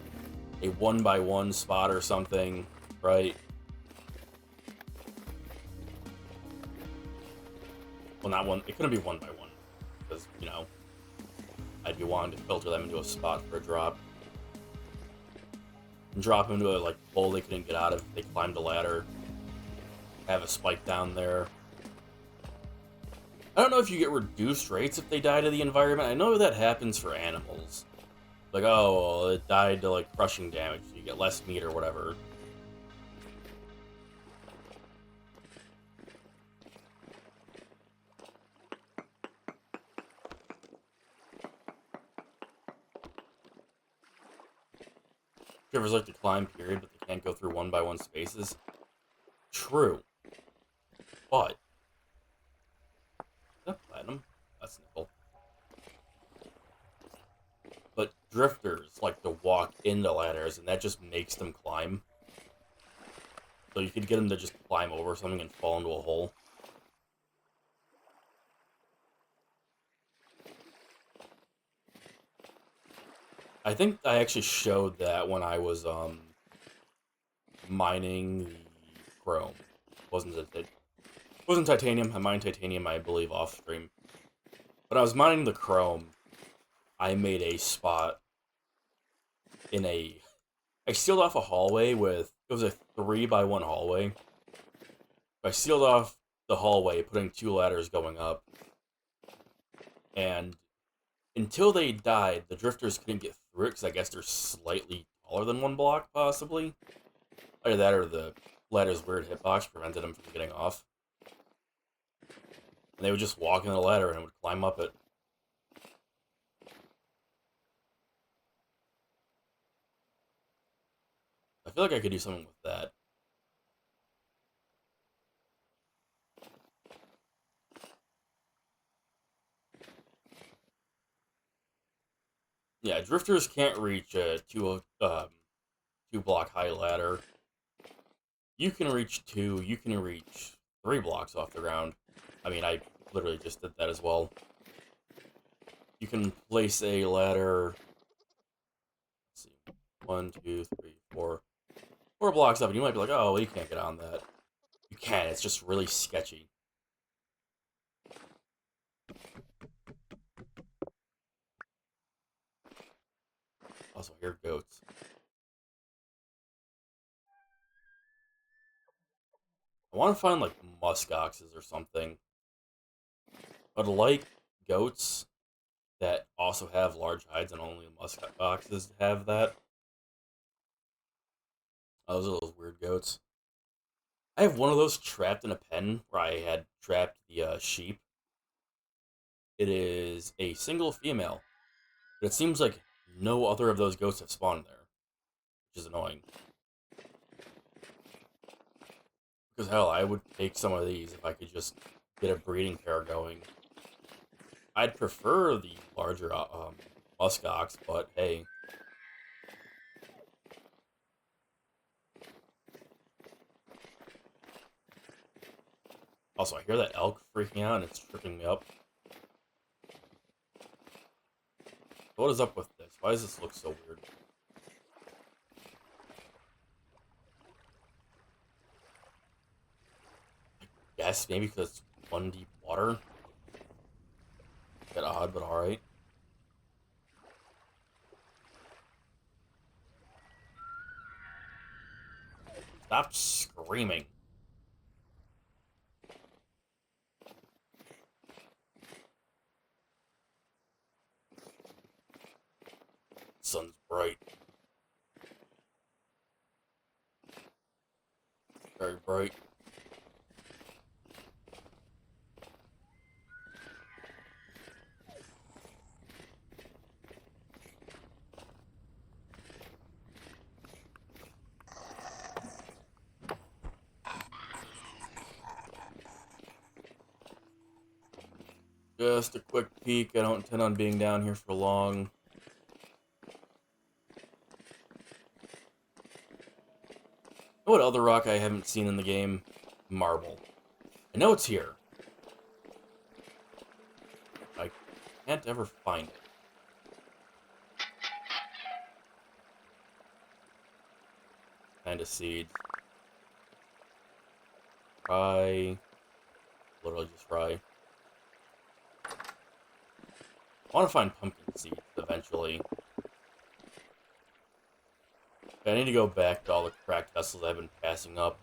Speaker 1: a 1x1 spot or something, right? Well, not one. It couldn't be 1x1 because, you know, I'd be wanting to filter them into a spot for a drop. And drop them into a hole they couldn't get out of if they climbed a ladder. Have a spike down there. I don't know if you get reduced rates if they die to the environment. I know that happens for animals. Like, oh, well, it died to crushing damage. You get less meat or whatever. Shivers like to climb, period, but they can't go through 1x1 spaces. True. But platinum? That's nickel. But drifters like to walk into ladders, and that just makes them climb. So you could get them to just climb over something and fall into a hole. I think I actually showed that when I was mining the chrome. Wasn't titanium. I mined titanium, I believe, off stream. But I was mining the chrome. I made a spot in a. I sealed off a hallway with. It was a 3x1 hallway. I sealed off the hallway, putting 2 ladders going up. And until they died, the drifters couldn't get through it because I guess they're slightly taller than 1 block, possibly. Either that or the ladder's weird hitbox prevented them from getting off. And they would just walk in the ladder and would climb up it. I feel like I could do something with that. Yeah, drifters can't reach a 2 block high ladder. You can reach 2, you can reach 3 blocks off the ground. I mean, I literally just did that as well. You can place a ladder. Let's see, 1, 2, 3, 4. 4 blocks up, and you might be like, oh, well, you can't get on that. You can, it's just really sketchy. Also, I hear goats. I want to find, musk oxes or something. But like goats that also have large hides, and only musk oxes have that. Oh, those are those weird goats. I have one of those trapped in a pen where I had trapped the sheep. It is a single female, but it seems like no other of those goats have spawned there, which is annoying. Because hell, I would take some of these if I could just get a breeding pair going. I'd prefer the larger muskox, but hey. Also, I hear that elk freaking out and it's tripping me up. What is up with this? Why does this look so weird? Yes, maybe because it's one deep water. Bit odd, but alright. Stop screaming. Sun's bright. Very bright. Just a quick peek. I don't intend on being down here for long. What other rock I haven't seen in the game? Marble. I know it's here. I can't ever find it. Kinda seeds. Rye. Literally just rye. I want to find pumpkin seeds eventually. I need to go back to all the cracked vessels I've been passing up.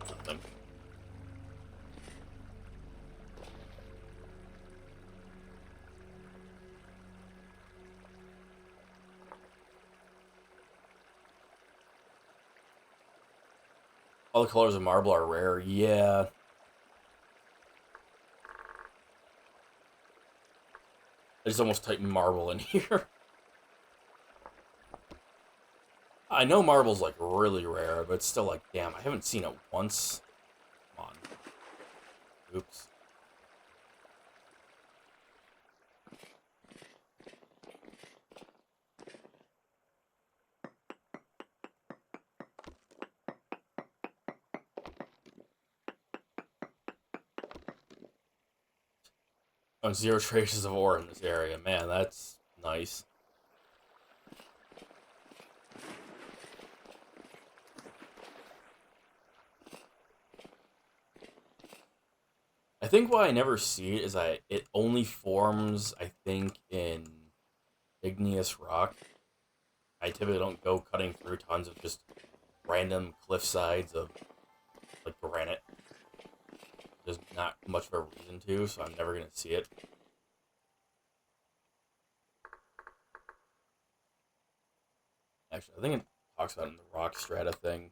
Speaker 1: Something. All the colors of marble are rare. Yeah. I just almost typed marble in here. I know marble's like really rare, but it's still like, damn, I haven't seen it once. Come on. Oops. Oh, zero traces of ore in this area. Man, that's nice. I think why I never see it is it only forms, I think, in igneous rock. I typically don't go cutting through tons of just random cliff sides of like granite. There's not much of a reason to, so I'm never gonna see it. Actually, I think it talks about it in the rock strata thing.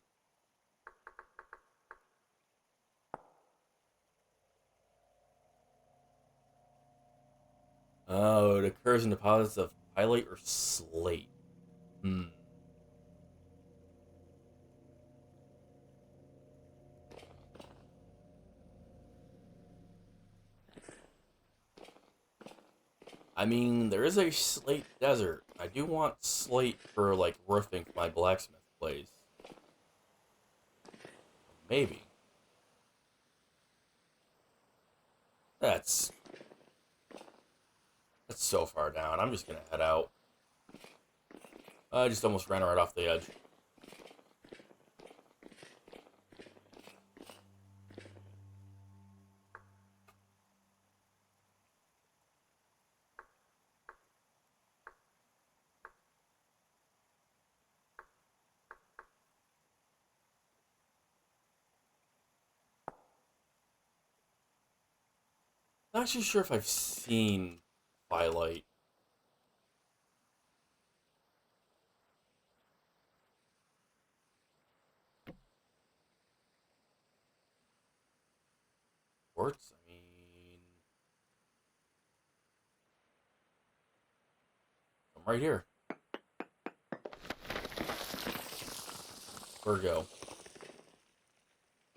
Speaker 1: Oh, it occurs in deposits of pyrite or slate. Hmm. I mean, there is a slate desert. I do want slate for, like, roofing for my blacksmith place. Maybe. That's... That's so far down. I'm just gonna head out. I just almost ran right off the edge. Not actually sure if I've seen Twilight. Quartz? I mean... I'm right here. Virgo.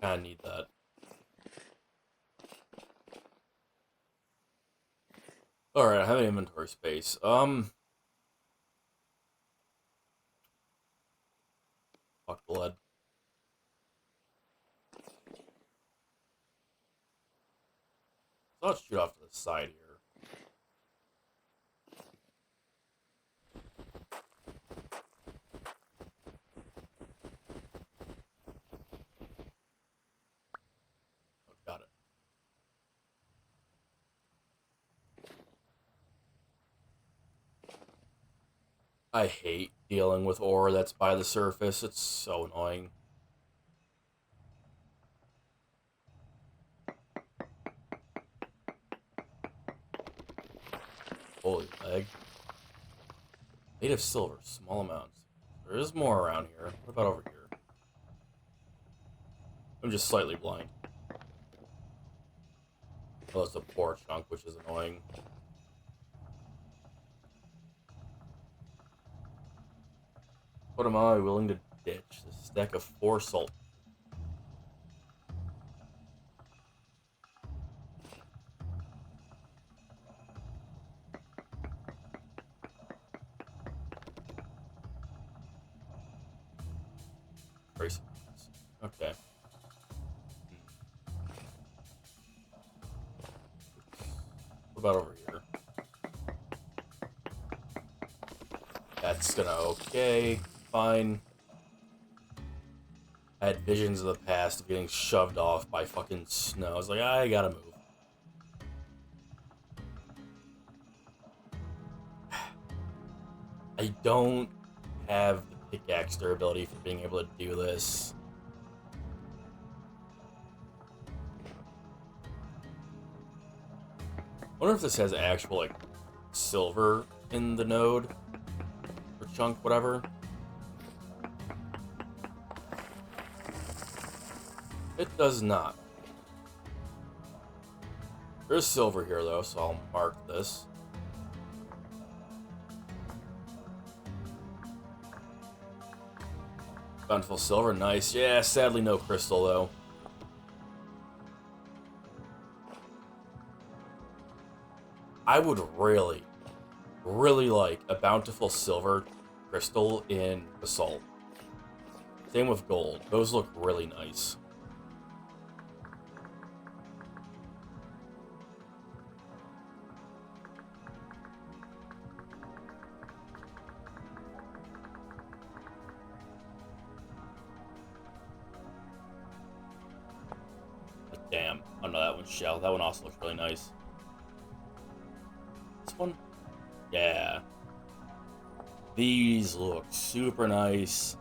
Speaker 1: Kinda need that. Alright, I have an inventory space. Fuck the lead. So let's shoot off to the side here. Oh, got it. I hate dealing with ore that's by the surface. It's so annoying. Holy leg. Made of silver, small amounts. There is more around here. What about over here? I'm just slightly blind. Oh, it's a poor chunk, which is annoying. What am I willing to ditch? A stack of 4 salt. Trace. Okay. What about over here? That's gonna okay. Fine. I had visions of the past of getting shoved off by fucking snow. I was like, I gotta move. I don't have the pickaxe durability for being able to do this. I wonder if this has actual, like, silver in the node. Or chunk, whatever. It does not. There's silver here, though, so I'll mark this. Bountiful silver, nice. Yeah, sadly no crystal, though. I would really, really like a bountiful silver crystal in basalt. Same with gold. Those look really nice. But damn. Oh no, that one's shell. That one also looks really nice. This one? Yeah. These look super nice.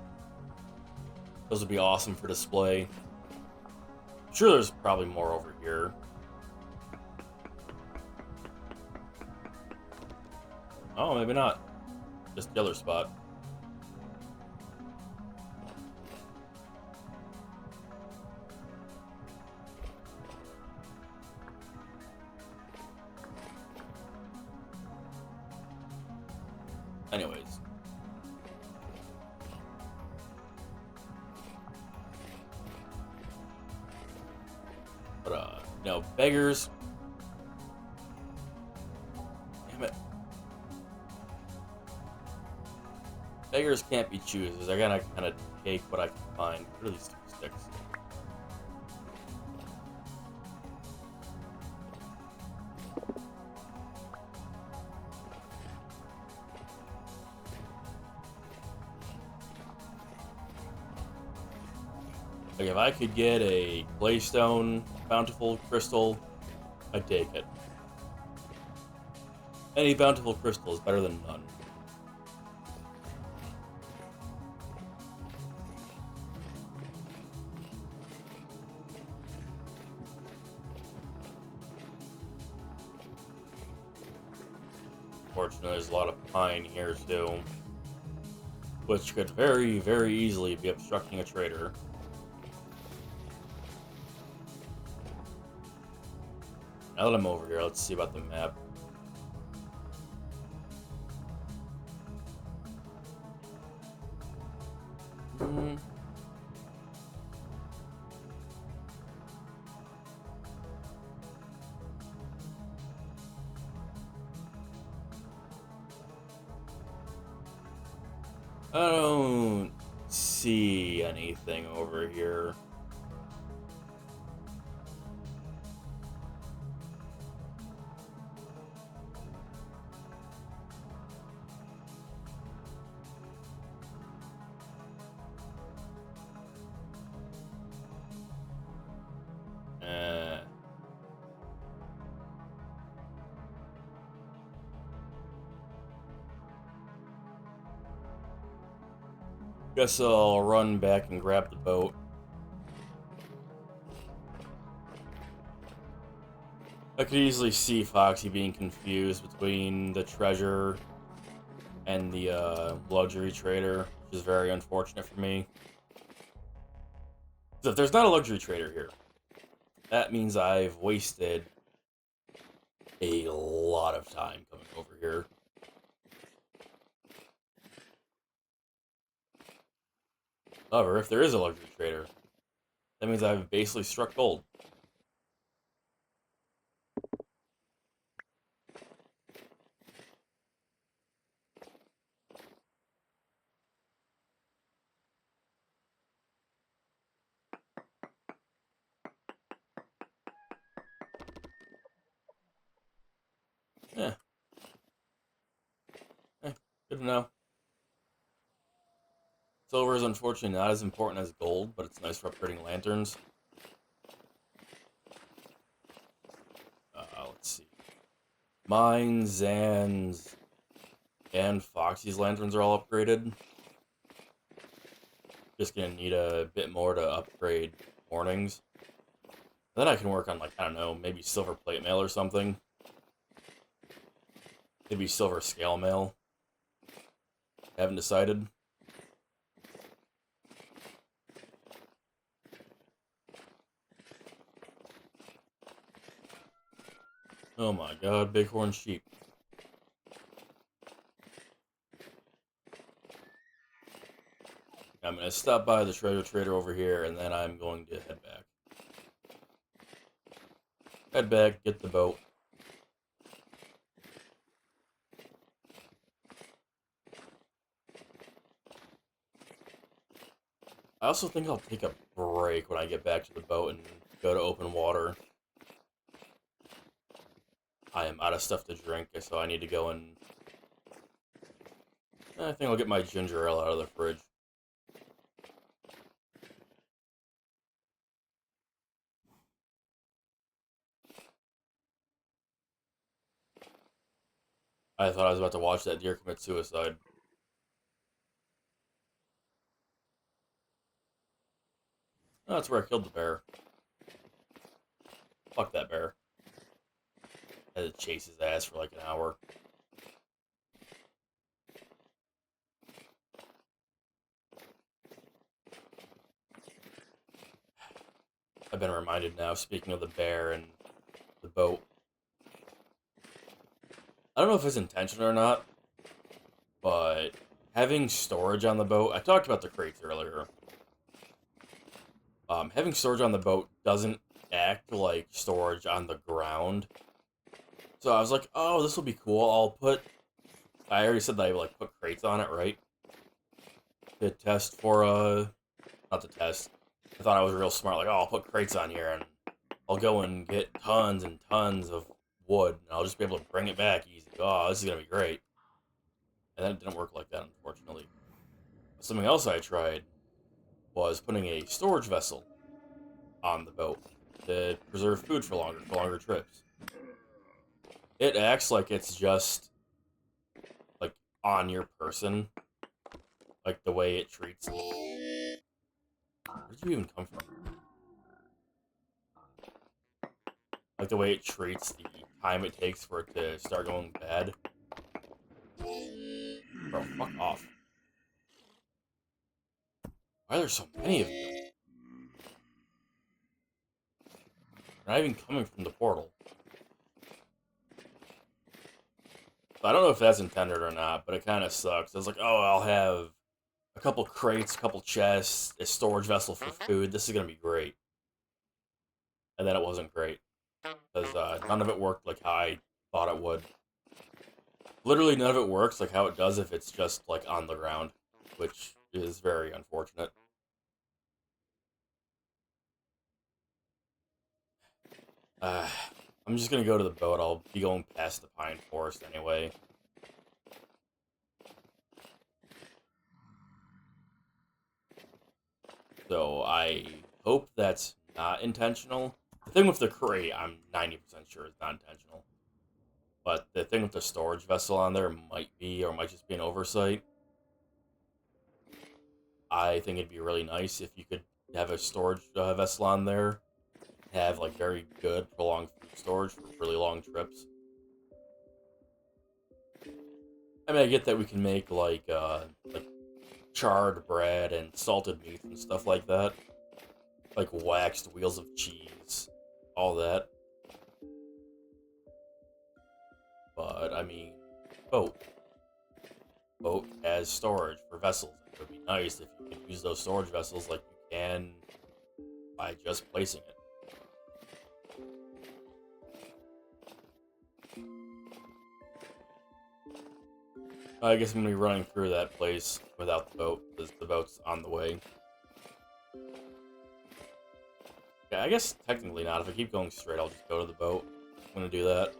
Speaker 1: Those would be awesome for display. I'm sure there's probably more over here. Oh, maybe not. Just the other spot. Anyways. But, no, beggars. Damn it. Beggars can't be choosers. I gotta kind of take what I can find. What are these 2 sticks? Like, if I could get a claystone bountiful crystal, I'd take it. Any bountiful crystal is better than none. Fortunately, there's a lot of pine here too, which could very, very easily be obstructing a trader. Now that I'm over here, let's see about the map. I don't see anything over here. Eh. Guess I'll run back and grab the boat. I could easily see Foxy being confused between the treasure and the luxury trader, which is very unfortunate for me. So if there's not a luxury trader here, that means I've wasted a lot of time coming over here. However, if there is a luxury trader, that means I've basically struck gold. Eh, good to know. Silver is unfortunately not as important as gold, but it's nice for upgrading lanterns. Let's see. Mine, Zan's, and Foxy's lanterns are all upgraded. Just gonna need a bit more to upgrade Mornings. Then I can work on, like, I don't know, maybe silver plate mail or something. Maybe silver scale mail. Haven't decided. Oh my god, bighorn sheep. I'm gonna stop by the treasure trader over here, and then I'm going to head back. Head back, get the boat. I also think I'll take a break when I get back to the boat and go to open water. I am out of stuff to drink, so I need to go and... I think I'll get my ginger ale out of the fridge. I thought I was about to watch that deer commit suicide. Oh, that's where I killed the bear. Fuck that bear. I had to chase his ass for like an hour. I've been reminded now, speaking of the bear and the boat. I don't know if it's intentional or not, but having storage on the boat... I talked about the crates earlier. Having storage on the boat doesn't act like storage on the ground. So I was like, oh, this will be cool. I'll put... I already said that I like put crates on it, right? To test for, not to test. I thought I was real smart. Like, oh, I'll put crates on here, and I'll go and get tons and tons of wood, and I'll just be able to bring it back easy. Oh, this is going to be great. And then it didn't work like that, unfortunately. Something else I tried was putting a storage vessel on the boat to preserve food for longer trips. It acts like it's just, like, on your person. Like, the way it treats... Where did you even come from? Like, the way it treats the time it takes for it to start going bad. Bro, fuck off. Why are there so many of you? They're not even coming from the portal. So I don't know if that's intended or not, but it kind of sucks. I was like, oh, I'll have a couple crates, a couple chests, a storage vessel for food. This is going to be great. And then it wasn't great. Because none of it worked like how I thought it would. Literally none of it works like how it does if it's just, like, on the ground. Which is very unfortunate. Uh, I'm just gonna go to the boat. I'll be going past the pine forest anyway. So I hope that's not intentional. The thing with the crate, I'm 90% sure it's not intentional. But the thing with the storage vessel on there might be, or might just be an oversight. I think it'd be really nice if you could have a storage vessel on there, have like very good prolonged food storage for really long trips. I mean, I get that we can make like charred bread and salted meats and stuff like that, like waxed wheels of cheese, all that. But I mean, boat. Boat as storage for vessels. It would be nice if you could use those storage vessels like you can by just placing it. I guess I'm gonna be running through that place without the boat, because the boat's on the way. Yeah, I guess technically not. If I keep going straight, I'll just go to the boat. I'm gonna do that.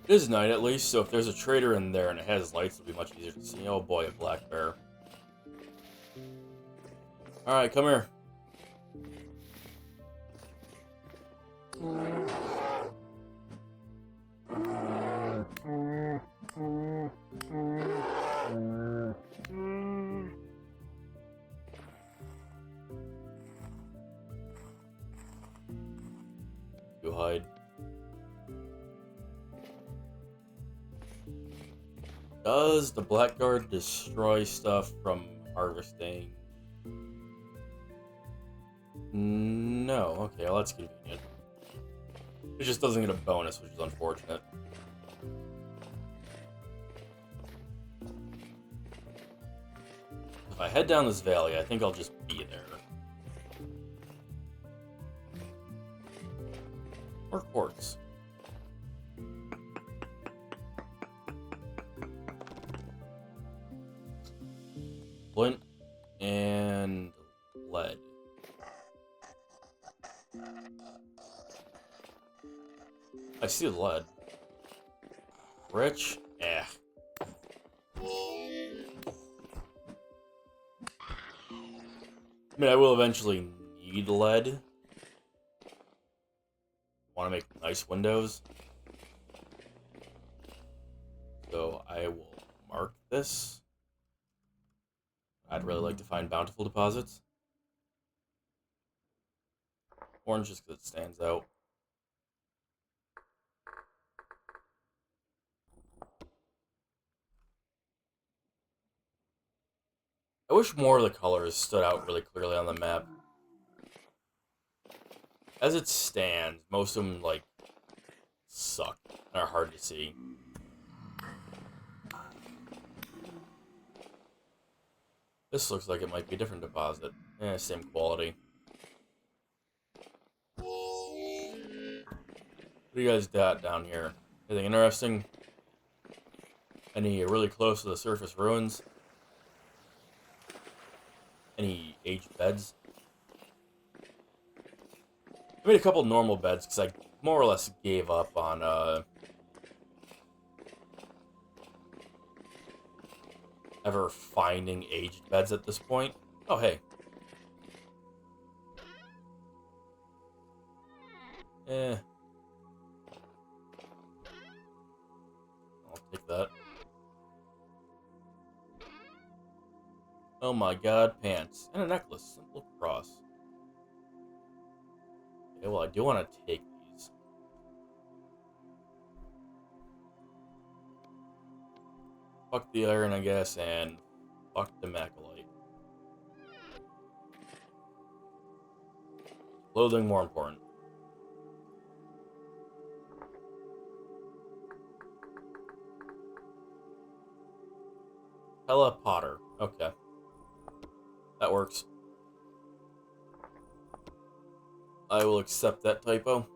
Speaker 1: It is night at least, so if there's a trader in there and it has lights, it'll be much easier to see. Oh boy, a black bear. Alright, come here. You hide. Does the Blackguard destroy stuff from harvesting? No. Okay, well that's convenient. It just doesn't get a bonus, which is unfortunate. If I head down this valley, I think I'll just be there. Or quartz. Flint and lead. I see the lead. Rich? Eh. I mean, I will eventually need lead. Want to make nice windows. So I will mark this. I'd really like to find bountiful deposits. Orange just because it stands out. I wish more of the colors stood out really clearly on the map. As it stands, most of them, like, suck and are hard to see. This looks like it might be a different deposit. Same quality. What do you guys got down here? Anything interesting? Any really close to the surface ruins? Any aged beds? I made a couple normal beds because I more or less gave up on ever finding aged beds at this point. Oh, hey. I'll take that. Oh my god, pants. And a necklace. Simple cross. Okay, well, I do want to take these. Fuck the iron, I guess, and fuck the macrolite. Clothing more important. Hella Potter. Okay. works. I will accept that typo.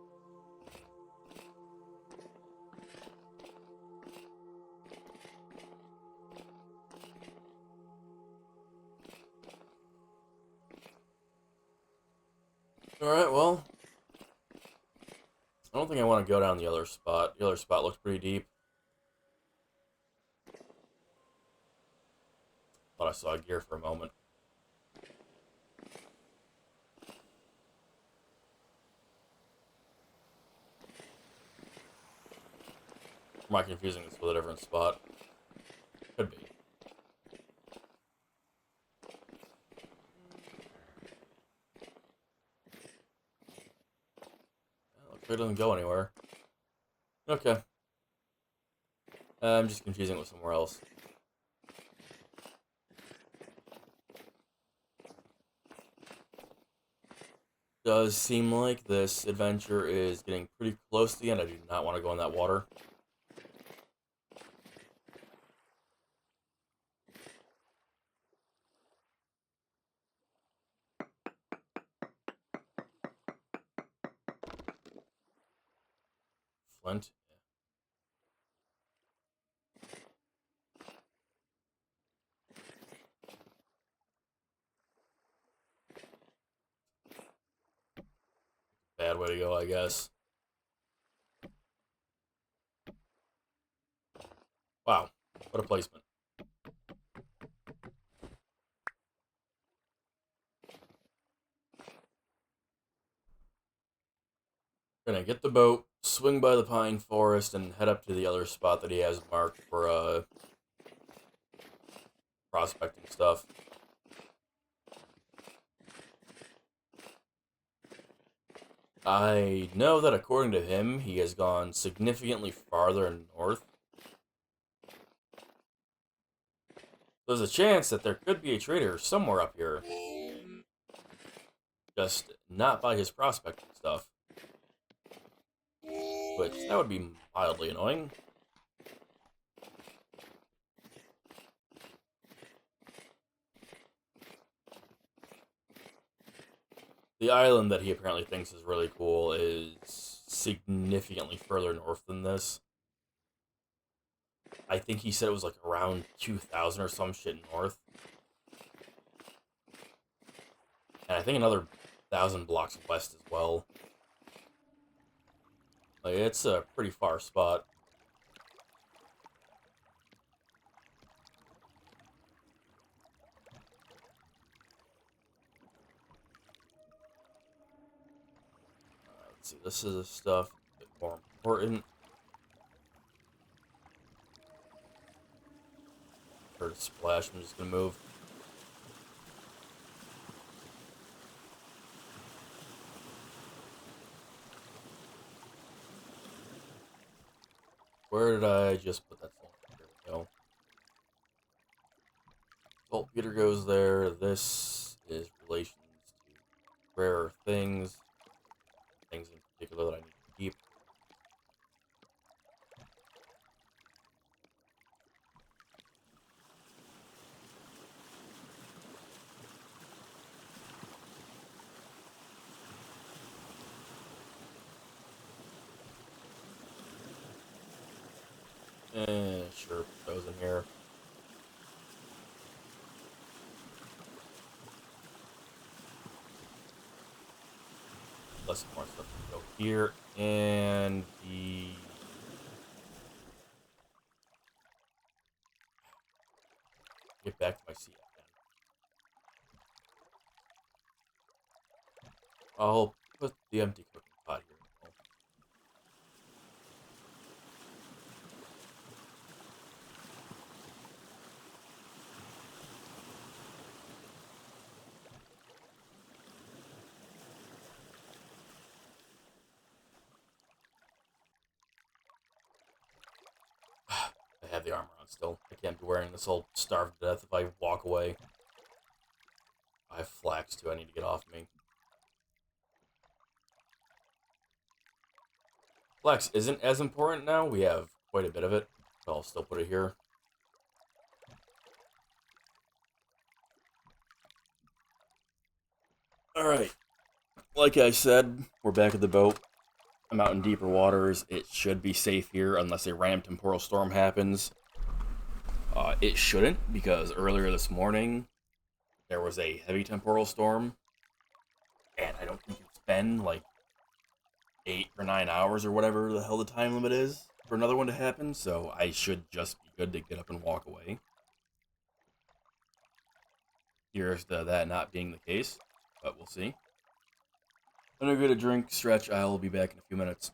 Speaker 1: Alright, well, I don't think I want to go down the other spot. The other spot looks pretty deep. Thought I saw a gear for a moment. Am I confusing this with a different spot? Could be. Looks like it doesn't go anywhere. Okay. I'm just confusing it with somewhere else. Does seem like this adventure is getting pretty close to the end. I do not want to go in that water. Flint. Bad way to go, I guess. Wow, what a placement. Gonna get the boat, swing by the pine forest, and head up to the other spot that he has marked for prospecting stuff. I know that according to him, he has gone significantly farther north. There's a chance that there could be a trader somewhere up here. Just not by his prospecting stuff. Which, that would be mildly annoying. The island that he apparently thinks is really cool is significantly further north than this. I think he said it was like around 2,000 or some shit north. And I think another 1,000 blocks west as well. Like, it's a pretty far spot. Let's see, this is stuff a bit more important. Heard a splash, I'm just gonna move. Where did I just put that thing? There we go. Saltpeter goes there. This is relations to rare things. Things in particular that I need to keep. Sure, put those in here. Less more stuff to go here, and the get back to my seat again. I'll put the empty cooking pot here. I have the armor on still. I can't be wearing this. I'll starve to death if I walk away. I have flax too. I need to get off me. Flax isn't as important now. We have quite a bit of it. But I'll still put it here. like I said, we're back at the boat. I'm out in deeper waters. It should be safe here unless a random temporal storm happens. It shouldn't, because earlier this morning there was a heavy temporal storm, and I don't think it's been like 8 or 9 hours or whatever the hell the time limit is for another one to happen, so I should just be good to get up and walk away. Here's to that not being the case, but we'll see. I'm gonna get a drink, stretch. I'll be back in a few minutes.